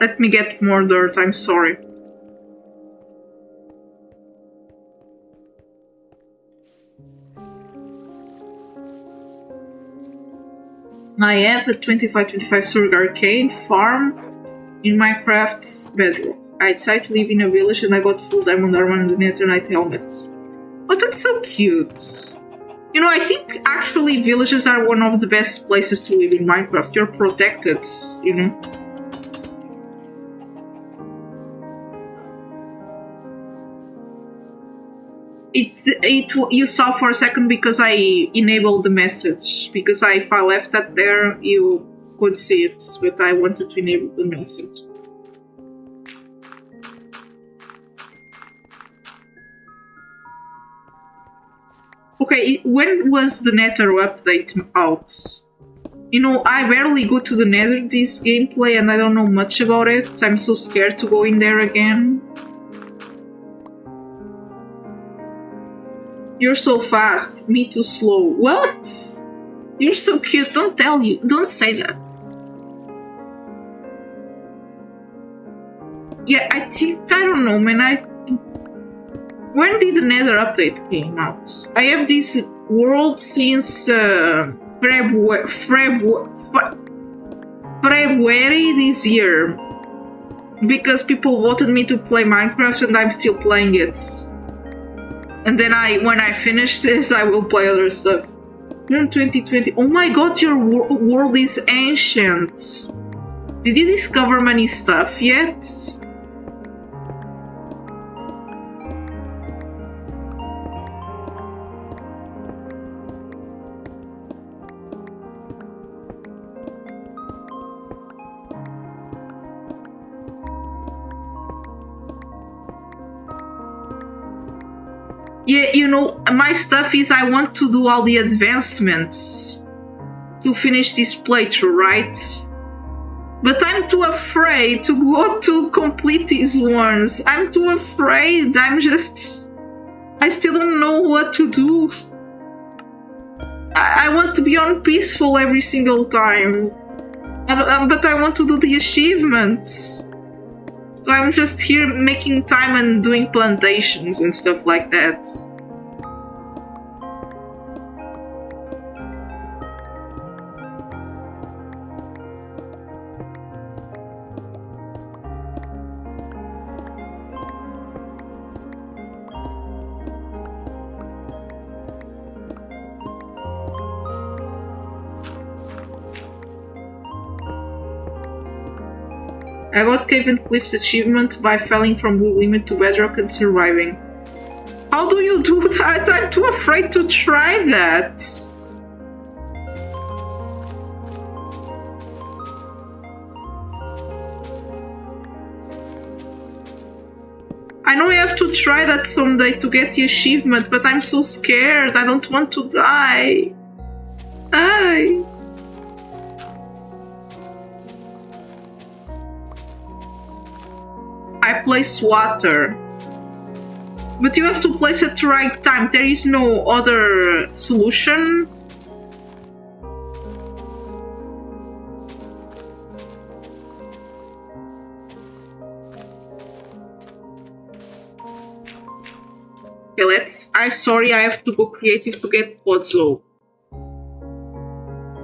Let me get more dirt, I'm sorry. I have the 2525 Surg Arcade farm in Minecraft's Bedrock. I decided to live in a village and I got full diamond armor and the netherite helmets. But that's so cute. I think actually villages are one of the best places to live in Minecraft. You're protected, You saw for a second because I enabled the message. Because if I left that there, you could see it. But I wanted to enable the message. Okay, when was the Nether update out? I barely go to the Nether this gameplay and I don't know much about it. I'm so scared to go in there again. You're so fast, me too slow. What? You're so cute, don't say that. Yeah, I don't know, man, when did the Nether update came out? I have this world since February this year. Because people voted me to play Minecraft and I'm still playing it. And then when I finish this, I will play other stuff. 2020. Oh my god, your world is ancient. Did you discover many stuff yet? Yeah, my stuff is I want to do all the advancements to finish this playthrough, right? But I'm too afraid to go to complete these ones. I'm too afraid. I still don't know what to do. I want to be on peaceful every single time. But I want to do the achievements. So I'm just here making time and doing plantations and stuff like that. I got Cave and Cliff's achievement by falling from blue limit to bedrock and surviving. How do you do that? I'm too afraid to try that. I know I have to try that someday to get the achievement, but I'm so scared. I don't want to die. I place water. But you have to place at the right time. There is no other solution. Okay, I'm sorry, I have to go creative to get puzzle.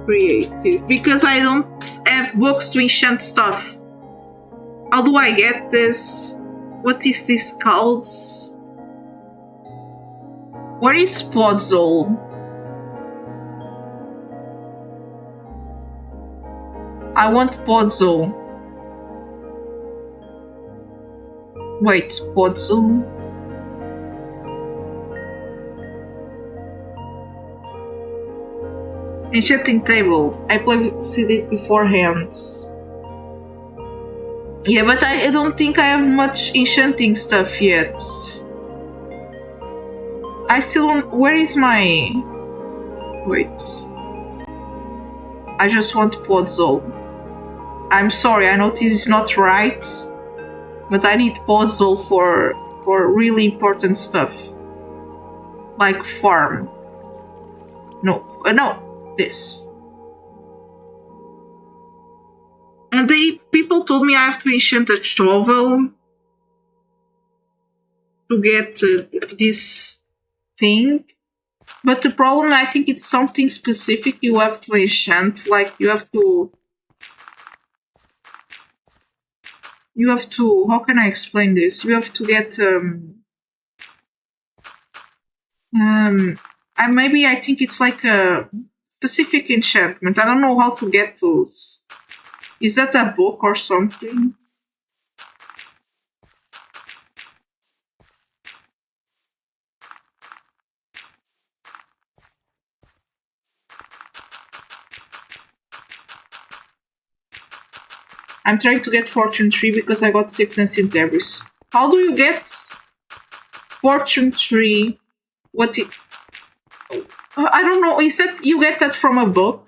Creative. Because I don't have books to enchant stuff. How do I get this? What is this called? Where is puzzle? I want puzzle. Wait, puzzle? Enchanting table. I played it beforehand. Yeah, but I don't think I have much enchanting stuff yet. I still don't... Where is my... Wait. I just want puzzle. I'm sorry, I know this is not right. But I need puzzle for really important stuff. Like farm. No, this. And people told me I have to enchant a shovel to get this thing. But the problem, I think it's something specific you have to enchant. Like you have to, how can I explain this? You have to get, I think it's like a specific enchantment. I don't know how to get those. Is that a book or something? I'm trying to get Fortune 3 because I got 6 Ancient Debris. How do you get Fortune 3? What it... I don't know. Is that you get that from a book?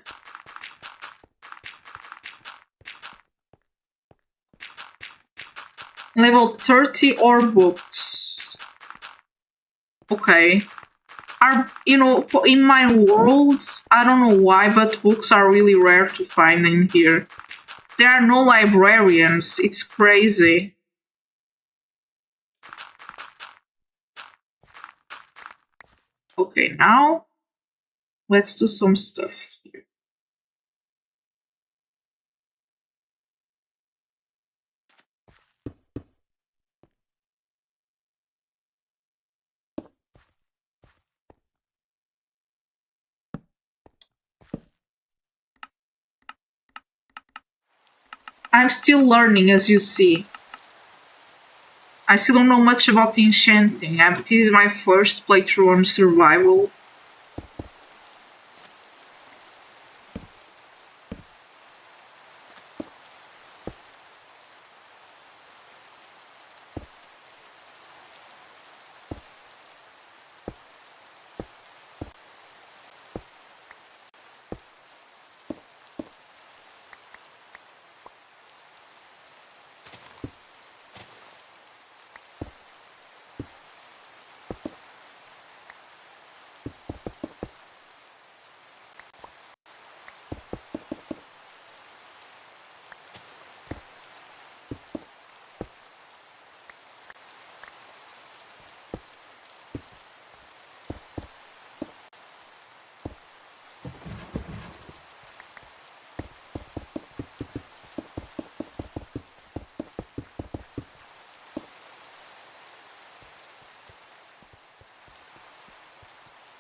Level 30 or books. Okay. In my worlds, I don't know why, but books are really rare to find in here. There are no librarians. It's crazy. Okay, now let's do some stuff here. I'm still learning, as you see. I still don't know much about the enchanting. This is my first playthrough on survival.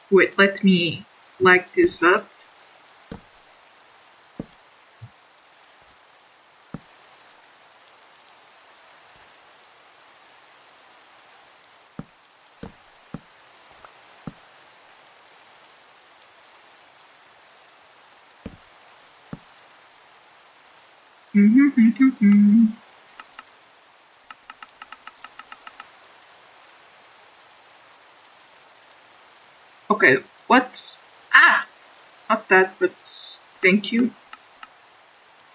Wait, let me light this up. Okay, what's... Ah! Not that, but thank you.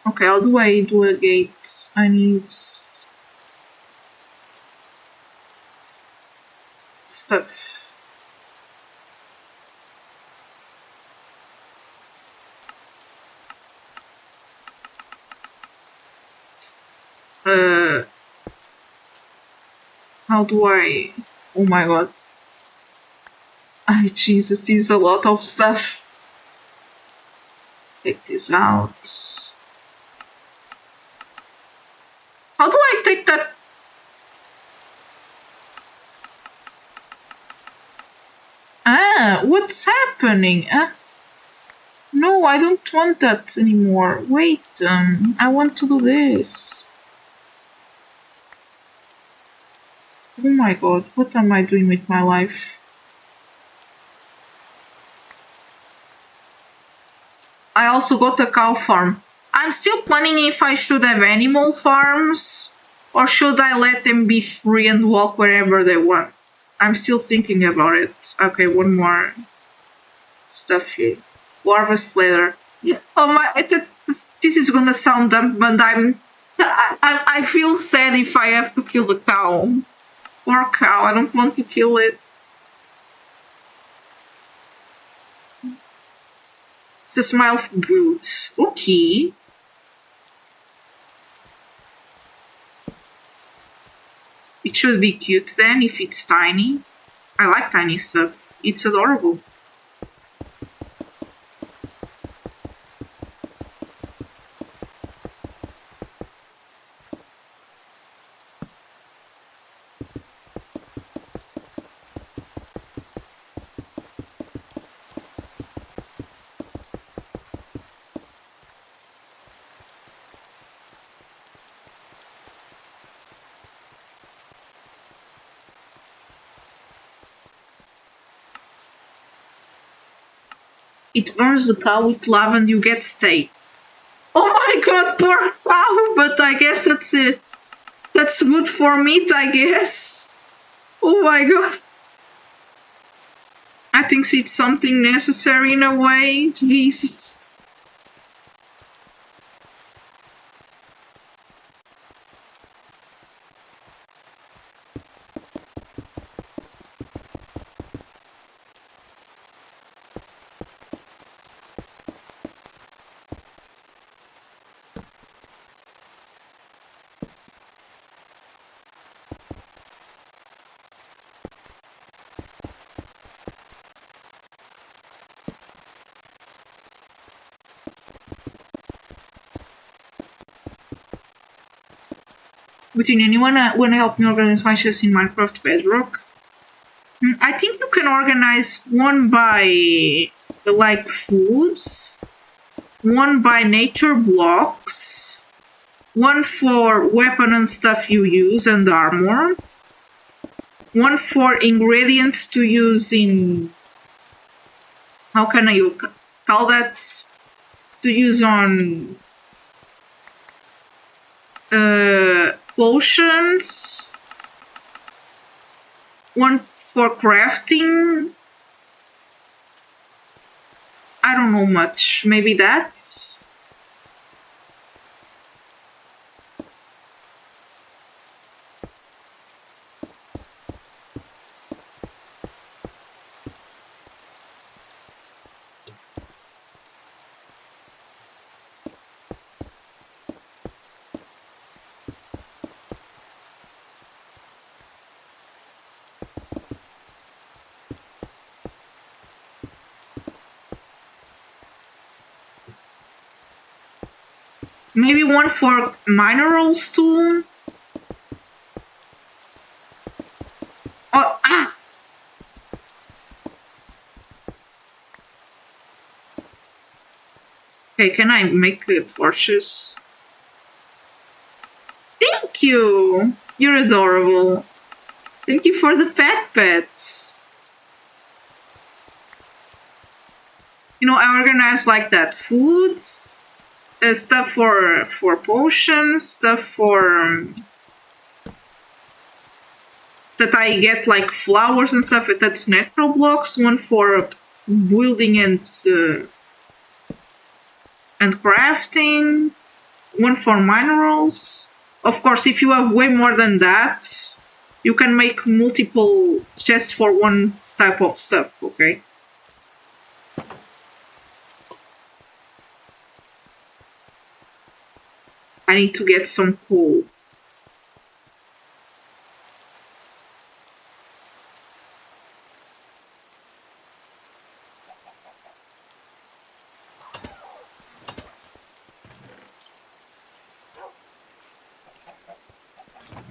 Okay, how do I do a gate? I need stuff. How do I... Oh my god. Ay, Jesus, this is a lot of stuff. Take this out. How do I take that? Ah, what's happening? No, I don't want that anymore. Wait, I want to do this. Oh my god, what am I doing with my life? I also got a cow farm. I'm still planning if I should have animal farms or should I let them be free and walk wherever they want. I'm still thinking about it. Okay, one more stuff here. Harvest leather. Yeah. Oh my! This is gonna sound dumb, but I feel sad if I have to kill the cow. Poor cow. I don't want to kill it. It's a smile of brute. Okay. It should be cute then if it's tiny. I like tiny stuff. It's adorable. It burns the cow with lava and you get steak. Oh my god, poor cow! But I guess that's it. That's good for meat, I guess. Oh my god. I think it's something necessary in a way. Jesus. Would anyone want to help me organize my chests in Minecraft Bedrock? I think you can organize one by like foods, one by nature blocks, one for weapon and stuff you use and armor, one for ingredients to use in... How can I call that? To use on... potions, one for crafting. I don't know much. Maybe that's... Maybe one for minerals too. Oh, Okay, can I make torches? Thank you! You're adorable. Thank you for the pets. You know, I organize like that. Foods, stuff for potions, stuff for... that I get like flowers and stuff, that's natural blocks. One for building and crafting. One for minerals. Of course, if you have way more than that, you can make multiple chests for one type of stuff, okay? I need to get some coal.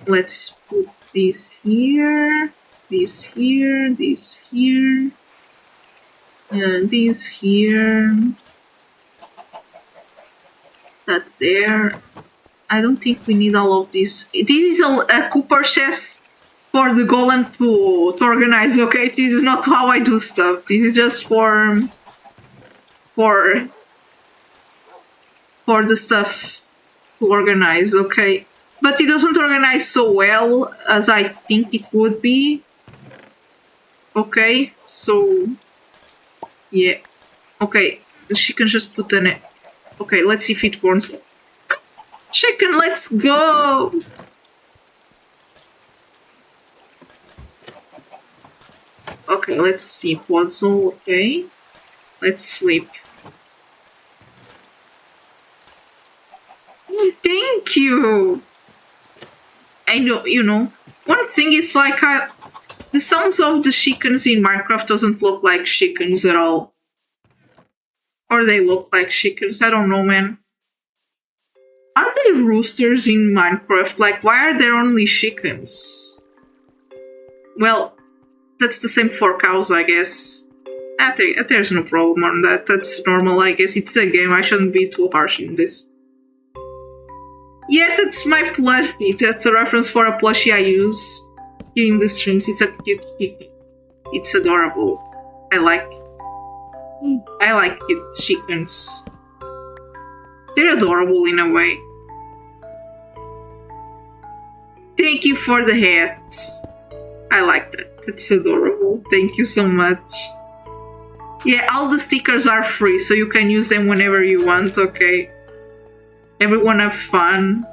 Let's put this here, this here, this here, and this here. That's there. I don't think we need all of this. This is a cooper chest for the golem to organize, okay? This is not how I do stuff. This is just for the stuff to organize, okay? But it doesn't organize so well as I think it would be. Okay, so... yeah. Okay, she can just put an... okay, let's see if it works. Chicken, let's go! Okay, let's see. Puzzle, okay. Let's sleep. Thank you! I know, you know, one thing is like the sounds of the chickens in Minecraft doesn't look like chickens at all. Or they look like chickens, I don't know, man. Are they roosters in Minecraft? Like, why are there only chickens? Well, that's the same for cows, I guess. There's no problem on that. That's normal, I guess. It's a game. I shouldn't be too harsh in this. Yeah, that's my plushie. That's a reference for a plushie I use here in the streams. It's a cute chicken. It's adorable. I like cute chickens. They're adorable in a way. Thank you for the hats. I like that. It's adorable. Thank you so much. Yeah, all the stickers are free, so you can use them whenever you want, okay? Everyone have fun.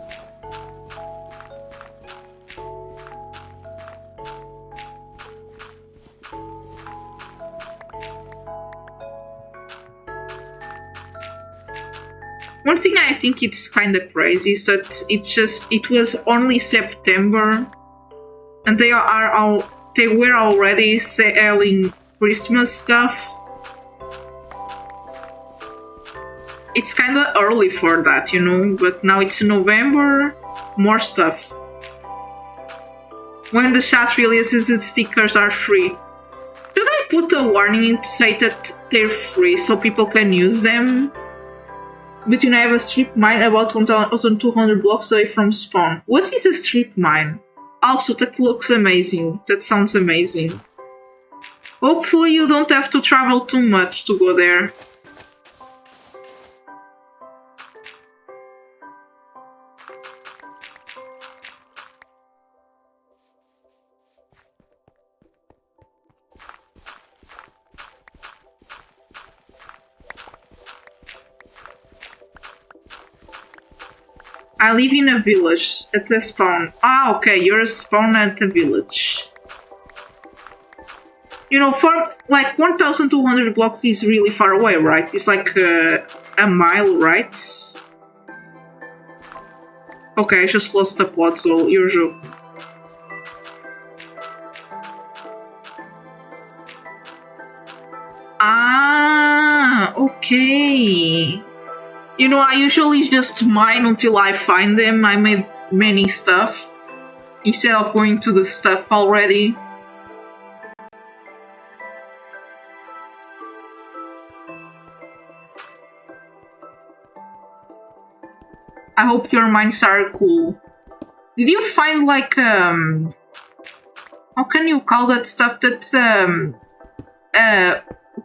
One thing I think it's kind of crazy is that it was only September and they were already selling Christmas stuff. It's kind of early for that, you know, but now it's November, more stuff. When the chat releases, the stickers are free. Should I put a warning to say that they're free so people can use them? Between I have a strip mine about 1,200 blocks away from spawn. What is a strip mine? Also, that looks amazing. That sounds amazing. Hopefully you don't have to travel too much to go there. I live in a village at a spawn. Ah, okay, you're a spawn at a village. You know, for like 1,200 blocks is really far away, right? It's like a mile, right? Okay, I just lost a plot, so usual. Ah, okay. You know, I usually just mine until I find them. I made many stuff instead of going to the stuff already. I hope your mines are cool. Did you find like how can you call that stuff that's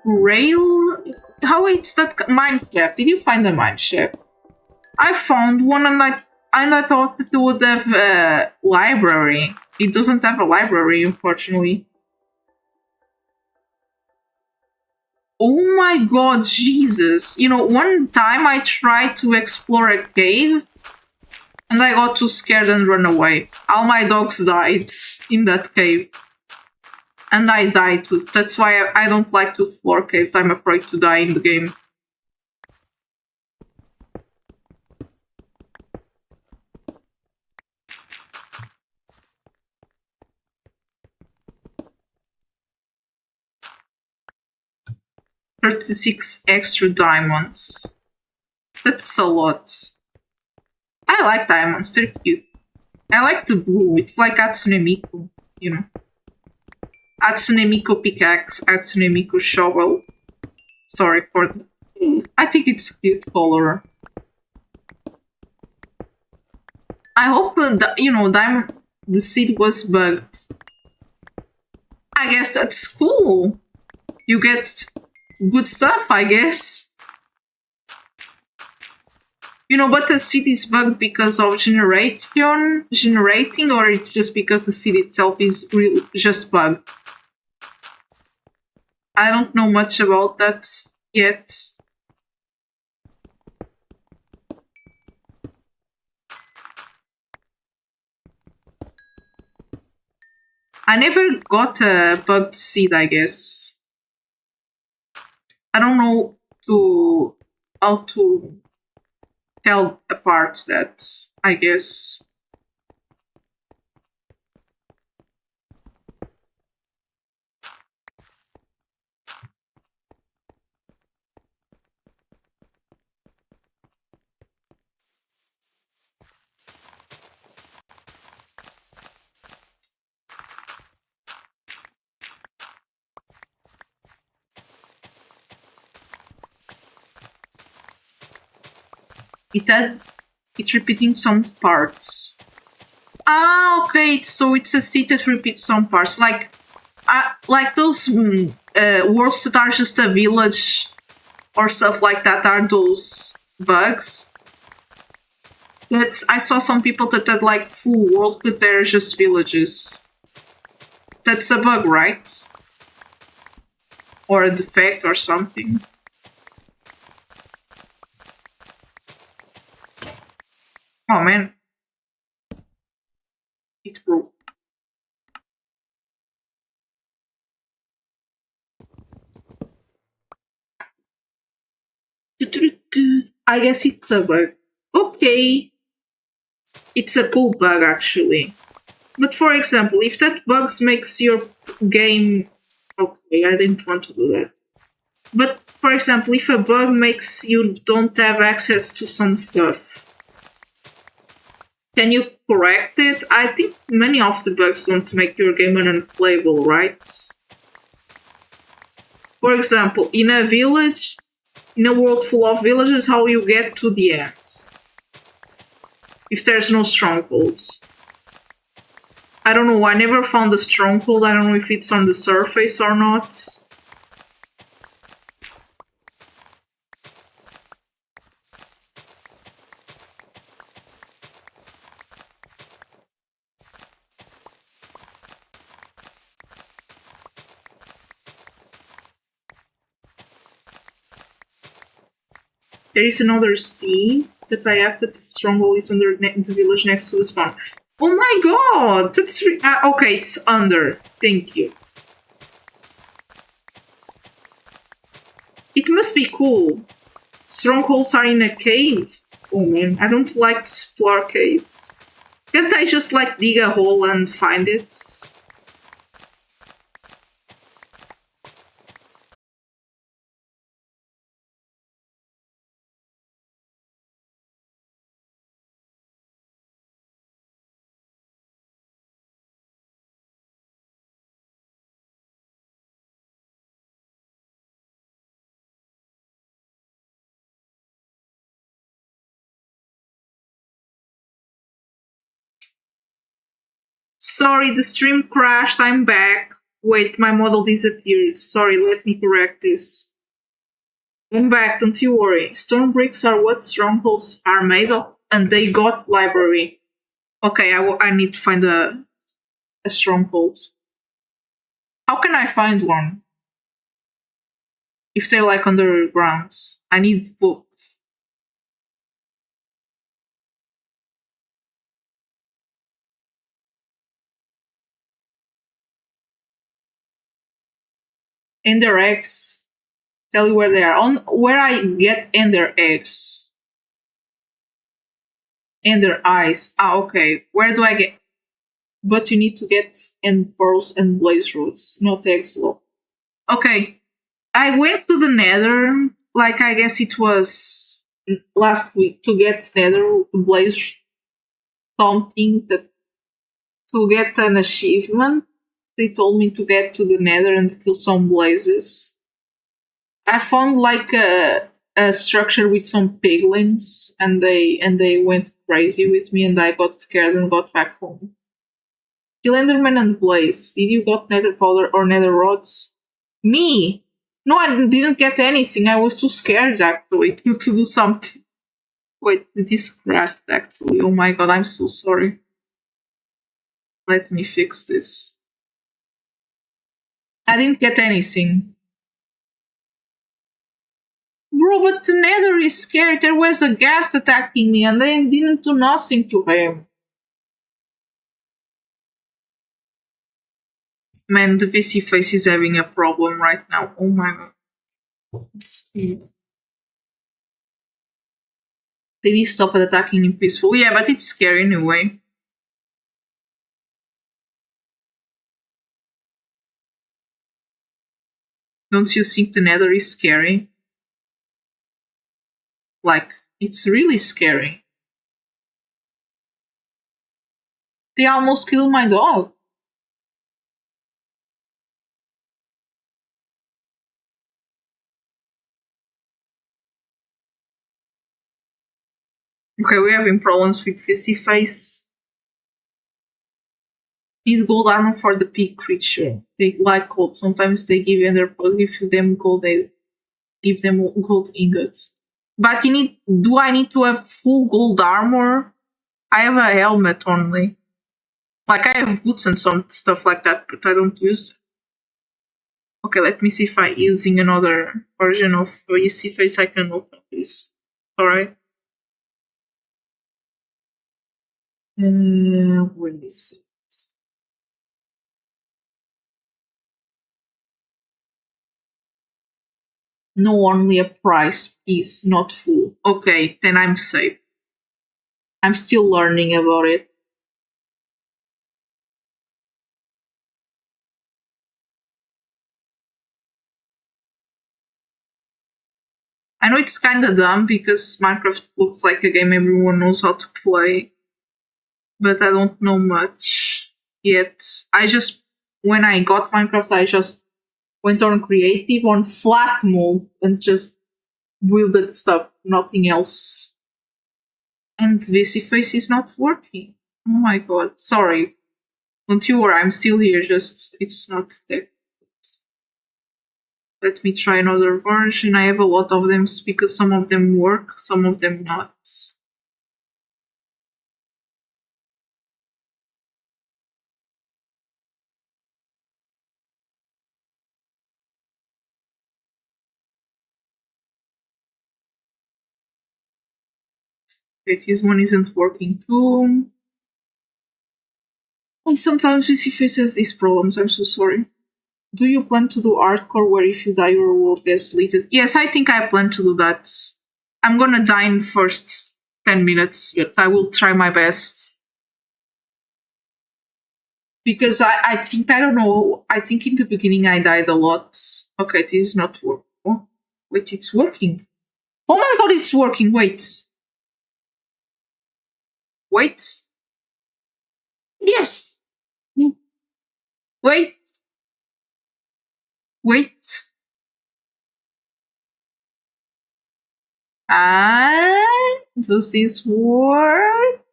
rail? How it's that mine shaft? Did you find the mine shaft? I found one and I thought it would have a library. It doesn't have a library, unfortunately. Oh my god, Jesus. You know, one time I tried to explore a cave and I got too scared and ran away. All my dogs died in that cave. And I died too. That's why I don't like to explore caves. I'm afraid to die in the game. $36 extra diamonds. That's a lot. I like diamonds, they're cute. I like the blue, it's like Hatsune Miku, you know. Hatsune Miku pickaxe, Hatsune Miku shovel. Sorry for the... I think it's a cute color. I hope, diamond, the seed was bugged. I guess that's cool. You get good stuff, I guess. You know, but the seed is bugged because of generating, or it's just because the seed itself is just bugged. I don't know much about that yet. I never got a bugged seed, I guess. I don't know how to tell apart that, I guess. It's repeating some parts. Ah, okay. So it's a seed that repeats some parts, like those worlds that are just a village or stuff like that. Are those bugs? I saw some people that had like full worlds, but they're just villages. That's a bug, right? Or a defect or something. Oh man. It broke. I guess it's a bug. Okay. It's a cool bug actually. But for example, if that bug makes your game... Okay, I didn't want to do that. But for example, if a bug makes you don't have access to some stuff, can you correct it? I think many of the bugs don't make your game unplayable, right? For example, in a village, in a world full of villages, how you get to the end? If there's no strongholds. I don't know, I never found a stronghold, I don't know if it's on the surface or not. There is another seed that I have that the stronghold is under the village next to the spawn. Oh my god! That's okay, it's under. Thank you. It must be cool. Strongholds are in a cave. Oh man, I don't like to explore caves. Can't I just like dig a hole and find it? Sorry, the stream crashed. I'm back. Wait, my model disappeared. Sorry, let me correct this. I'm back, don't you worry. Stone bricks are what strongholds are made of, and they got library. Okay, I need to find a stronghold. How can I find one? If they're like underground. I need books. Ender eggs. Tell you where they are. On where I get ender eggs. Ender eyes. Ah, okay. Where do I get? But you need to get end pearls and blaze roots, not eggs though. Okay. I went to the nether, like I guess it was last week, to get nether blaze something that to get an achievement. They told me to get to the nether and kill some blazes. I found like a structure with some piglins, and they went crazy with me, and I got scared and got back home. Kill Enderman and Blaze. Did you got nether powder or nether rods? Me? No, I didn't get anything. I was too scared actually to do something. Wait, this crashed actually. Oh my god, I'm so sorry. Let me fix this. I didn't get anything. Bro, but the nether is scary. There was a ghast attacking me and they didn't do nothing to him. Man, the VC face is having a problem right now. Oh my god. They need to stop attacking him peacefully. Yeah, but it's scary anyway. Don't you think the nether is scary? Like, it's really scary. They almost killed my dog. Okay, we're having problems with VC face. Need gold armor for the pig creature. They like gold. Sometimes they give them gold, they give them gold ingots. But do I need to have full gold armor? I have a helmet only. Like I have boots and some stuff like that, but I don't use them. Okay, let me see if I'm using another version of VC face I can open this. Alright. Where is it? No, only a price piece, not full. Okay, then I'm safe. I'm still learning about it. I know it's kinda dumb because Minecraft looks like a game everyone knows how to play, but I don't know much yet. When I got Minecraft, I just went on creative on flat mode and just wielded stuff, nothing else. And VC face is not working. Oh my god, sorry. Don't you worry, I'm still here, just it's not there. Let me try another version. I have a lot of them because some of them work, some of them not. Okay, this one isn't working too. And sometimes VC Face has these problems, I'm so sorry. Do you plan to do hardcore where if you die your world gets deleted? Yes, I think I plan to do that. I'm gonna die in first 10 minutes, but I will try my best. Because I think, I don't know, I think in the beginning I died a lot. Okay, this is not working. Oh, wait, it's working. Oh my god, it's working, wait. Wait. Yes! Wait. Wait. And does this work?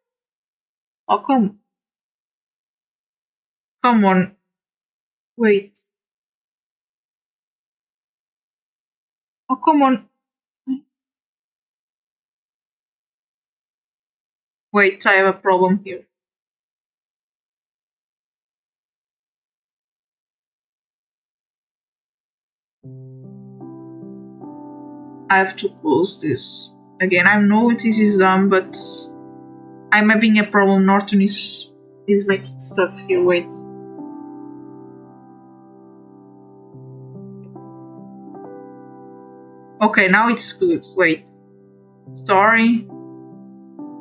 How come? Come on. Wait. Oh, come on. Wait, I have a problem here. I have to close this. Again, I know this is dumb, but I'm having a problem. Norton is making stuff here. Wait. Okay, now it's good. Wait. Sorry.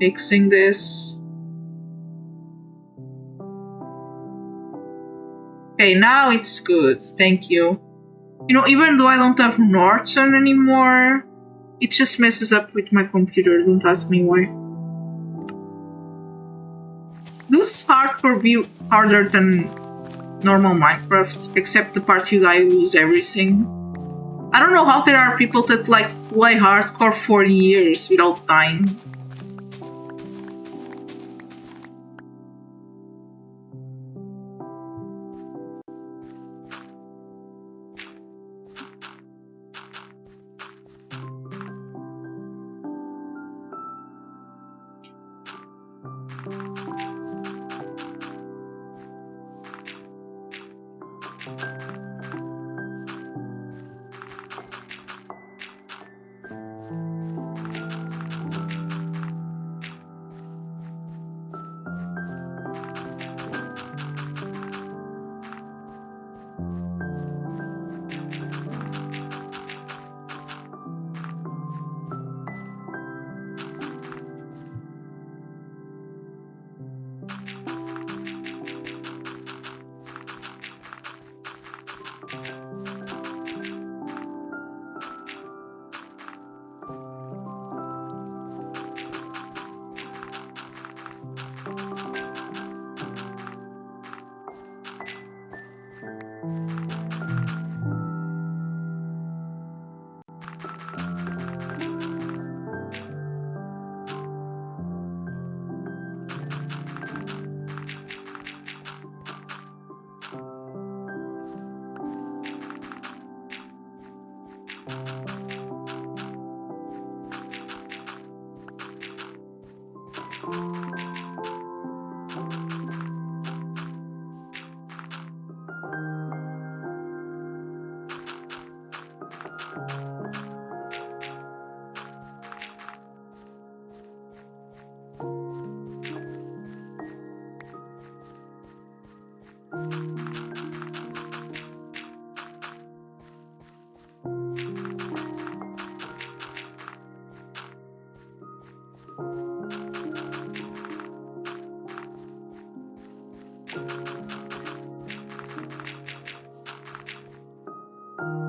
Fixing this. Okay, now it's good. Thank you. You know, even though I don't have Norton anymore, it just messes up with my computer. Don't ask me why. Does hardcore be harder than normal Minecraft, except the part you die, lose everything? I don't know how there are people that like play hardcore for years without dying.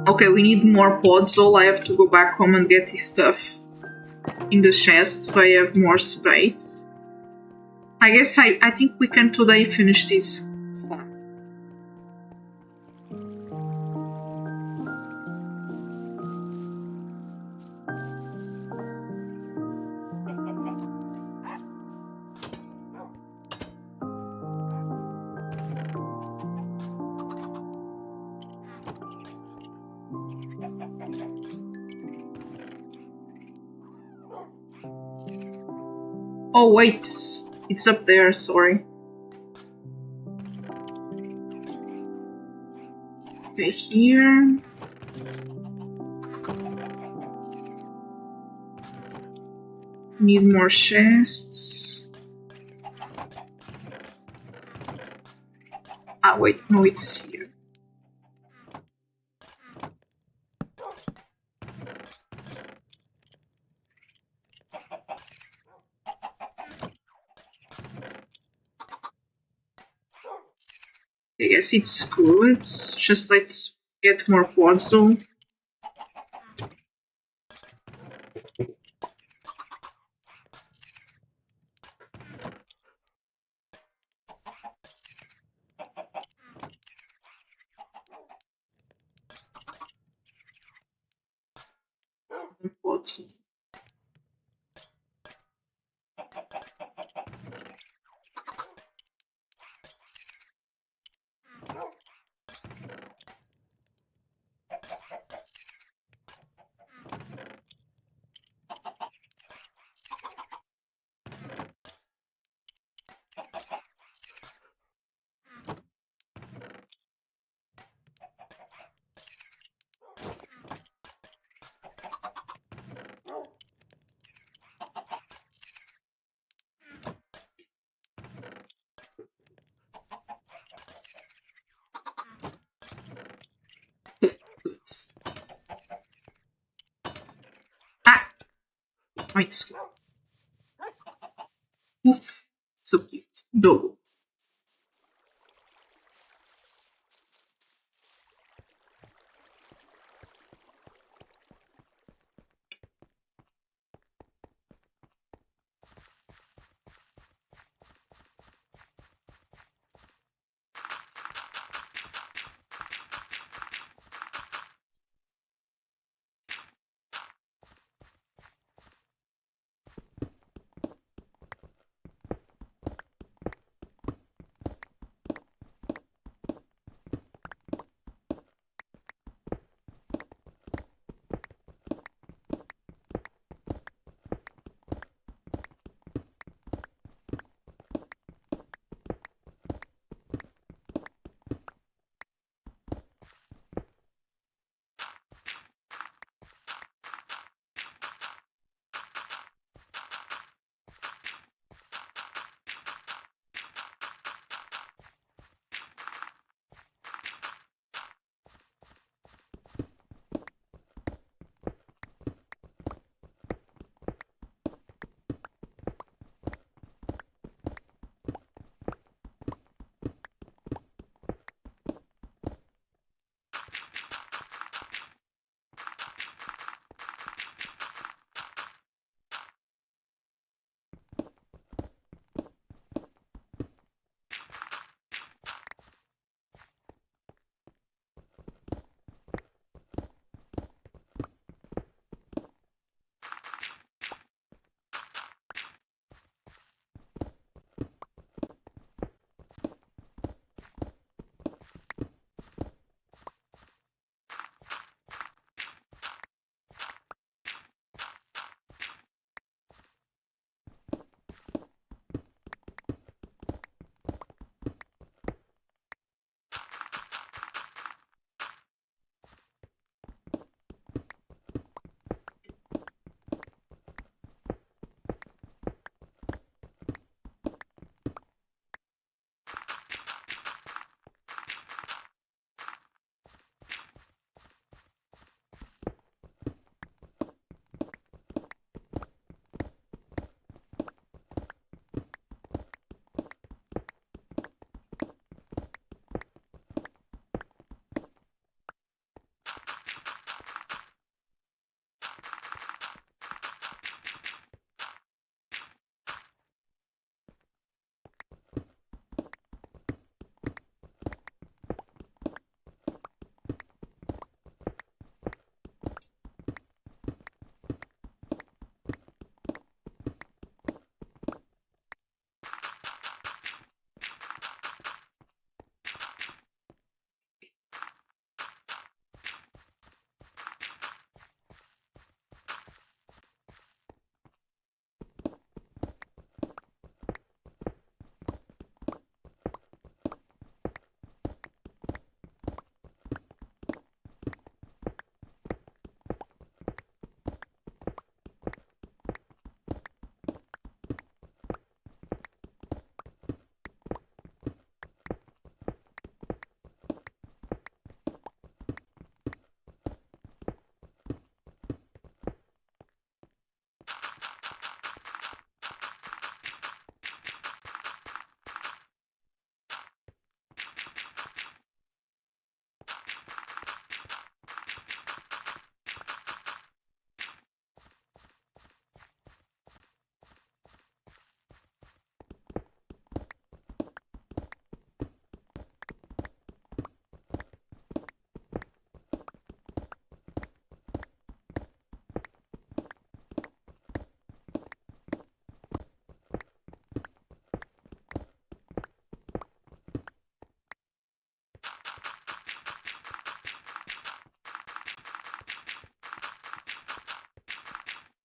Okay, we need more podzol. I have to go back home and get his stuff in the chest so I have more space. I guess I think we can today finish this. Oh wait, it's up there, sorry. Okay, here. Need more chests. Ah wait, no, it's here. I guess it's good. Just let's get more podzol. Podzol. It's oof, so cute. Dog.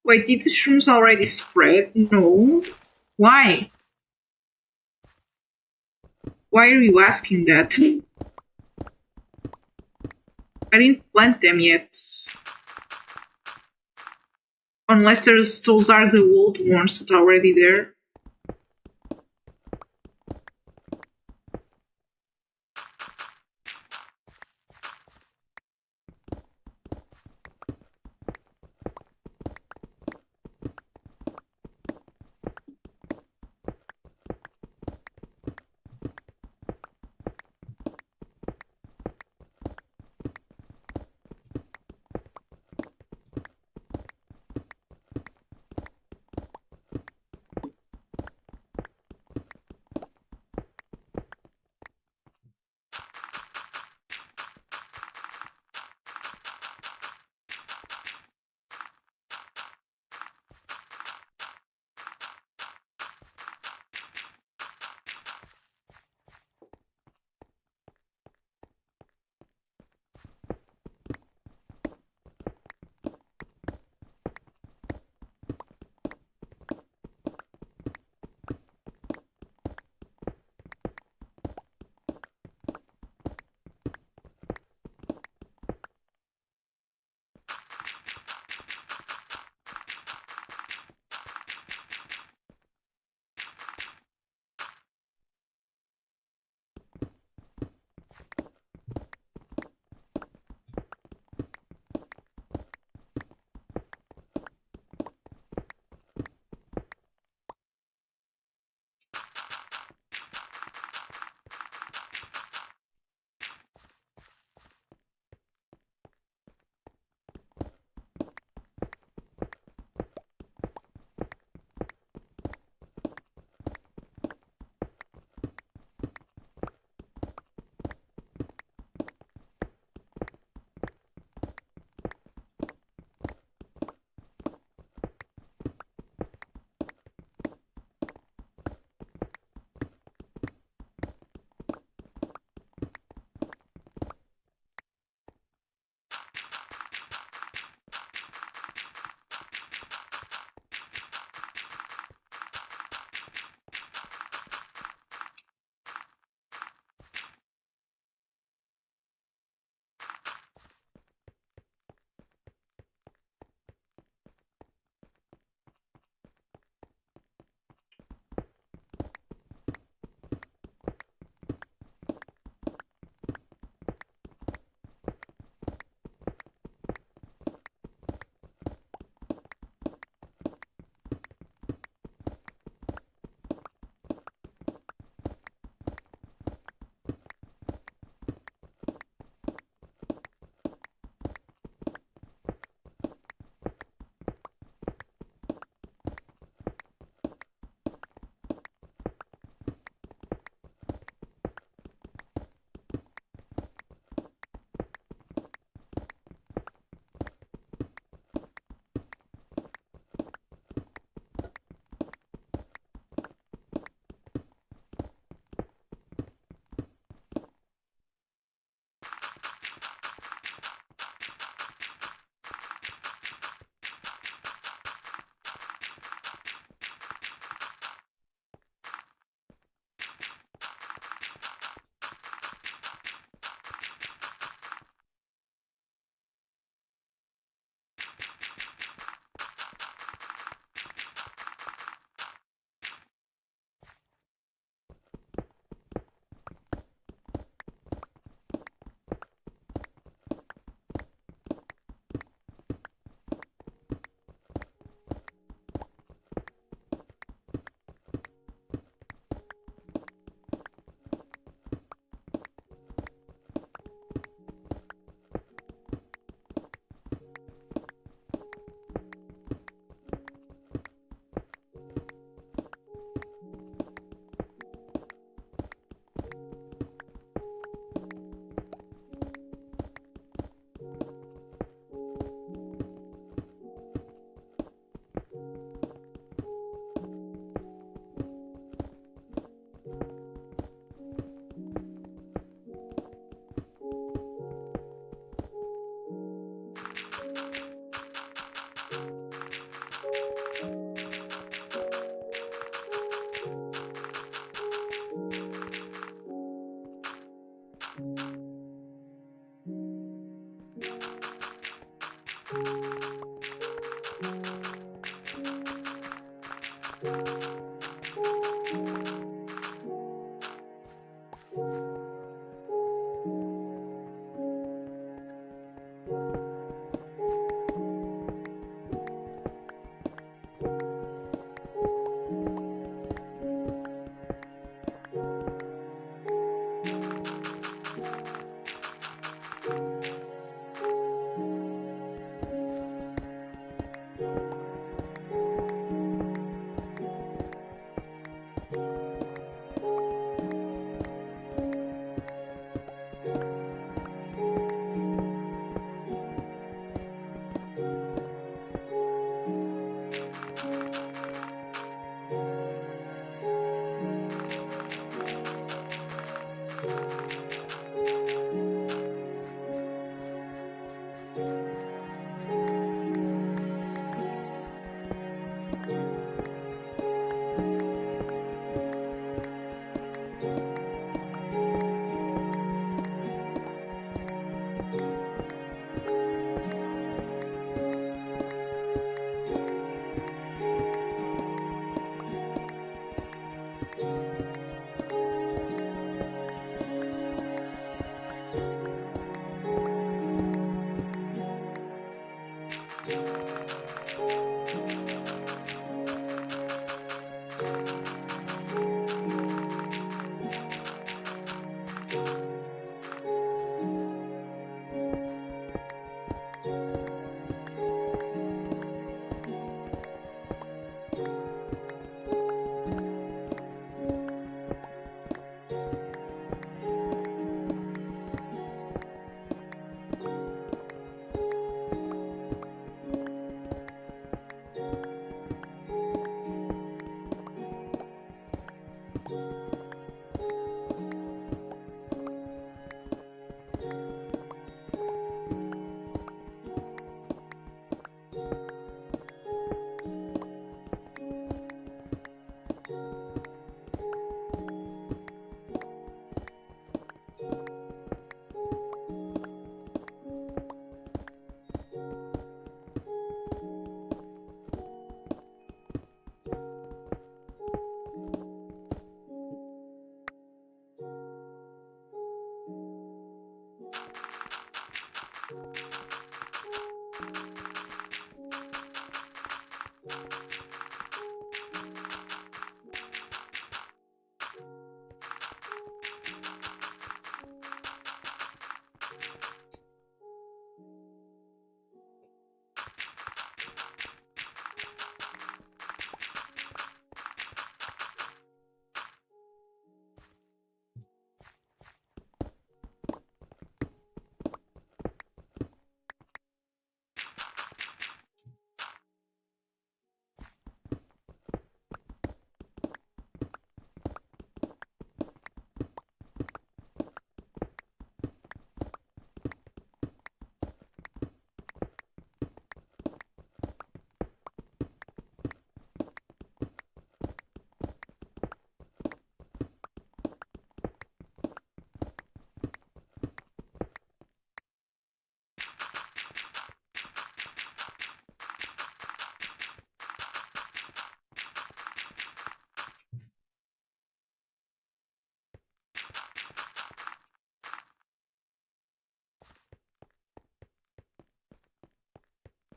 Wait, did the shrooms already spread? No. Why? Why are you asking that? I didn't plant them yet. Unless those are the old ones that are already there.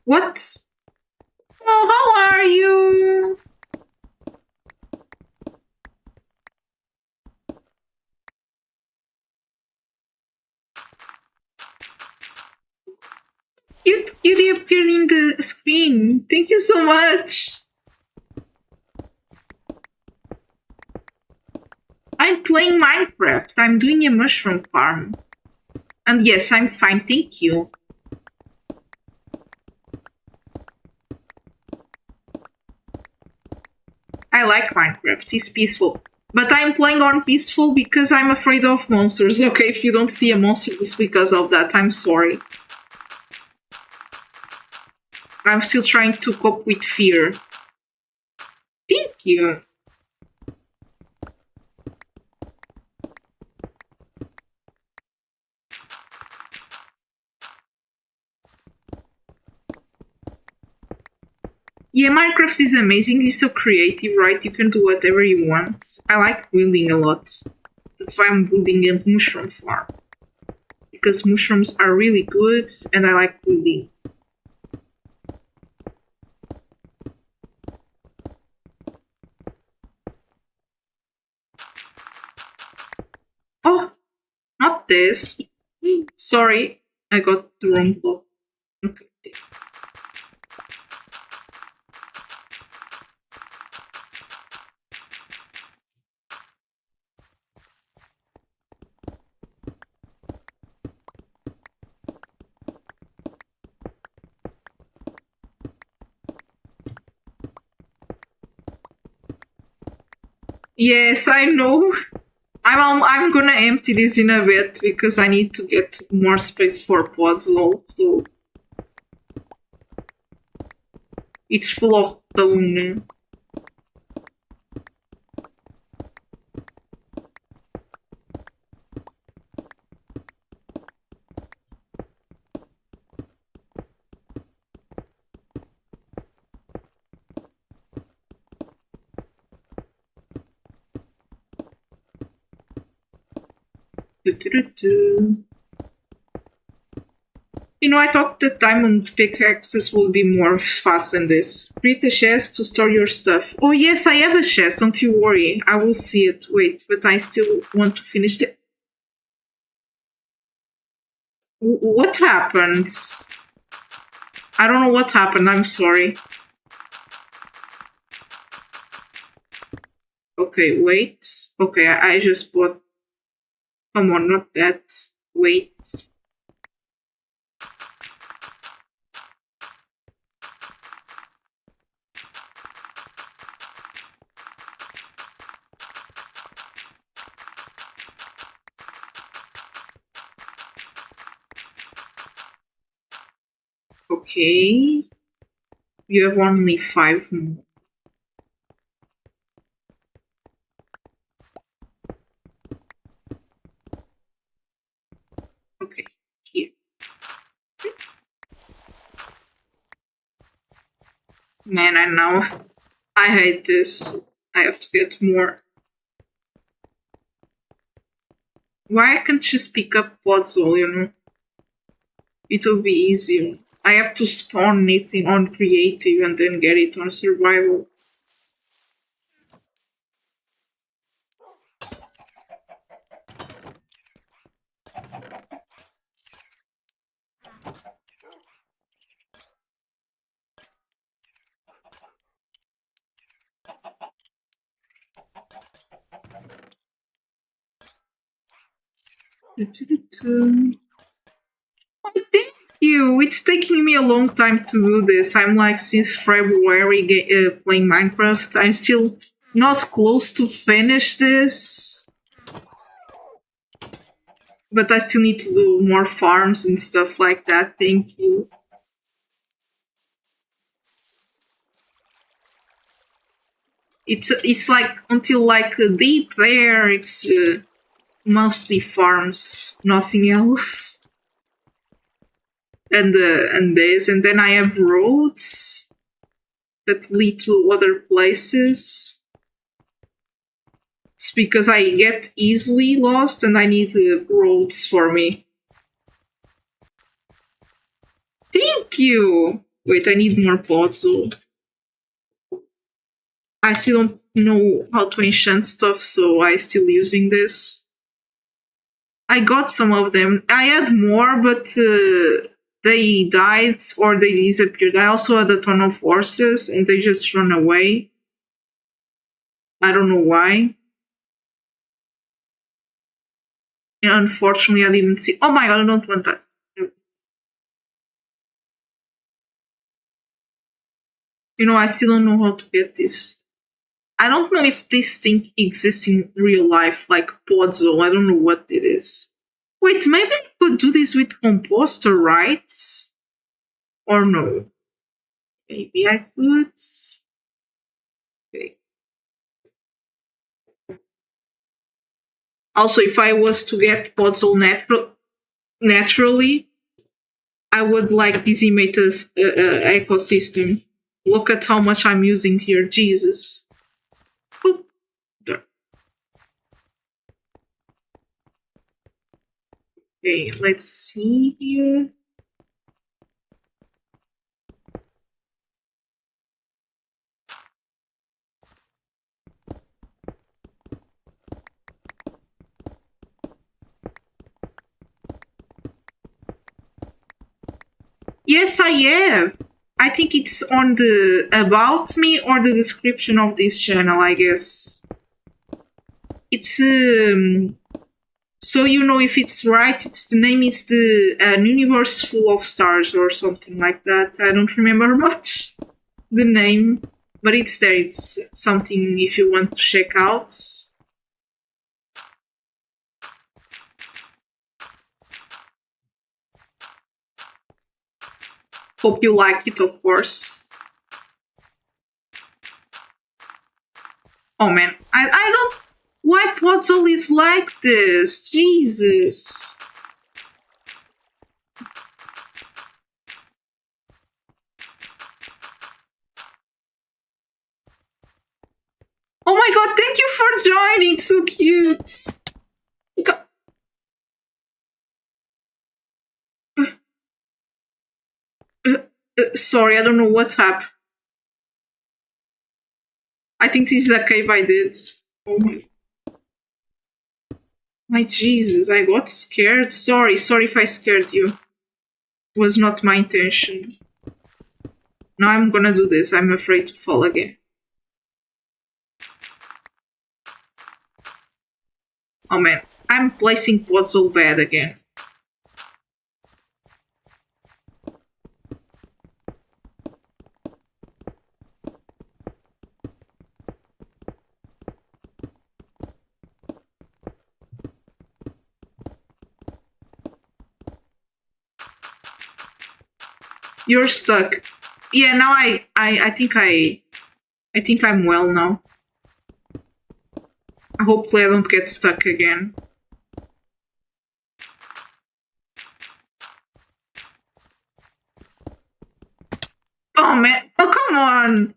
What? Oh, how are you? You reappeared in the screen. Thank you so much. I'm playing Minecraft. I'm doing a mushroom farm. And yes, I'm fine, thank you. I like Minecraft, it's peaceful. But I'm playing on peaceful because I'm afraid of monsters. Okay, if you don't see a monster, it's because of that. I'm sorry. I'm still trying to cope with fear. Thank you. Yeah, Minecraft is amazing. It's so creative, right? You can do whatever you want. I like building a lot. That's why I'm building a mushroom farm. Because mushrooms are really good and I like building. Oh, not this. Sorry, I got the wrong block. Okay, this. Yes, I know. I'm gonna empty this in a bit because I need to get more space for pods also. It's full of stone. Do-do-do-do. You know, I thought that diamond pickaxes would be more fast than this. Create a chest to store your stuff. Oh yes, I have a chest, don't you worry. I will see it. Wait, but I still want to finish it. What happened? I don't know what happened, I'm sorry. Okay, wait. Okay, I just bought... Come on, not that. Wait. Okay. You have only 5 more. Okay, here. Man, I hate this. I have to get more. Why I can't just pick up puzzle, you know? It will be easier. I have to spawn it on creative and then get it on survival. Oh, thank you. It's taking me a long time to do this. I'm like since February playing Minecraft. I'm still not close to finish this, but I still need to do more farms and stuff like that. Thank you. It's like until like deep there. It's mostly farms, nothing else. And this, and then I have roads that lead to other places. It's because I get easily lost and I need roads for me. Thank you! Wait, I need more pots. So I still don't know how to enchant stuff, so I still using this. I got some of them. I had more, but they died or they disappeared. I also had a ton of horses and they just run away. I don't know why. And unfortunately, I didn't see. Oh my god, I don't want that. You know, I still don't know how to get this. I don't know if this thing exists in real life, like Podzol. I don't know what it is. Wait, maybe I could do this with composter, right? Or no? Maybe I could. Okay. Also, if I was to get Podzol naturally, I would like decimate this ecosystem. Look at how much I'm using here. Jesus. Oop. There. Okay, let's see here. Yes, I have. I think it's on the about me or the description of this channel, I guess. It's so you know if it's right. It's the name is the An Universe Full of Stars or something like that. I don't remember much the name, but it's there. It's something if you want to check out. Hope you like it, of course. Oh man, I don't. Why Puzzle is like this? Jesus. Oh my god, thank you for joining. So cute. Sorry, I don't know what happened. I think this is a cave I did. Oh my Jesus, I got scared. Sorry if I scared you. It was not my intention. Now I'm gonna do this. I'm afraid to fall again. Oh man, I'm placing puzzle bad again. You're stuck. Yeah, now I think I'm well now. Hopefully I don't get stuck again. Oh man, oh come on!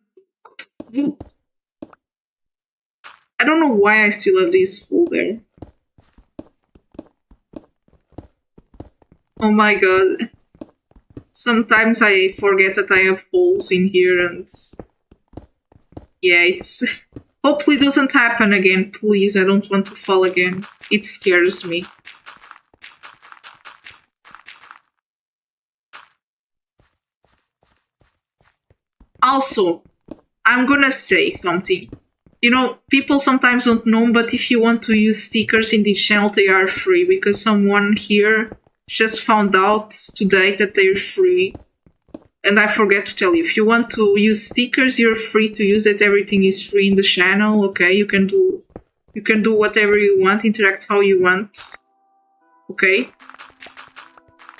I don't know why I still have this hole there. Oh my god. Sometimes I forget that I have holes in here and... Yeah, it's... Hopefully it doesn't happen again, please. I don't want to fall again. It scares me. Also, I'm gonna say something. You know, people sometimes don't know, but if you want to use stickers in this channel, they are free, because someone here just found out today that they're free. And I forget to tell you, if you want to use stickers, you're free to use it. Everything is free in the channel, okay? You can do whatever you want, interact how you want, okay?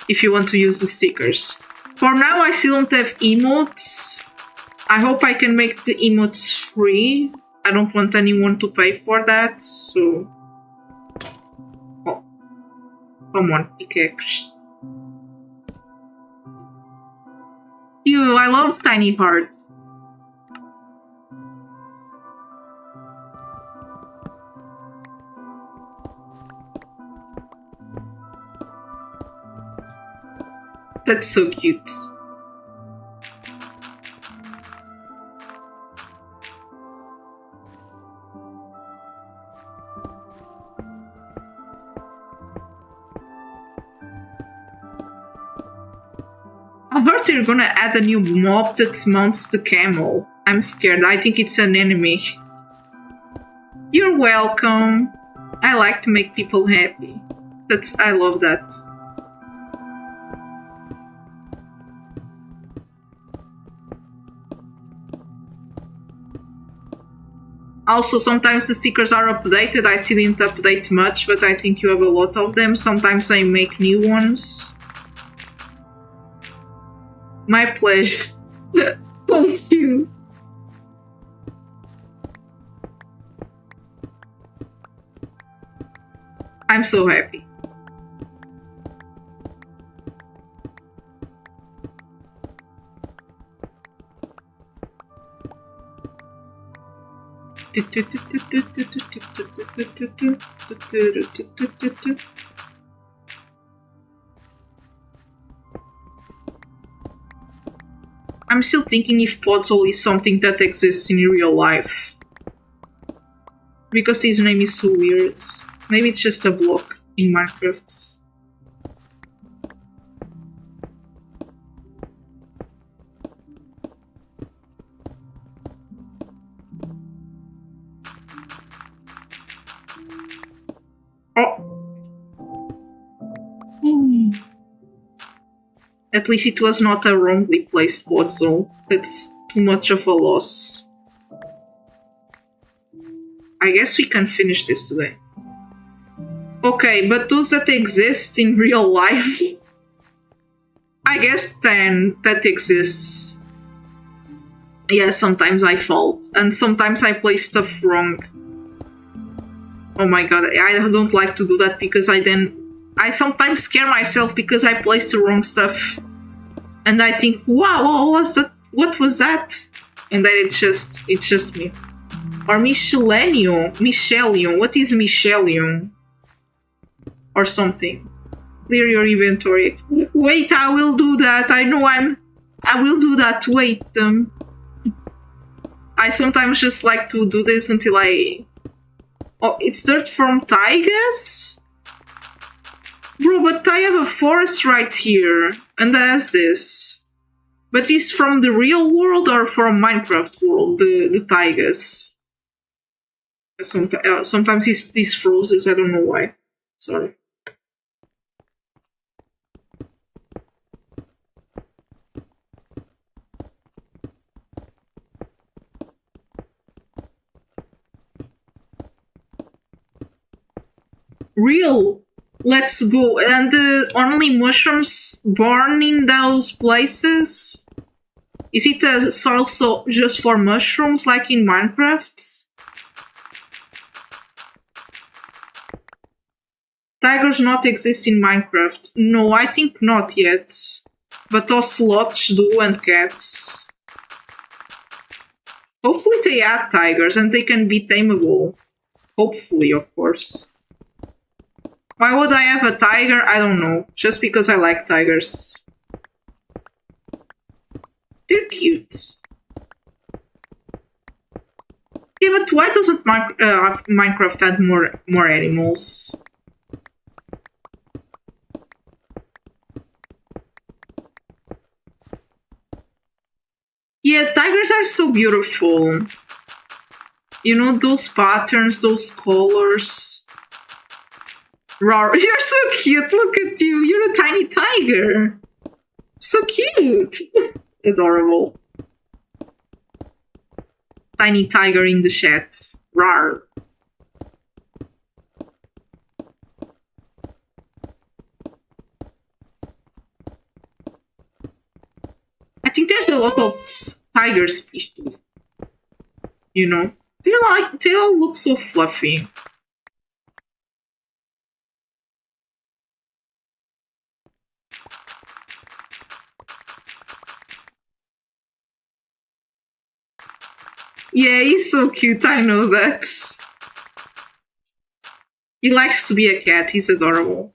If you want to use the stickers. For now, I still don't have emotes. I hope I can make the emotes free. I don't want anyone to pay for that, so... Oh. Come on, pickaxe. Ew, I love tiny hearts. That's so cute. I heard they're gonna add a new mob that mounts the camel. I'm scared. I think it's an enemy. You're welcome. I like to make people happy. I love that. Also, sometimes the stickers are updated. I still didn't update much, but I think you have a lot of them. Sometimes I make new ones. My pleasure. Thank you. I'm so happy. I'm still thinking if Podzol is something that exists in real life. Because his name is so weird. Maybe it's just a block in Minecraft. Oh. At least it was not a wrongly placed Podzol. That's too much of a loss. I guess we can finish this today. Okay, but those that exist in real life, I guess 10 that exists. Yeah, sometimes I fall, and sometimes I play stuff wrong. Oh my god, I don't like to do that because I sometimes scare myself because I placed the wrong stuff. And I think, wow, what was that? What was that? And then it's just me. Or Michelium. What is Michelium? Or something. Clear your inventory. Wait, I will do that. I will do that. Wait. I sometimes just like to do this until Oh, it's dirt from Taigas? Bro, but I have a forest right here. And that's this. But it's from the real world or from Minecraft world, the Taigas? Sometimes this freezes, I don't know why. Sorry. Real. Let's go. And only mushrooms born in those places? Is it also just for mushrooms like in Minecraft? Tigers not exist in Minecraft. No, I think not yet. But ocelots do and cats. Hopefully they add tigers and they can be tameable. Hopefully, of course. Why would I have a tiger? I don't know. Just because I like tigers. They're cute. Yeah, but why doesn't Minecraft add more animals? Yeah, tigers are so beautiful. You know, those patterns, those colors. Rawr, you're so cute. Look at you. You're a tiny tiger. So cute. Adorable. Tiny tiger in the chat. Rawr. I think there's a lot of tiger species. You know? They all look so fluffy. Yeah, he's so cute, I know that. He likes to be a cat, he's adorable.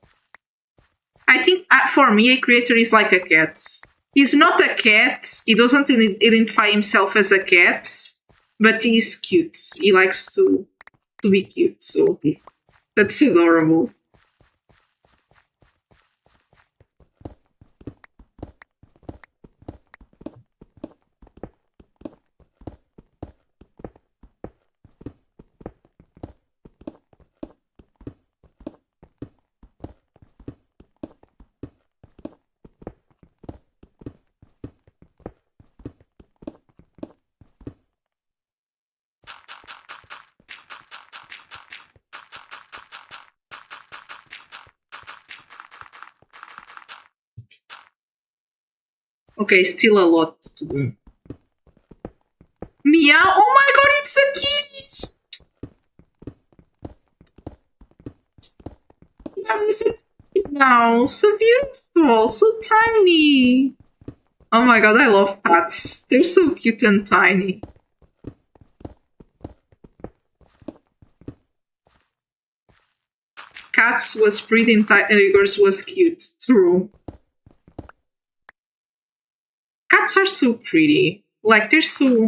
I think, for me, a creator is like a cat. He's not a cat, he doesn't identify himself as a cat, but he's cute. He likes to be cute, so that's adorable. Okay, still a lot to do. Mia, oh my god, it's a kitty! Now, so beautiful, so tiny. Oh my god, I love cats. They're so cute and tiny. cats was pretty and tigers was cute. True. Cats are so pretty. Like they're so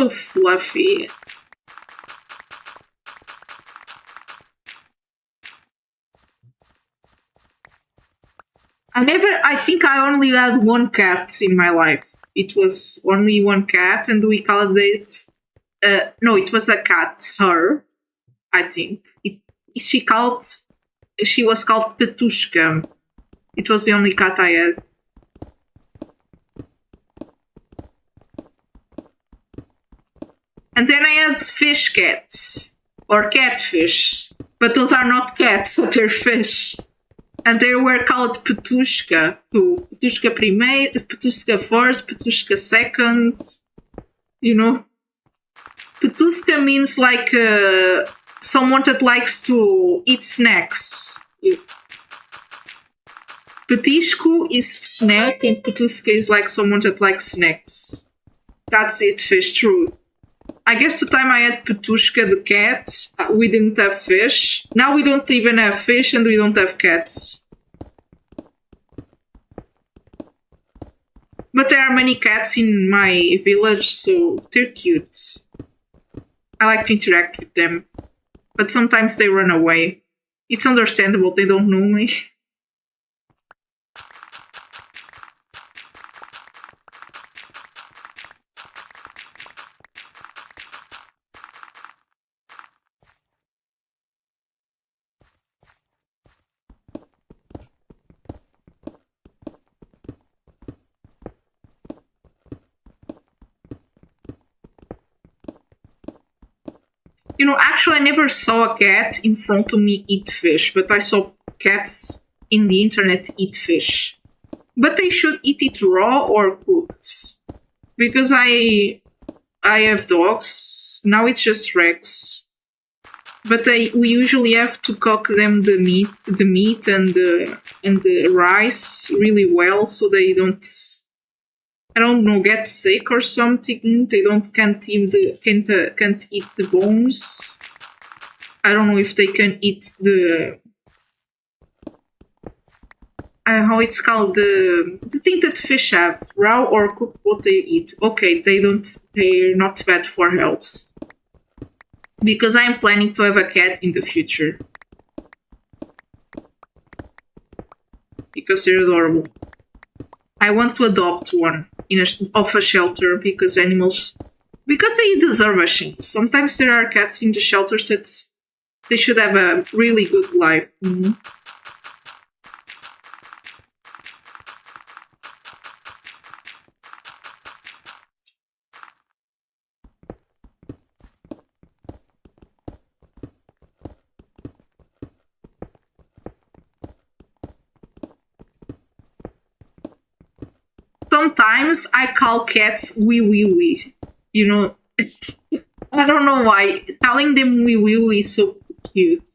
fluffy. I think I only had one cat in my life. It was only one cat, and we called it. No, it was a cat. Her, I think. She was called Petushka. It was the only cat I had. And then I had fish cats or catfish, but those are not cats; they're fish. And they were called Petushka too. Petushka primeiro, Petushka first, Petushka second. You know, Petushka means like someone that likes to eat snacks. Petisco is snack, and Petushka is like someone that likes snacks. That's it, fish, true. I guess the time I had Petushka the cat, we didn't have fish. Now we don't even have fish and we don't have cats. But there are many cats in my village, so they're cute. I like to interact with them. But sometimes they run away. It's understandable, they don't know me. You know, actually, I never saw a cat in front of me eat fish, but I saw cats in the internet eat fish. But they should eat it raw or cooked. Because I have dogs. Now it's just Rex. But we usually have to cook them the meat and the rice really well, so they don't, I don't know, get sick or something. They can't eat the bones. I don't know if they can eat the how it's called, the thing that fish have, raw or cooked, what they eat. Okay, they're not bad for health. Because I'm planning to have a cat in the future. Because they're adorable. I want to adopt one off a shelter because they deserve a chance. Sometimes there are cats in the shelters that they should have a really good life. Mm-hmm. Sometimes I call cats wee wee wee. You know, I don't know why. Calling them wee wee wee is so cute.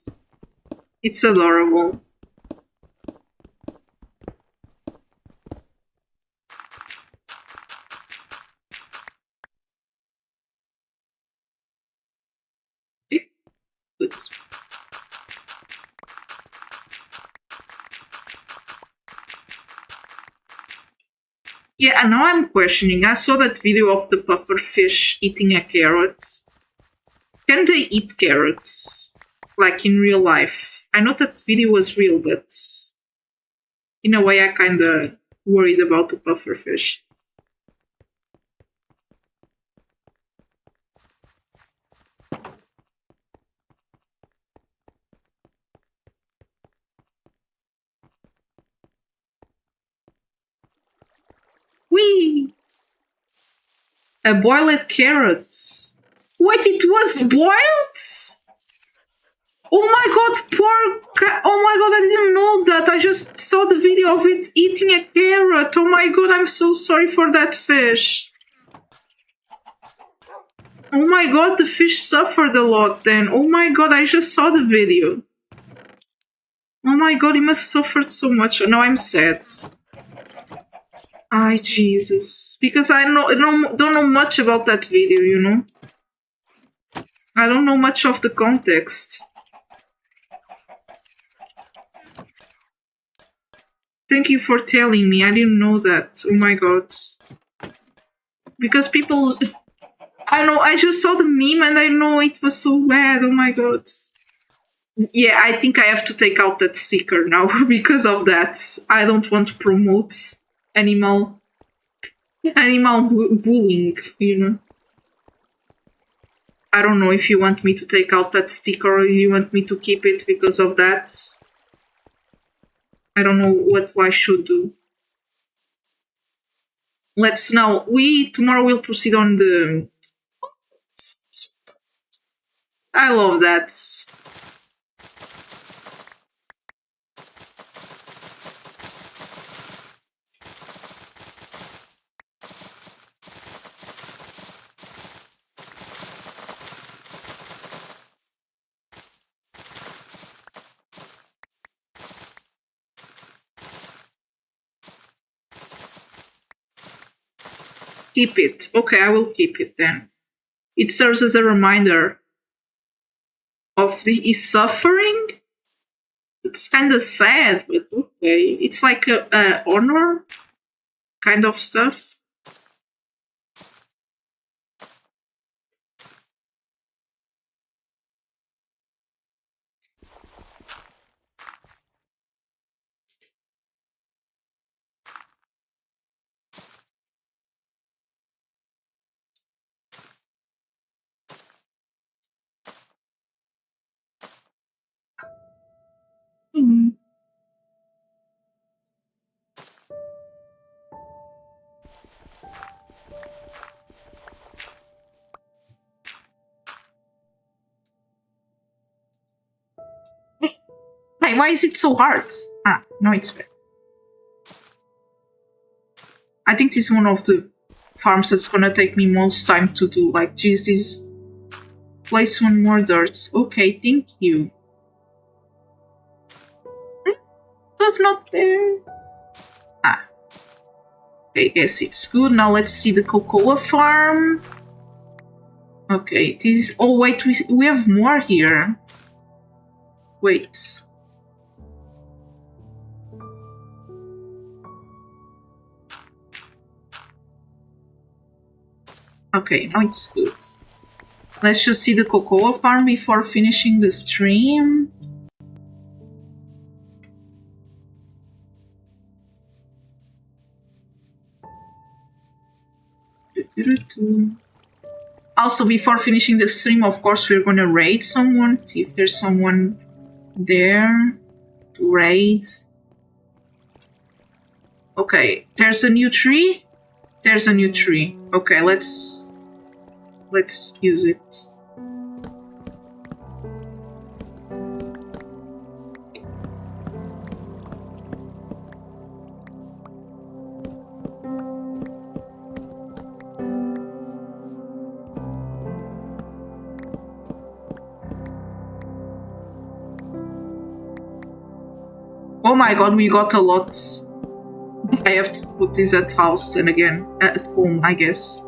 It's adorable. Good. Yeah, and now I'm questioning. I saw that video of the pufferfish eating a carrot. Can they eat carrots? Like in real life? I know that video was real, but in a way I kinda worried about the pufferfish. Whee! A boiled carrots. Wait, it was boiled? Oh my god, oh my god, I didn't know that. I just saw the video of it eating a carrot. Oh my god, I'm so sorry for that fish. Oh my god, the fish suffered a lot then. Oh my god, I just saw the video. Oh my god, he must have suffered so much. Now I'm sad. Ay, Jesus. Because I don't know much about that video, you know? I don't know much of the context. Thank you for telling me. I didn't know that. Oh my god. Because people... I know, I just saw the meme and I know it was so bad. Oh my god. Yeah, I think I have to take out that sticker now because of that. I don't want to promote animal bullying, you know. I don't know if you want me to take out that sticker or you want me to keep it because of that. I don't know what I should do. Let's now. Tomorrow we'll proceed on the... I love that. Keep it. Okay, I will keep it then. It serves as a reminder of his suffering. It's kind of sad, but okay. It's like a honor kind of stuff. Mm. Hey, why is it so hard? No, it's bad. I think this is one of the farms that's gonna take me most time to do. Like, geez, this place one more dirt. Okay, thank you. But not there. Okay, yes, it's good. Now let's see the cocoa farm. Okay, this. Oh wait, we have more here. Wait. Okay, now it's good. Let's just see the cocoa farm before finishing the stream. Also, before finishing the stream, of course, we're gonna raid someone. See if there's someone there to raid. Okay, there's a new tree. There's a new tree. Okay, let's use it. Oh my god, we got a lot. I have to put this at house and again at home, I guess.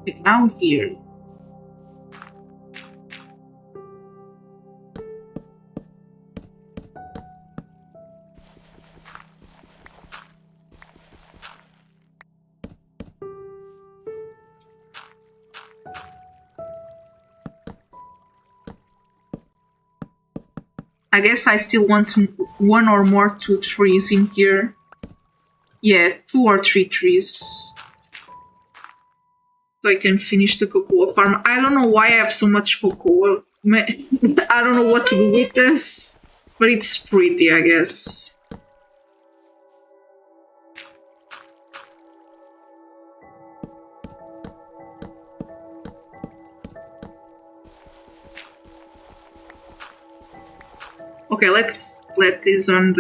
Okay, now here. I guess I still want one or more 2 trees in here. Yeah, 2 or 3 trees. So I can finish the cocoa farm. I don't know why I have so much cocoa. I don't know what to do with this. But it's pretty, I guess. Okay, let's let this on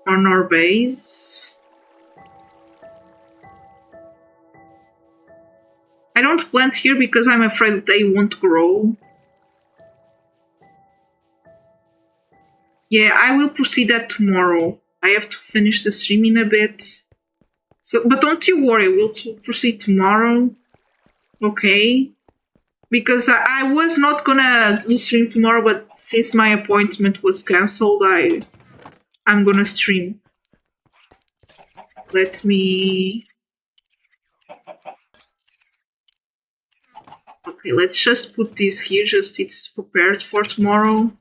our base. I don't plant here because I'm afraid they won't grow. Yeah, I will proceed that tomorrow. I have to finish the stream in a bit. So, but don't you worry, we'll proceed tomorrow. Okay? Because I was not gonna do stream tomorrow, but since my appointment was cancelled, I'm gonna stream. Let me... Okay, let's just put this here, just it's prepared for tomorrow.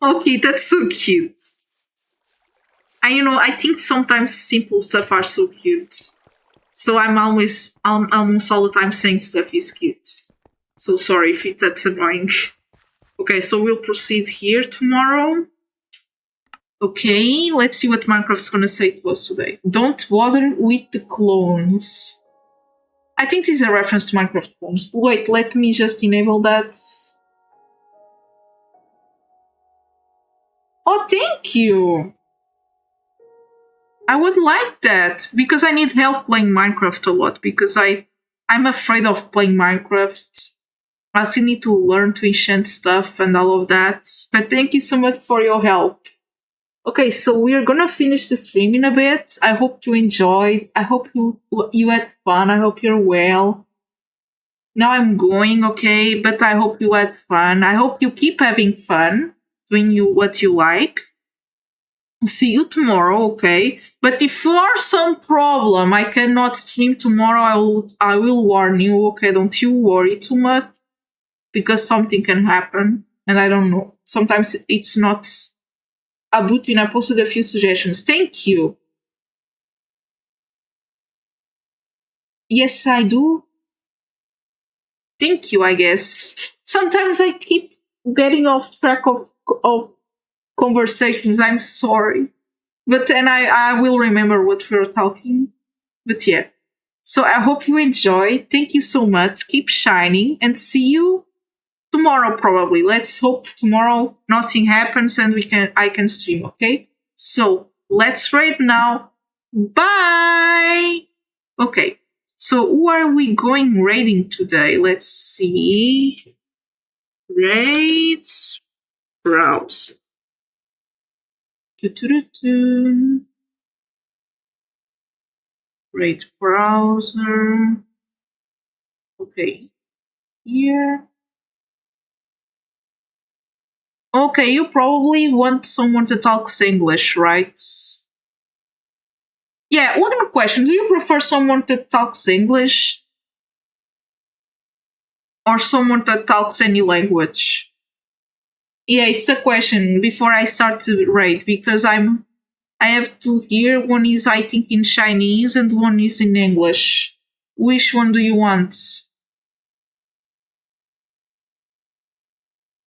Okay, that's so cute. I think sometimes simple stuff are so cute. So I'm almost all the time saying stuff is cute. So sorry if that's annoying. Okay, so we'll proceed here tomorrow. Okay, let's see what Minecraft's gonna say to us today. Don't bother with the clones. I think this is a reference to Minecraft clones. Wait, let me just enable that. Oh, thank you! I would like that, because I need help playing Minecraft a lot, because I'm afraid of playing Minecraft. I still need to learn to enchant stuff and all of that. But thank you so much for your help. Okay, so we're gonna finish the stream in a bit. I hope you enjoyed. I hope you had fun. I hope you're well. Now I'm going, okay, but I hope you had fun. I hope you keep having fun doing what you like. See you tomorrow, okay? But if for some problem I cannot stream tomorrow, I will warn you, okay? Don't you worry too much, because something can happen, and I don't know. Sometimes it's not a button. I posted a few suggestions. Thank you. Yes, I do. Thank you, I guess. Sometimes I keep getting off track of conversations. I'm sorry. But then I will remember what we were talking. But yeah. So I hope you enjoy. Thank you so much. Keep shining and see you tomorrow probably. Let's hope tomorrow nothing happens and I can stream, okay? So let's raid now. Bye! Okay. So who are we going raiding today? Let's see. Raids. Browse. Raid browser. Okay. Here. Okay, you probably want someone that talks English, right? Yeah, one more question. Do you prefer someone that talks English? Or someone that talks any language? Yeah, it's a question before I start to rate, because I have two here. One is, I think, in Chinese and one is in English. Which one do you want?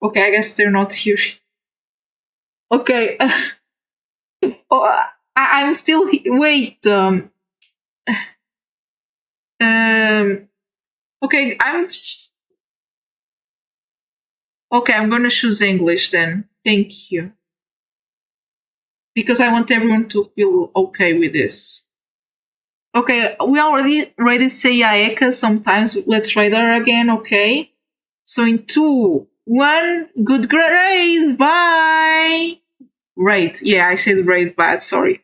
Okay, I guess they're not here. Okay. Oh, I'm still wait. Okay, okay, I'm gonna choose English then. Thank you. Because I want everyone to feel okay with this. Okay, we already say Aeka sometimes. Let's try that again, okay? So in 2, 1, good raid, bye! Raid, yeah, I said raid bad, sorry.